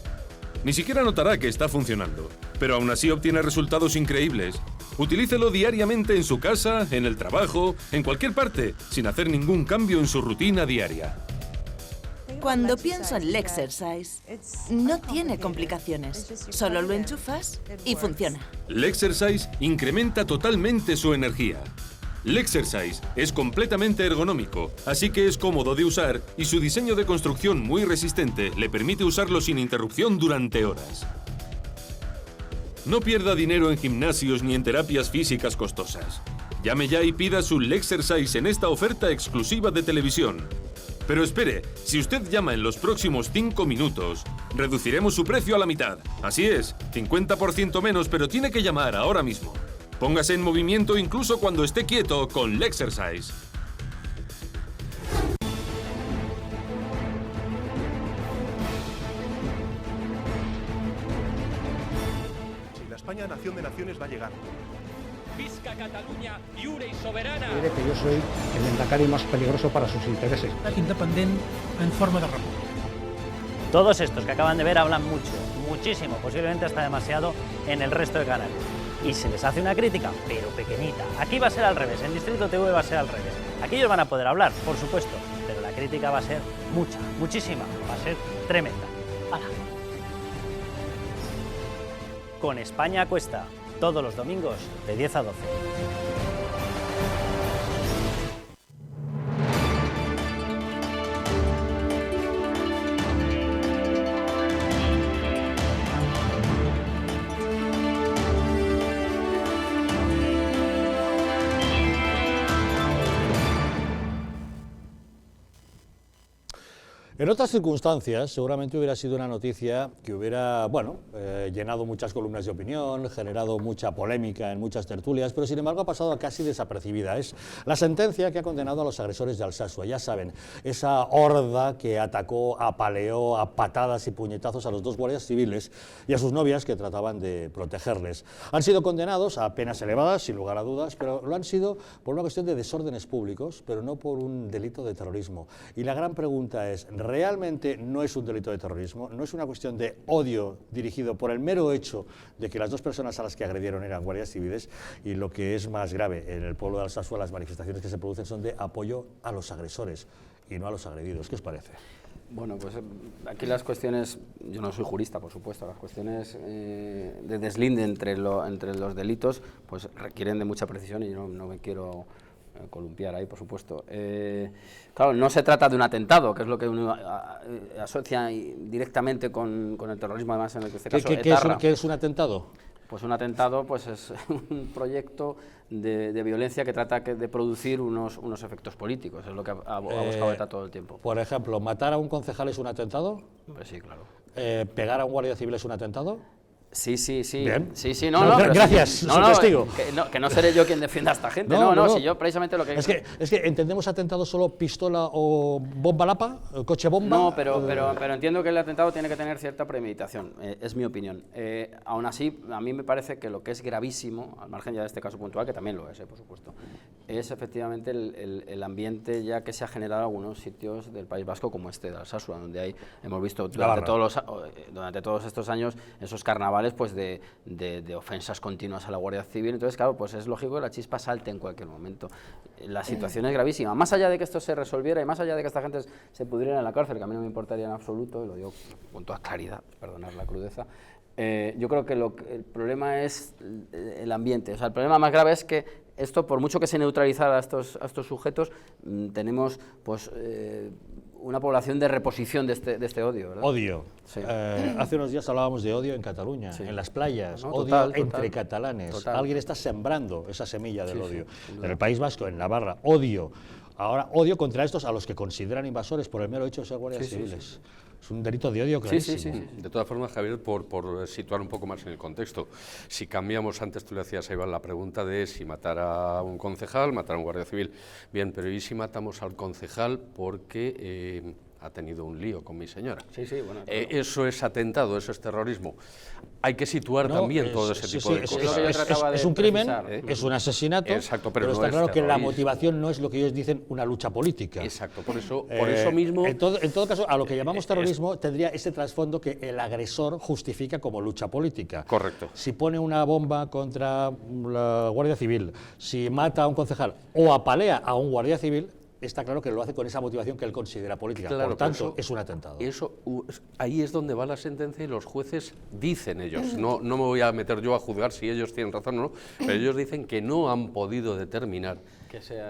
Ni siquiera notará que está funcionando, pero aún así obtiene resultados increíbles. Utilícelo diariamente en su casa, en el trabajo, en cualquier parte, sin hacer ningún cambio en su rutina diaria. Cuando pienso en Lexercise, no tiene complicaciones. Solo lo enchufas y funciona. Lexercise incrementa totalmente su energía. Lexercise es completamente ergonómico, así que es cómodo de usar y su diseño de construcción muy resistente le permite usarlo sin interrupción durante horas. No pierda dinero en gimnasios ni en terapias físicas costosas. Llame ya y pida su Lexercise en esta oferta exclusiva de televisión. Pero espere, si usted llama en los próximos 5 minutos, reduciremos su precio a la mitad. Así es, 50% menos, pero tiene que llamar ahora mismo. Póngase en movimiento incluso cuando esté quieto con Lexercise. Si la España nación de naciones va a llegar. Visca Catalunya, lliure i soberana. Diré que yo soy el Lehendakari más peligroso para sus intereses. Independent en forma de república. Todos estos que acaban de ver hablan mucho, muchísimo, posiblemente hasta demasiado en el resto de canales. Y se les hace una crítica, pero pequeñita. Aquí va a ser al revés, en Distrito TV va a ser al revés. Aquí ellos van a poder hablar, por supuesto, pero la crítica va a ser mucha, muchísima, va a ser tremenda. ¡Hala! Con España a cuesta, todos los domingos de 10 a 12. En otras circunstancias, seguramente hubiera sido una noticia que hubiera, llenado muchas columnas de opinión, generado mucha polémica en muchas tertulias, pero sin embargo ha pasado casi desapercibida. Es la sentencia que ha condenado a los agresores de Alsasua. Ya saben, esa horda que atacó, apaleó a patadas y puñetazos a los 2 guardias civiles y a sus novias que trataban de protegerles. Han sido condenados a penas elevadas, sin lugar a dudas, pero lo han sido por una cuestión de desórdenes públicos, pero no por un delito de terrorismo. Y la gran pregunta es, ¿realmente no es un delito de terrorismo? ¿No es una cuestión de odio dirigido por el mero hecho de que las 2 personas a las que agredieron eran guardias civiles? Y lo que es más grave, en el pueblo de Alsasua las manifestaciones que se producen son de apoyo a los agresores y no a los agredidos. ¿Qué os parece? Bueno, pues aquí las cuestiones, yo no soy jurista, por supuesto, las cuestiones de deslinde entre los delitos pues requieren de mucha precisión y yo no me quiero columpiar ahí, por supuesto. Claro, no se trata de un atentado, que es lo que uno asocia directamente con el terrorismo, además en este caso etarra. ¿Qué es un atentado? Pues un atentado pues es un proyecto de violencia que trata de producir unos efectos políticos, es lo que ha buscado ETA todo el tiempo. Por ejemplo, ¿matar a un concejal es un atentado? Pues sí, claro. ¿Pegar a un guardia civil es un atentado? Sí. Bien. Sí, gracias, soy testigo. Que no seré yo quien defienda a esta gente. No, si yo precisamente lo que... Es que entendemos atentado solo pistola o bomba lapa, coche bomba... No, pero entiendo que el atentado tiene que tener cierta premeditación, es mi opinión. Aún así, a mí me parece que lo que es gravísimo, al margen ya de este caso puntual, que también lo es, por supuesto, es efectivamente el ambiente ya que se ha generado en algunos sitios del País Vasco, como este de Alsasua, donde hemos visto durante todos estos años esos carnavales normales pues de ofensas continuas a la Guardia Civil. Entonces, claro, pues es lógico que la chispa salte en cualquier momento. La situación es gravísima. Más allá de que esto se resolviera y más allá de que esta gente se pudriera en la cárcel, que a mí no me importaría en absoluto, y lo digo con toda claridad, perdonad la crudeza, yo creo que el problema es el ambiente. O sea, el problema más grave es que esto, por mucho que se neutralizara a estos sujetos, tenemos pues una población de reposición de este odio, ¿verdad? Odio. Sí. Hace unos días hablábamos de odio en Cataluña, en las playas, No, odio total, entre catalanes. total. Alguien está sembrando esa semilla del Sí, odio. sí, En el País Vasco, en Navarra, odio. Ahora, odio contra estos a los que consideran invasores por el mero hecho de ser guardias civiles. Es un delito de odio clarísimo. De todas formas, Javier, por situar un poco más en el contexto, si cambiamos, antes tú le hacías a Iván la pregunta de si matar a un concejal, matar a un guardia civil, bien, pero ¿y si matamos al concejal porque ha tenido un lío con mi señora? Bueno, claro. Eso es atentado, eso es terrorismo. Hay que situar también todo ese tipo de cosas. Es un crimen, es un asesinato, exacto, pero no está es claro que la terrorismo. motivación no es lo que ellos dicen una lucha política. Exacto, por eso mismo... En todo caso, a lo que llamamos terrorismo tendría ese trasfondo que el agresor justifica como lucha política. Correcto. Si pone una bomba contra la Guardia Civil, si mata a un concejal o apalea a un guardia civil, está claro que lo hace con esa motivación que él considera política. Claro, por tanto, es un atentado. Ahí es donde va la sentencia y los jueces dicen ellos, no me voy a meter yo a juzgar si ellos tienen razón o no, pero ellos dicen que no han podido determinar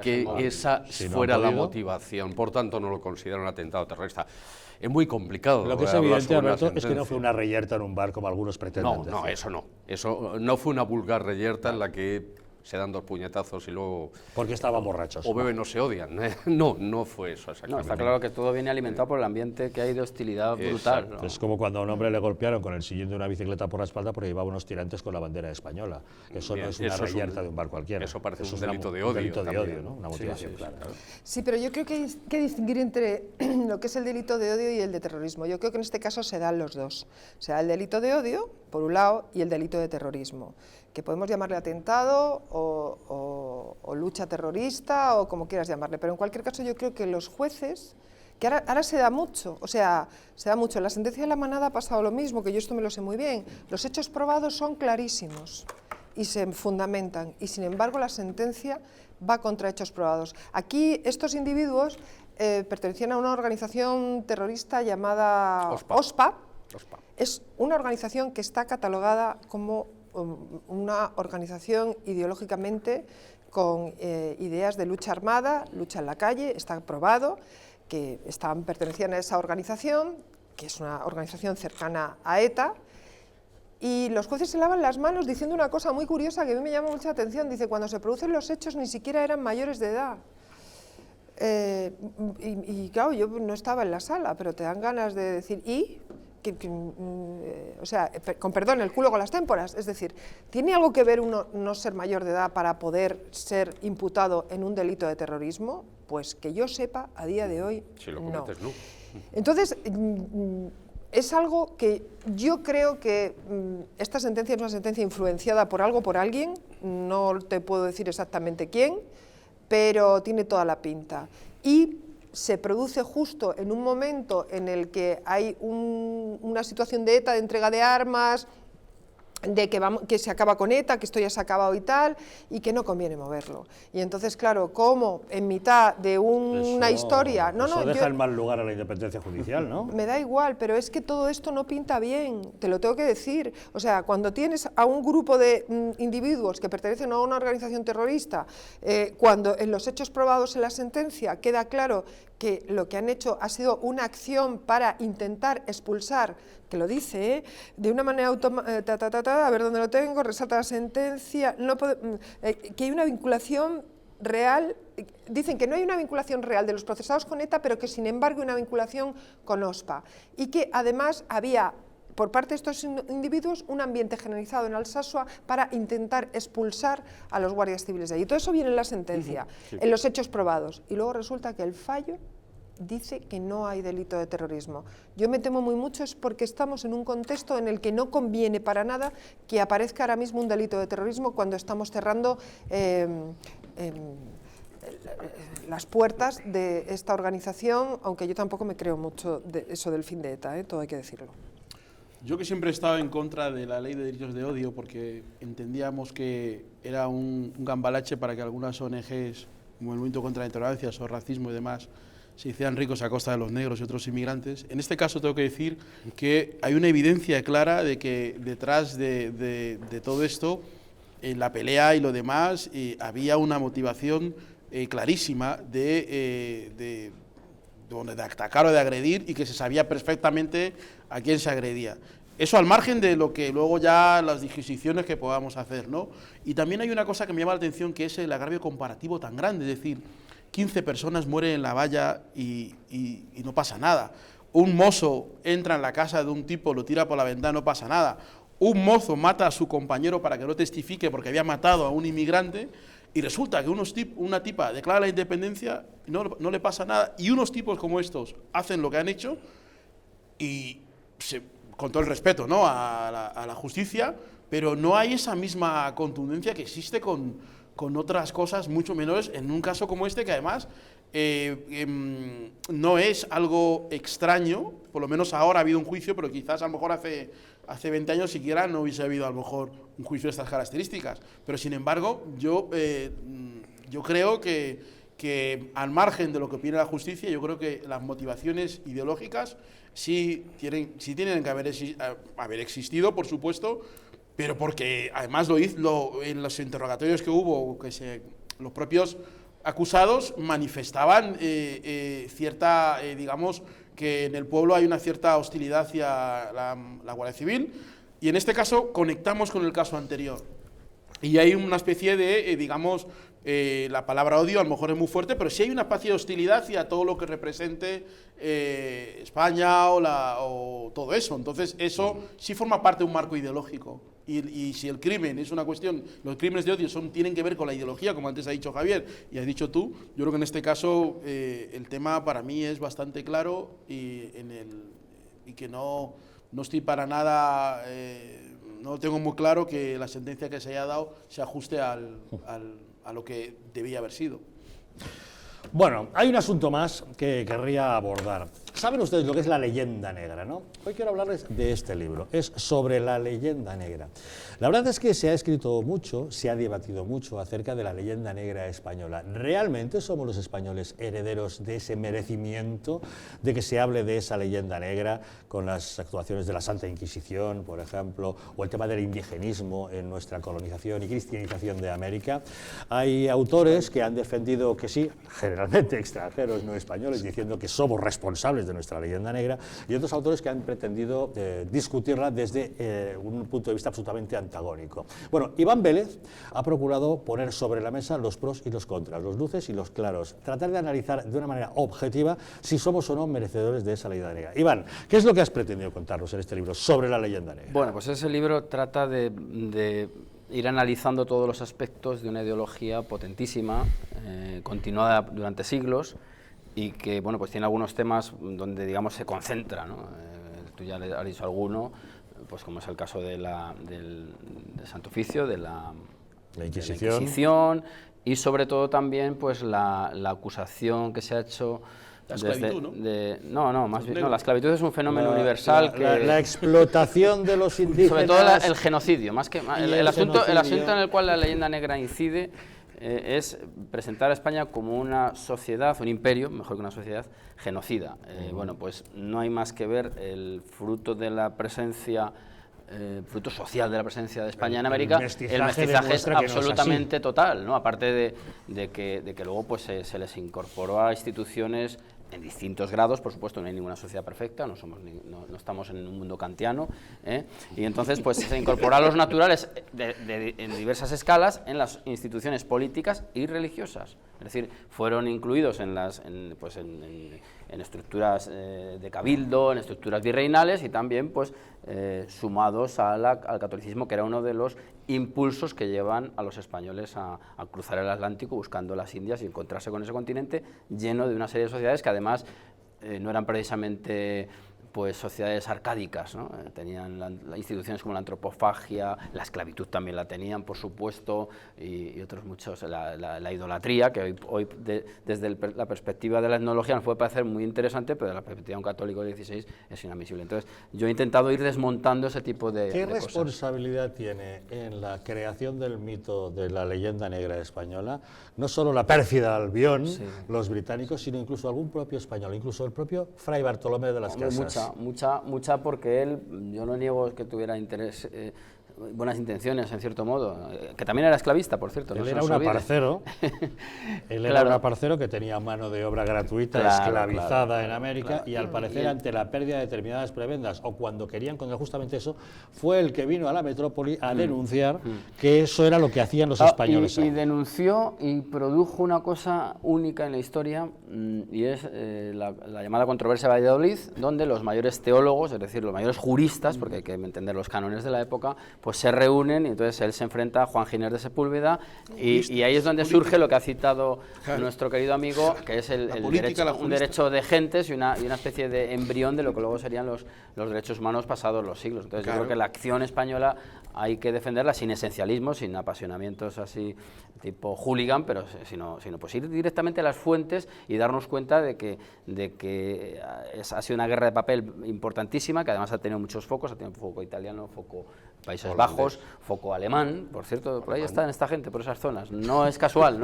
que esa fuera la motivación, por tanto no lo consideran un atentado terrorista. Es muy complicado. Lo que es evidente, Alberto, es que no fue una reyerta en un bar como algunos pretenden decir. No, eso no fue una vulgar reyerta en la que se dan 2 puñetazos y luego... Porque estaban borrachos. O beben o se odian. No fue eso exactamente. No, está claro que todo viene alimentado por el ambiente que hay de hostilidad brutal. ¿No? Es como cuando a un hombre le golpearon con el sillín de una bicicleta por la espalda porque llevaba unos tirantes con la bandera española. Eso no es una reyerta de un bar cualquiera. Eso parece un delito de odio. Un delito de odio, ¿no? Una motivación. Sí, pero yo creo que hay que distinguir entre lo que es el delito de odio y el de terrorismo. Yo creo que en este caso se dan los dos. Se da el delito de odio, por un lado, y el delito de terrorismo, que podemos llamarle atentado o lucha terrorista o como quieras llamarle, pero en cualquier caso yo creo que los jueces, que ahora se da mucho, o sea, se da mucho, en la sentencia de la Manada ha pasado lo mismo, que yo esto me lo sé muy bien, los hechos probados son clarísimos y se fundamentan, y sin embargo la sentencia va contra hechos probados. Aquí estos individuos pertenecían a una organización terrorista llamada OSPA. Es una organización que está catalogada como una organización ideológicamente con ideas de lucha armada, lucha en la calle, está probado que pertenecían a esa organización, que es una organización cercana a ETA, y los jueces se lavan las manos diciendo una cosa muy curiosa que a mí me llama mucha atención, dice, cuando se producen los hechos ni siquiera eran mayores de edad. Y claro, yo no estaba en la sala, pero te dan ganas de decir, ¿y? O sea, con perdón, el culo con las témporas, es decir, ¿tiene algo que ver uno no ser mayor de edad para poder ser imputado en un delito de terrorismo? Pues que yo sepa, a día de hoy, si lo cometes, no. Entonces, es algo que yo creo que esta sentencia es una sentencia influenciada por algo, por alguien, no te puedo decir exactamente quién, pero tiene toda la pinta. Y se produce justo en un momento en el que hay una situación de ETA, de entrega de armas, de que se acaba con ETA, que esto ya se ha acabado y tal, y que no conviene moverlo. Y entonces, claro, como en mitad de una historia... Eso deja en mal lugar a la independencia judicial, ¿no? Me da igual, pero es que todo esto no pinta bien, te lo tengo que decir. O sea, cuando tienes a un grupo de individuos que pertenecen a una organización terrorista, cuando en los hechos probados en la sentencia queda claro que lo que han hecho ha sido una acción para intentar expulsar, que lo dice, de una manera automática, a ver dónde lo tengo, resalta la sentencia, que hay una vinculación real, dicen que no hay una vinculación real de los procesados con ETA, pero que sin embargo hay una vinculación con OSPA, y que además había, por parte de estos individuos, un ambiente generalizado en Alsasua para intentar expulsar a los guardias civiles de allí. Todo eso viene en la sentencia, en los hechos probados, y luego resulta que el fallo dice que no hay delito de terrorismo. Yo me temo muy mucho es porque estamos en un contexto en el que no conviene para nada que aparezca ahora mismo un delito de terrorismo cuando estamos cerrando las puertas de esta organización, aunque yo tampoco me creo mucho de eso del fin de ETA, todo hay que decirlo. Yo que siempre he estado en contra de la ley de delitos de odio porque entendíamos que era un gambalache para que algunas ONGs, como el Movimiento contra la Intolerancia o Racismo y demás, se hicieran ricos a costa de los negros y otros inmigrantes. En este caso tengo que decir que hay una evidencia clara de que detrás de todo esto, en la pelea y lo demás, había una motivación clarísima de atacar o de agredir, y que se sabía perfectamente a quién se agredía. Eso al margen de lo que luego ya las disquisiciones que podamos hacer, ¿no? Y también hay una cosa que me llama la atención, que es el agravio comparativo tan grande, es decir, 15 personas mueren en la valla y no pasa nada. Un mozo entra en la casa de un tipo, lo tira por la ventana, no pasa nada. Un mozo mata a su compañero para que no testifique porque había matado a un inmigrante, y resulta que una tipa declara la independencia y no le pasa nada, y unos tipos como estos hacen lo que han hecho, y con todo el respeto, ¿no?, a la justicia, pero no hay esa misma contundencia que existe con otras cosas mucho menores, en un caso como este, que además no es algo extraño. Por lo menos ahora ha habido un juicio, pero quizás a lo mejor hace 20 años siquiera no hubiese habido a lo mejor un juicio de estas características. Pero sin embargo, yo creo que al margen de lo que opine la justicia, yo creo que las motivaciones ideológicas sí tienen que haber existido, por supuesto, pero porque además en los interrogatorios que hubo, los propios acusados manifestaban cierta, digamos, que en el pueblo hay una cierta hostilidad hacia la Guardia Civil, y en este caso conectamos con el caso anterior. Y hay una especie de, digamos, la palabra odio a lo mejor es muy fuerte, pero sí hay una especie de hostilidad hacia todo lo que represente España o todo eso. Entonces eso sí forma parte de un marco ideológico. Y si el crimen es una cuestión, los crímenes de odio tienen que ver con la ideología, como antes ha dicho Javier y has dicho tú, yo creo que en este caso el tema para mí es bastante claro, y que no estoy para nada, no tengo muy claro que la sentencia que se haya dado se ajuste a lo que debía haber sido. Bueno, hay un asunto más que querría abordar. Saben ustedes lo que es la leyenda negra, ¿no? Hoy quiero hablarles de este libro. Es sobre la leyenda negra. La verdad es que se ha escrito mucho, se ha debatido mucho acerca de la leyenda negra española. ¿Realmente somos los españoles herederos de ese merecimiento de que se hable de esa leyenda negra, con las actuaciones de la Santa Inquisición, por ejemplo, o el tema del indigenismo en nuestra colonización y cristianización de América? Hay autores que han defendido que sí, generalmente extranjeros, no españoles, diciendo que somos responsables de nuestra leyenda negra, y otros autores que han pretendido discutirla desde un punto de vista absolutamente antagónico. Bueno, Iván Vélez ha procurado poner sobre la mesa los pros y los contras, los luces y los claros, tratar de analizar de una manera objetiva si somos o no merecedores de esa leyenda negra. Iván, ¿qué es lo que has pretendido contarnos en este libro sobre la leyenda negra? Bueno, pues ese libro trata de ir analizando todos los aspectos de una ideología potentísima, continuada durante siglos, y que, bueno, pues tiene algunos temas donde, digamos, se concentra, ¿no? Tú ya le has dicho alguno, pues como es el caso del Santo Oficio, de la Inquisición, y sobre todo también pues la acusación que se ha hecho. La esclavitud, ¿no? Más bien, la esclavitud es un fenómeno universal. La explotación de los indígenas. Sobre todo el genocidio, más que el asunto en el cual la leyenda negra incide es presentar a España como una sociedad, un imperio, mejor que una sociedad, genocida. Bueno, pues no hay más que ver el fruto de la presencia, fruto social de la presencia de España en América. El mestizaje es absolutamente total, ¿no? Aparte de que luego pues se les incorporó a instituciones en distintos grados, por supuesto, no hay ninguna sociedad perfecta, no estamos en un mundo kantiano, y entonces pues se incorporó a los naturales en diversas escalas en las instituciones políticas y religiosas. Es decir, fueron incluidos en estructuras de cabildo, en estructuras virreinales, y también pues sumados al catolicismo, que era uno de los impulsos que llevan a los españoles a cruzar el Atlántico buscando las Indias y encontrarse con ese continente lleno de una serie de sociedades que además no eran precisamente pues sociedades arcádicas, ¿no? Tenían instituciones como la antropofagia, la esclavitud también la tenían, por supuesto, y otros muchos, la idolatría, que hoy desde la perspectiva de la etnología nos puede parecer muy interesante, pero desde la perspectiva de un católico del XVI es inadmisible. Entonces, yo he intentado ir desmontando ese tipo de ¿Qué cosas. responsabilidad tiene en la creación del mito de la leyenda negra española no solo la pérfida Albión, los británicos, sino incluso algún propio español, incluso el propio Fray Bartolomé de las Casas? Mucha, porque él, yo no niego que tuviera interés, buenas intenciones, en cierto modo, que también era esclavista, por cierto. Él era un aparcero, era un aparcero que tenía mano de obra gratuita, esclavizada en América, y al parecer ante la pérdida de determinadas prebendas, o cuando querían contra justamente eso, fue el que vino a la metrópoli a denunciar que eso era lo que hacían los españoles. Y denunció y produjo una cosa única en la historia, y es la llamada controversia de Valladolid, donde los mayores teólogos, es decir, los mayores juristas, porque hay que entender los cánones de la época, pues se reúnen, y entonces él se enfrenta a Juan Ginés de Sepúlveda, y ahí es donde surge lo que ha citado nuestro querido amigo, que es un derecho de gentes y una especie de embrión de lo que luego serían los derechos humanos pasados los siglos. Entonces yo creo que la acción española hay que defenderla sin esencialismo, sin apasionamientos así tipo hooligan, pero sino pues ir directamente a las fuentes y darnos cuenta de que ha sido una guerra de papel importantísima, que además ha tenido muchos focos, ha tenido foco italiano, foco Países Bajos, foco alemán, por cierto, por ahí están esta gente, por esas zonas, no es casual,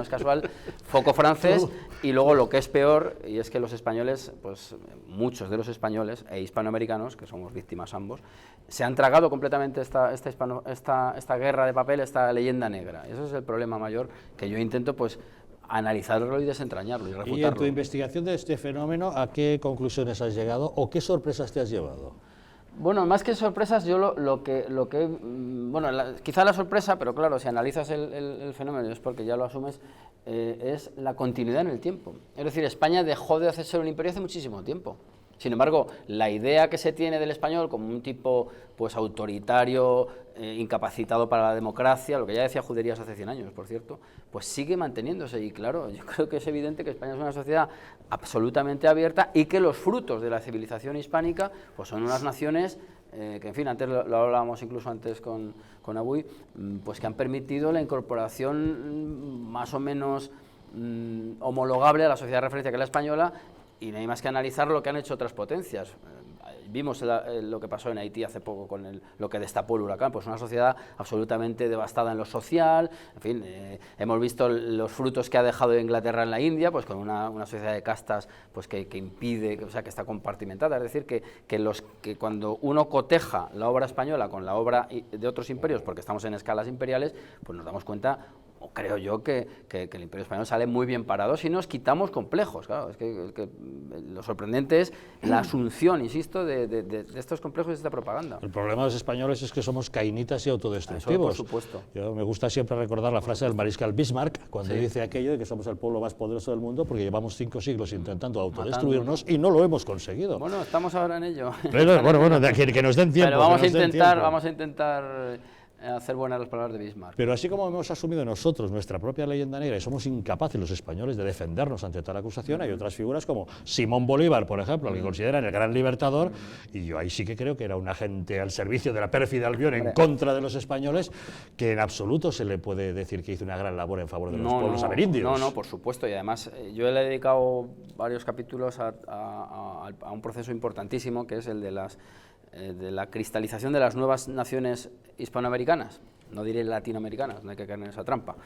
foco francés, y luego lo que es peor, y es que los españoles, pues muchos de los españoles e hispanoamericanos, que somos víctimas ambos, se han tragado completamente esta guerra de papel, esta leyenda negra. Ese es el problema mayor que yo intento, pues, analizarlo y desentrañarlo y refutarlo. Y en tu investigación de este fenómeno, ¿a qué conclusiones has llegado o qué sorpresas te has llevado? Bueno, más que sorpresas, yo quizá la sorpresa, pero claro, si analizas el fenómeno, es porque ya lo asumes, es la continuidad en el tiempo. Es decir, España dejó de ser un imperio hace muchísimo tiempo. Sin embargo, la idea que se tiene del español como un tipo pues autoritario, incapacitado para la democracia, lo que ya decía Juderías hace 100 años, por cierto, pues sigue manteniéndose. Y claro, yo creo que es evidente que España es una sociedad absolutamente abierta y que los frutos de la civilización hispánica pues son unas naciones que, en fin, antes lo hablábamos incluso antes con Abuy, pues que han permitido la incorporación más o menos homologable a la sociedad de referencia que es la española. Y no hay más que analizar lo que han hecho otras potencias. Vimos lo que pasó en Haití hace poco con lo que destapó el huracán, pues una sociedad absolutamente devastada en lo social. En fin, hemos visto los frutos que ha dejado Inglaterra en la India, pues con una sociedad de castas pues que impide, o sea, que está compartimentada. Es decir, que cuando uno coteja la obra española con la obra de otros imperios, porque estamos en escalas imperiales, pues nos damos cuenta, o creo yo, que el Imperio Español sale muy bien parado si nos quitamos complejos. Claro, es que lo sorprendente es la asunción, insisto, de estos complejos y de esta propaganda. El problema de los españoles es que somos cainitas y autodestructivos. Eso, por supuesto. Yo me gusta siempre recordar la frase del mariscal Bismarck, cuando dice aquello de que somos el pueblo más poderoso del mundo porque llevamos 5 siglos intentando autodestruirnos y no lo hemos conseguido. Bueno, estamos ahora en ello. Pero, bueno, que nos den tiempo. Pero vamos a intentar hacer buenas las palabras de Bismarck. Pero así como hemos asumido nosotros nuestra propia leyenda negra y somos incapaces los españoles de defendernos ante tal acusación, hay otras figuras como Simón Bolívar, por ejemplo, al que consideran el gran libertador, y yo ahí sí que creo que era un agente al servicio de la pérfida Albión en contra de los españoles, que en absoluto se le puede decir que hizo una gran labor en favor de los pueblos amerindios. No, por supuesto, y además yo le he dedicado varios capítulos a un proceso importantísimo, que es el de la cristalización de las nuevas naciones hispanoamericanas, no diré latinoamericanas, no hay que caer en esa trampa.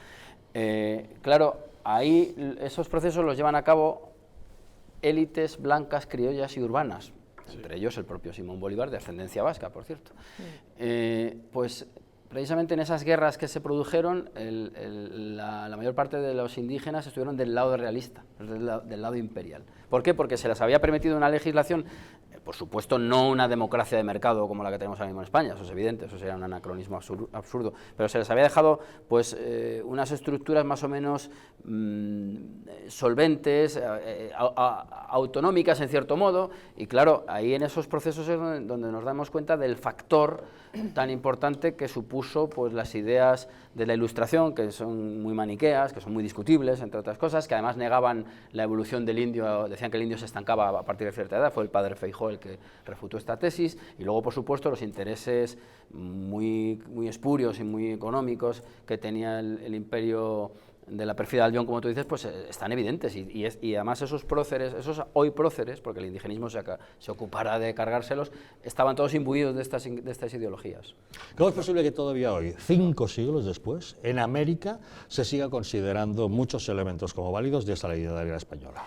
Claro, ahí esos procesos los llevan a cabo élites blancas, criollas y urbanas, entre ellos el propio Simón Bolívar, de ascendencia vasca, por cierto. Pues precisamente en esas guerras que se produjeron, la mayor parte de los indígenas estuvieron del lado realista, del lado imperial. ¿Por qué? Porque se les había permitido una legislación, por supuesto no una democracia de mercado como la que tenemos ahora mismo en España, eso es evidente, eso sería un anacronismo absurdo, pero se les había dejado pues unas estructuras más o menos solventes, autonómicas en cierto modo, y claro, ahí en esos procesos es donde nos damos cuenta del factor tan importante que supuso pues las ideas de la Ilustración, que son muy maniqueas, que son muy discutibles, entre otras cosas, que además negaban la evolución del indio, decían que el indio se estancaba a partir de cierta edad, fue el padre Feijó el que refutó esta tesis, y luego, por supuesto, los intereses muy espurios y muy económicos que tenía el imperio de la pérfida Albión, como tú dices, pues están evidentes, y además esos próceres, esos hoy próceres, porque el indigenismo se ocupará de cargárselos, estaban todos imbuidos de estas ideologías. ¿Cómo es posible que todavía hoy, 5 siglos después, en América se siga considerando muchos elementos como válidos de esa ley negra española?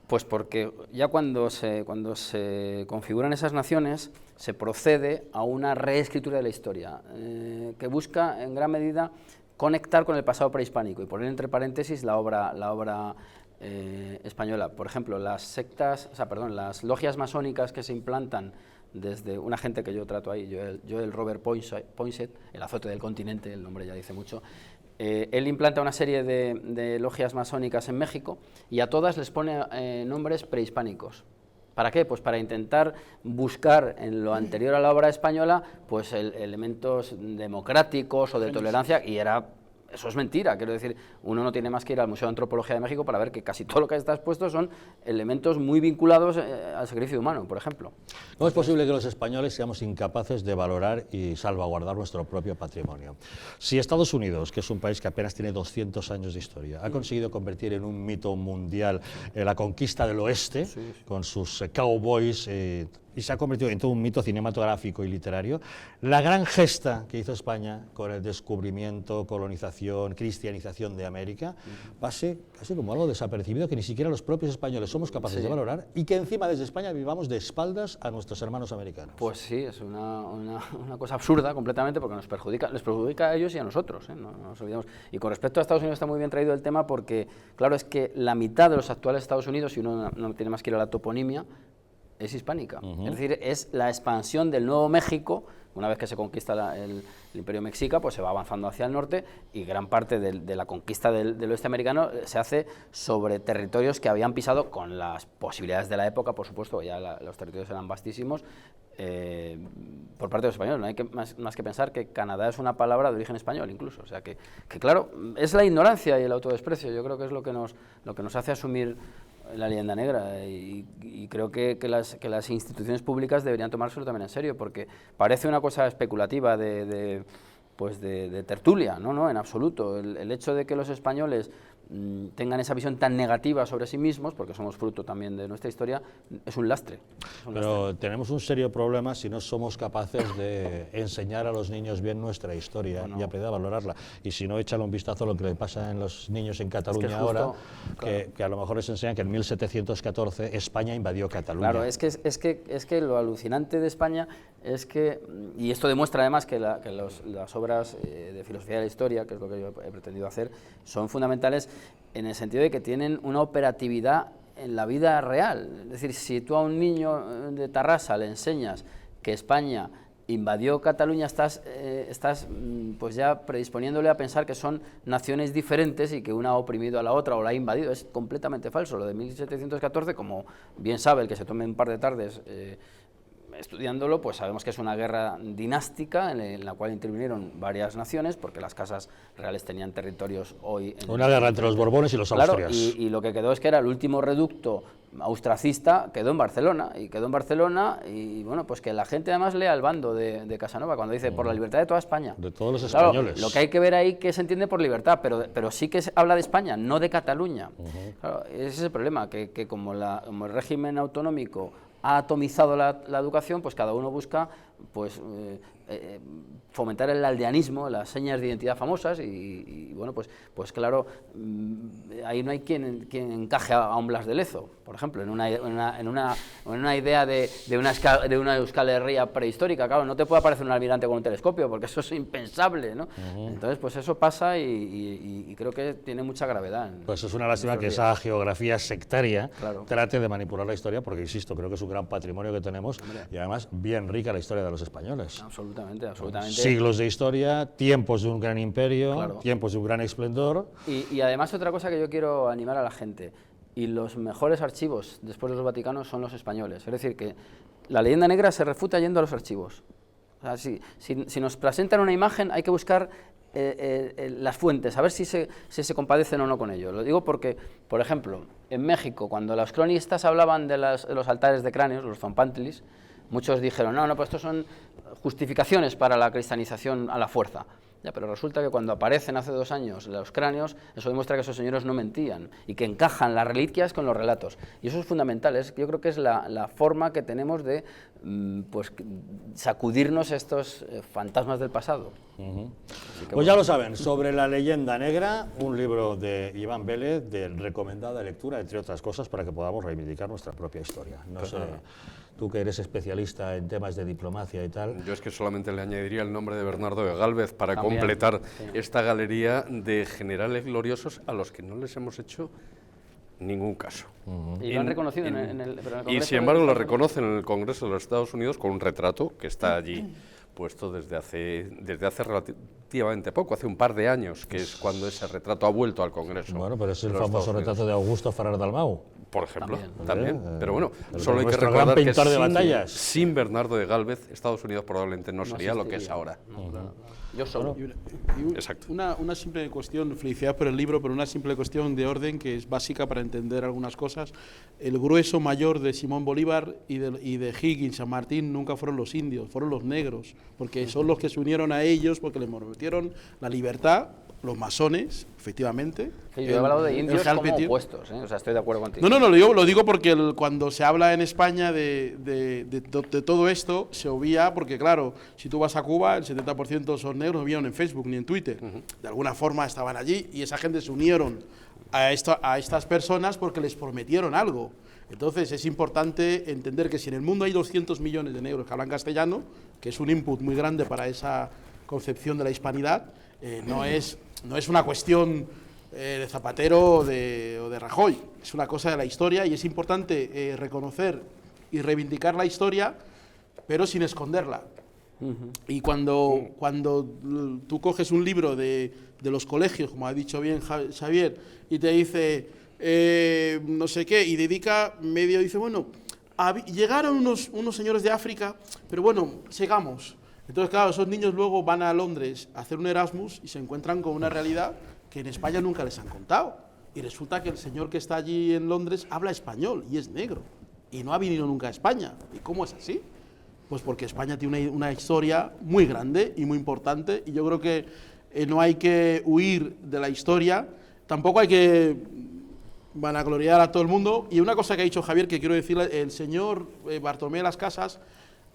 Pues porque ya cuando se configuran esas naciones, se procede a una reescritura de la historia, que busca en gran medida conectar con el pasado prehispánico y poner entre paréntesis la obra española. Por ejemplo, las logias masónicas que se implantan desde una gente que yo trato ahí, Joel Robert Poinsett, el azote del continente, el nombre ya dice mucho. Él implanta una serie de logias masónicas en México y a todas les pone nombres prehispánicos. ¿Para qué? Pues para intentar buscar en lo anterior a la obra española pues elementos democráticos o de tolerancia, y eso es mentira. Quiero decir, uno no tiene más que ir al Museo de Antropología de México para ver que casi todo lo que está expuesto son elementos muy vinculados al sacrificio humano, por ejemplo. ¿Cómo es posible que los españoles seamos incapaces de valorar y salvaguardar nuestro propio patrimonio? Si Estados Unidos, que es un país que apenas tiene 200 años de historia, ha conseguido convertir en un mito mundial la conquista del oeste, con sus cowboys, y se ha convertido en todo un mito cinematográfico y literario, la gran gesta que hizo España con el descubrimiento, colonización, cristianización de América, pase casi como algo desapercibido, que ni siquiera los propios españoles somos capaces de valorar, y que encima desde España vivamos de espaldas a nuestros hermanos americanos. Pues sí, es una cosa absurda completamente, porque les perjudica a ellos y a nosotros, no nos olvidemos. Y con respecto a Estados Unidos está muy bien traído el tema, porque claro, es que la mitad de los actuales Estados Unidos, si uno no tiene más que ir a la toponimia, es hispánica. Es decir, es la expansión del Nuevo México. Una vez que se conquista el Imperio Mexica, pues se va avanzando hacia el norte, y gran parte de la conquista del oeste americano se hace sobre territorios que habían pisado, con las posibilidades de la época, por supuesto, ya los territorios eran vastísimos, por parte de los españoles. No hay más que pensar que Canadá es una palabra de origen español incluso. O sea que claro, es la ignorancia y el autodesprecio, yo creo que es lo que nos hace asumir la leyenda negra, y creo que las instituciones públicas deberían tomárselo también en serio, porque parece una cosa especulativa de tertulia. No, en absoluto. El hecho de que los españoles tengan esa visión tan negativa sobre sí mismos, porque somos fruto también de nuestra historia, es un lastre. Pero tenemos un serio problema si no somos capaces de enseñar a los niños bien nuestra historia y aprender a valorarla. Y si no, échale un vistazo a lo que le pasa a los niños en Cataluña ahora, que a lo mejor les enseñan que en 1714 España invadió Cataluña. Claro, es que lo alucinante de España es que, y esto demuestra además que las obras de filosofía de la historia, que es lo que yo he pretendido hacer, son fundamentales en el sentido de que tienen una operatividad en la vida real. Es decir, si tú a un niño de Tarrasa le enseñas que España invadió Cataluña, estás pues ya predisponiéndole a pensar que son naciones diferentes y que una ha oprimido a la otra o la ha invadido. Es completamente falso. Lo de 1714, como bien sabe el que se tome un par de tardes estudiándolo, pues sabemos que es una guerra dinástica en la cual intervinieron varias naciones, porque las casas reales tenían territorios hoy... Una guerra entre los Borbones y los Austrias. Y lo que quedó es que era el último reducto austracista, quedó en Barcelona, y bueno, pues que la gente además lea el bando de Casanova, cuando dice por la libertad de toda España. De todos los españoles. Lo que hay que ver ahí que se entiende por libertad, pero sí que se habla de España, no de Cataluña. Claro, ese es el problema, que como el régimen autonómico ha atomizado la educación, pues cada uno busca pues fomentar el aldeanismo, las señas de identidad famosas, y bueno, pues claro, ahí no hay quien encaje a un Blas de Lezo, por ejemplo, en una idea de una Euskal Herria prehistórica. Claro, no te puede aparecer un almirante con un telescopio, porque eso es impensable, ¿no? Entonces, pues eso pasa, y creo que tiene mucha gravedad. Pues es una lástima que esa geografía sectaria trate de manipular la historia, porque insisto, creo que es un gran patrimonio que tenemos, y además bien rica la historia de los españoles. Absolutamente. Siglos de historia, tiempos de un gran imperio, tiempos de un gran esplendor. Y además otra cosa que yo quiero animar a la gente, y los mejores archivos después de los vaticanos son los españoles. Es decir, que la leyenda negra se refuta yendo a los archivos. O sea, si nos presentan una imagen, hay que buscar las fuentes, a ver si se compadecen o no con ello. Lo digo porque, por ejemplo, en México, cuando los cronistas hablaban de los altares de cráneos, los zompantlis, muchos dijeron, no, pues estos son justificaciones para la cristianización a la fuerza. Ya, pero resulta que cuando aparecen hace 2 años los cráneos, eso demuestra que esos señores no mentían y que encajan las reliquias con los relatos. Y eso es fundamental, yo creo que es la forma que tenemos de pues, sacudirnos estos fantasmas del pasado. Pues ya lo saben, sobre la leyenda negra, un libro de Iván Vélez, de recomendada lectura, entre otras cosas, para que podamos reivindicar nuestra propia historia. No sé, tú que eres especialista en temas de diplomacia y tal. Yo es que solamente le añadiría el nombre de Bernardo de Gálvez para completar esta galería de generales gloriosos a los que no les hemos hecho ningún caso. Y lo han reconocido en el Congreso. Y sin embargo lo reconocen en el Congreso de los Estados Unidos con un retrato que está allí puesto desde hace relativamente poco, hace un par de años, que es cuando ese retrato ha vuelto al Congreso. Bueno, pero es el famoso retrato de Augusto Ferrer Dalmau. Por ejemplo, también. Pero bueno, el solo hay que nuestro recordar gran pintor que de batallas. sin Bernardo de Gálvez, Estados Unidos probablemente no sería lo que es ahora. Yo solo. Exacto. Una simple cuestión, felicidad por el libro, pero una simple cuestión de orden que es básica para entender algunas cosas. El grueso mayor de Simón Bolívar y de Higgins, San Martín, nunca fueron los indios, fueron los negros, porque son los que se unieron a ellos, porque les prometieron la libertad, los masones, efectivamente. Yo he hablado de indios como opuestos, o sea, estoy de acuerdo contigo. No, lo digo porque cuando se habla en España de todo esto, se obvia, porque claro, si tú vas a Cuba, el 70% son negros, no vieron en Facebook ni en Twitter. De alguna forma estaban allí y esa gente se unieron a estas personas porque les prometieron algo. Entonces es importante entender que si en el mundo hay 200 millones de negros que hablan castellano, que es un input muy grande para esa concepción de la hispanidad, no es una cuestión de Zapatero o de Rajoy, es una cosa de la historia y es importante reconocer y reivindicar la historia, pero sin esconderla. Y cuando tú coges un libro de los colegios, como ha dicho bien Xavier, y te dice no sé qué, y dedica medio, dice, bueno, llegaron unos señores de África, pero bueno, sigamos. Entonces, claro, esos niños luego van a Londres a hacer un Erasmus y se encuentran con una realidad que en España nunca les han contado. Y resulta que el señor que está allí en Londres habla español y es negro. Y no ha venido nunca a España. ¿Y cómo es así? Pues porque España tiene una historia muy grande y muy importante. Y yo creo que no hay que huir de la historia. Tampoco hay que vanagloriar a todo el mundo. Y una cosa que ha dicho Javier, que quiero decirle, el señor Bartolomé de las Casas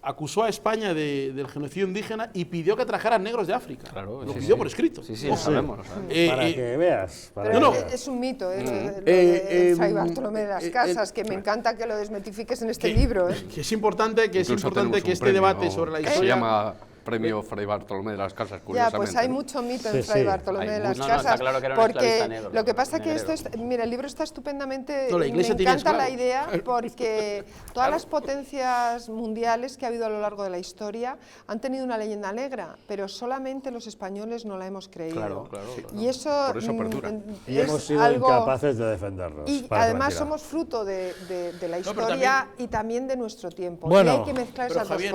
acusó a España del genocidio indígena y pidió que trajeran negros de África. Claro, lo pidió por escrito. Sí, lo sabemos. Para que veas. Pero es un mito, Fray Bartolomé de las Casas, que me encanta que lo desmitifiques en este libro. Que es importante que este debate sobre la historia... Se llama Premio Fray Bartolomé de las Casas, curiosamente. Ya, pues hay mucho mito en Fray Bartolomé de las Casas, claro que porque lo que pasa que mira, el libro está estupendamente, me encanta la idea, porque todas las potencias mundiales que ha habido a lo largo de la historia han tenido una leyenda negra, pero solamente los españoles no la hemos creído. Claro. Y eso, por eso perdura. Y hemos sido incapaces de defendernos. Y además somos fruto de la historia y también de nuestro tiempo. Bueno, y hay que mezclar esas dos cosas.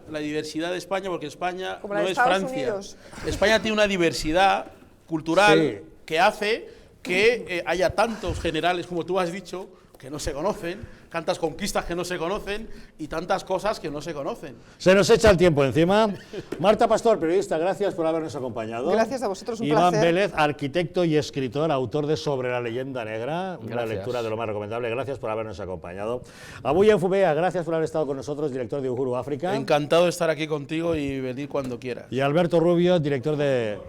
La diversidad de España, porque España como no es Francia. Unidos. España tiene una diversidad cultural que hace que haya tantos generales, como tú has dicho, que no se conocen, tantas conquistas que no se conocen y tantas cosas que no se conocen. Se nos echa el tiempo encima. Marta Pastor, periodista, gracias por habernos acompañado. Gracias a vosotros, un Iván placer. Vélez, arquitecto y escritor, autor de Sobre la leyenda negra, una lectura de lo más recomendable. Gracias por habernos acompañado. Abuya Fubea, gracias por haber estado con nosotros, director de Uhuru África. Encantado de estar aquí contigo y venir cuando quieras. Y Alberto Rubio, director de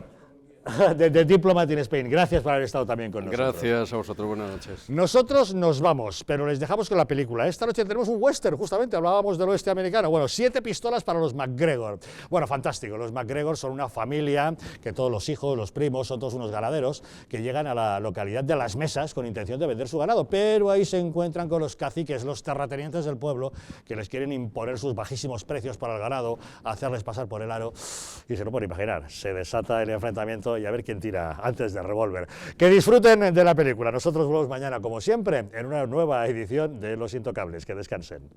Diplomat in Spain. Gracias por haber estado también con nosotros. Gracias a vosotros, buenas noches. Nosotros nos vamos, pero les dejamos con la película. Esta noche tenemos un western, justamente, hablábamos del oeste americano. Bueno, 7 pistolas para los McGregor. Bueno, fantástico, los McGregor son una familia que todos los hijos, los primos, son todos unos ganaderos que llegan a la localidad de Las Mesas con intención de vender su ganado, pero ahí se encuentran con los caciques, los terratenientes del pueblo, que les quieren imponer sus bajísimos precios para el ganado, hacerles pasar por el aro, y se lo pueden imaginar, se desata el enfrentamiento y a ver quién tira antes del revólver. Que disfruten de la película. Nosotros volvemos mañana, como siempre, en una nueva edición de Los Intocables. Que descansen.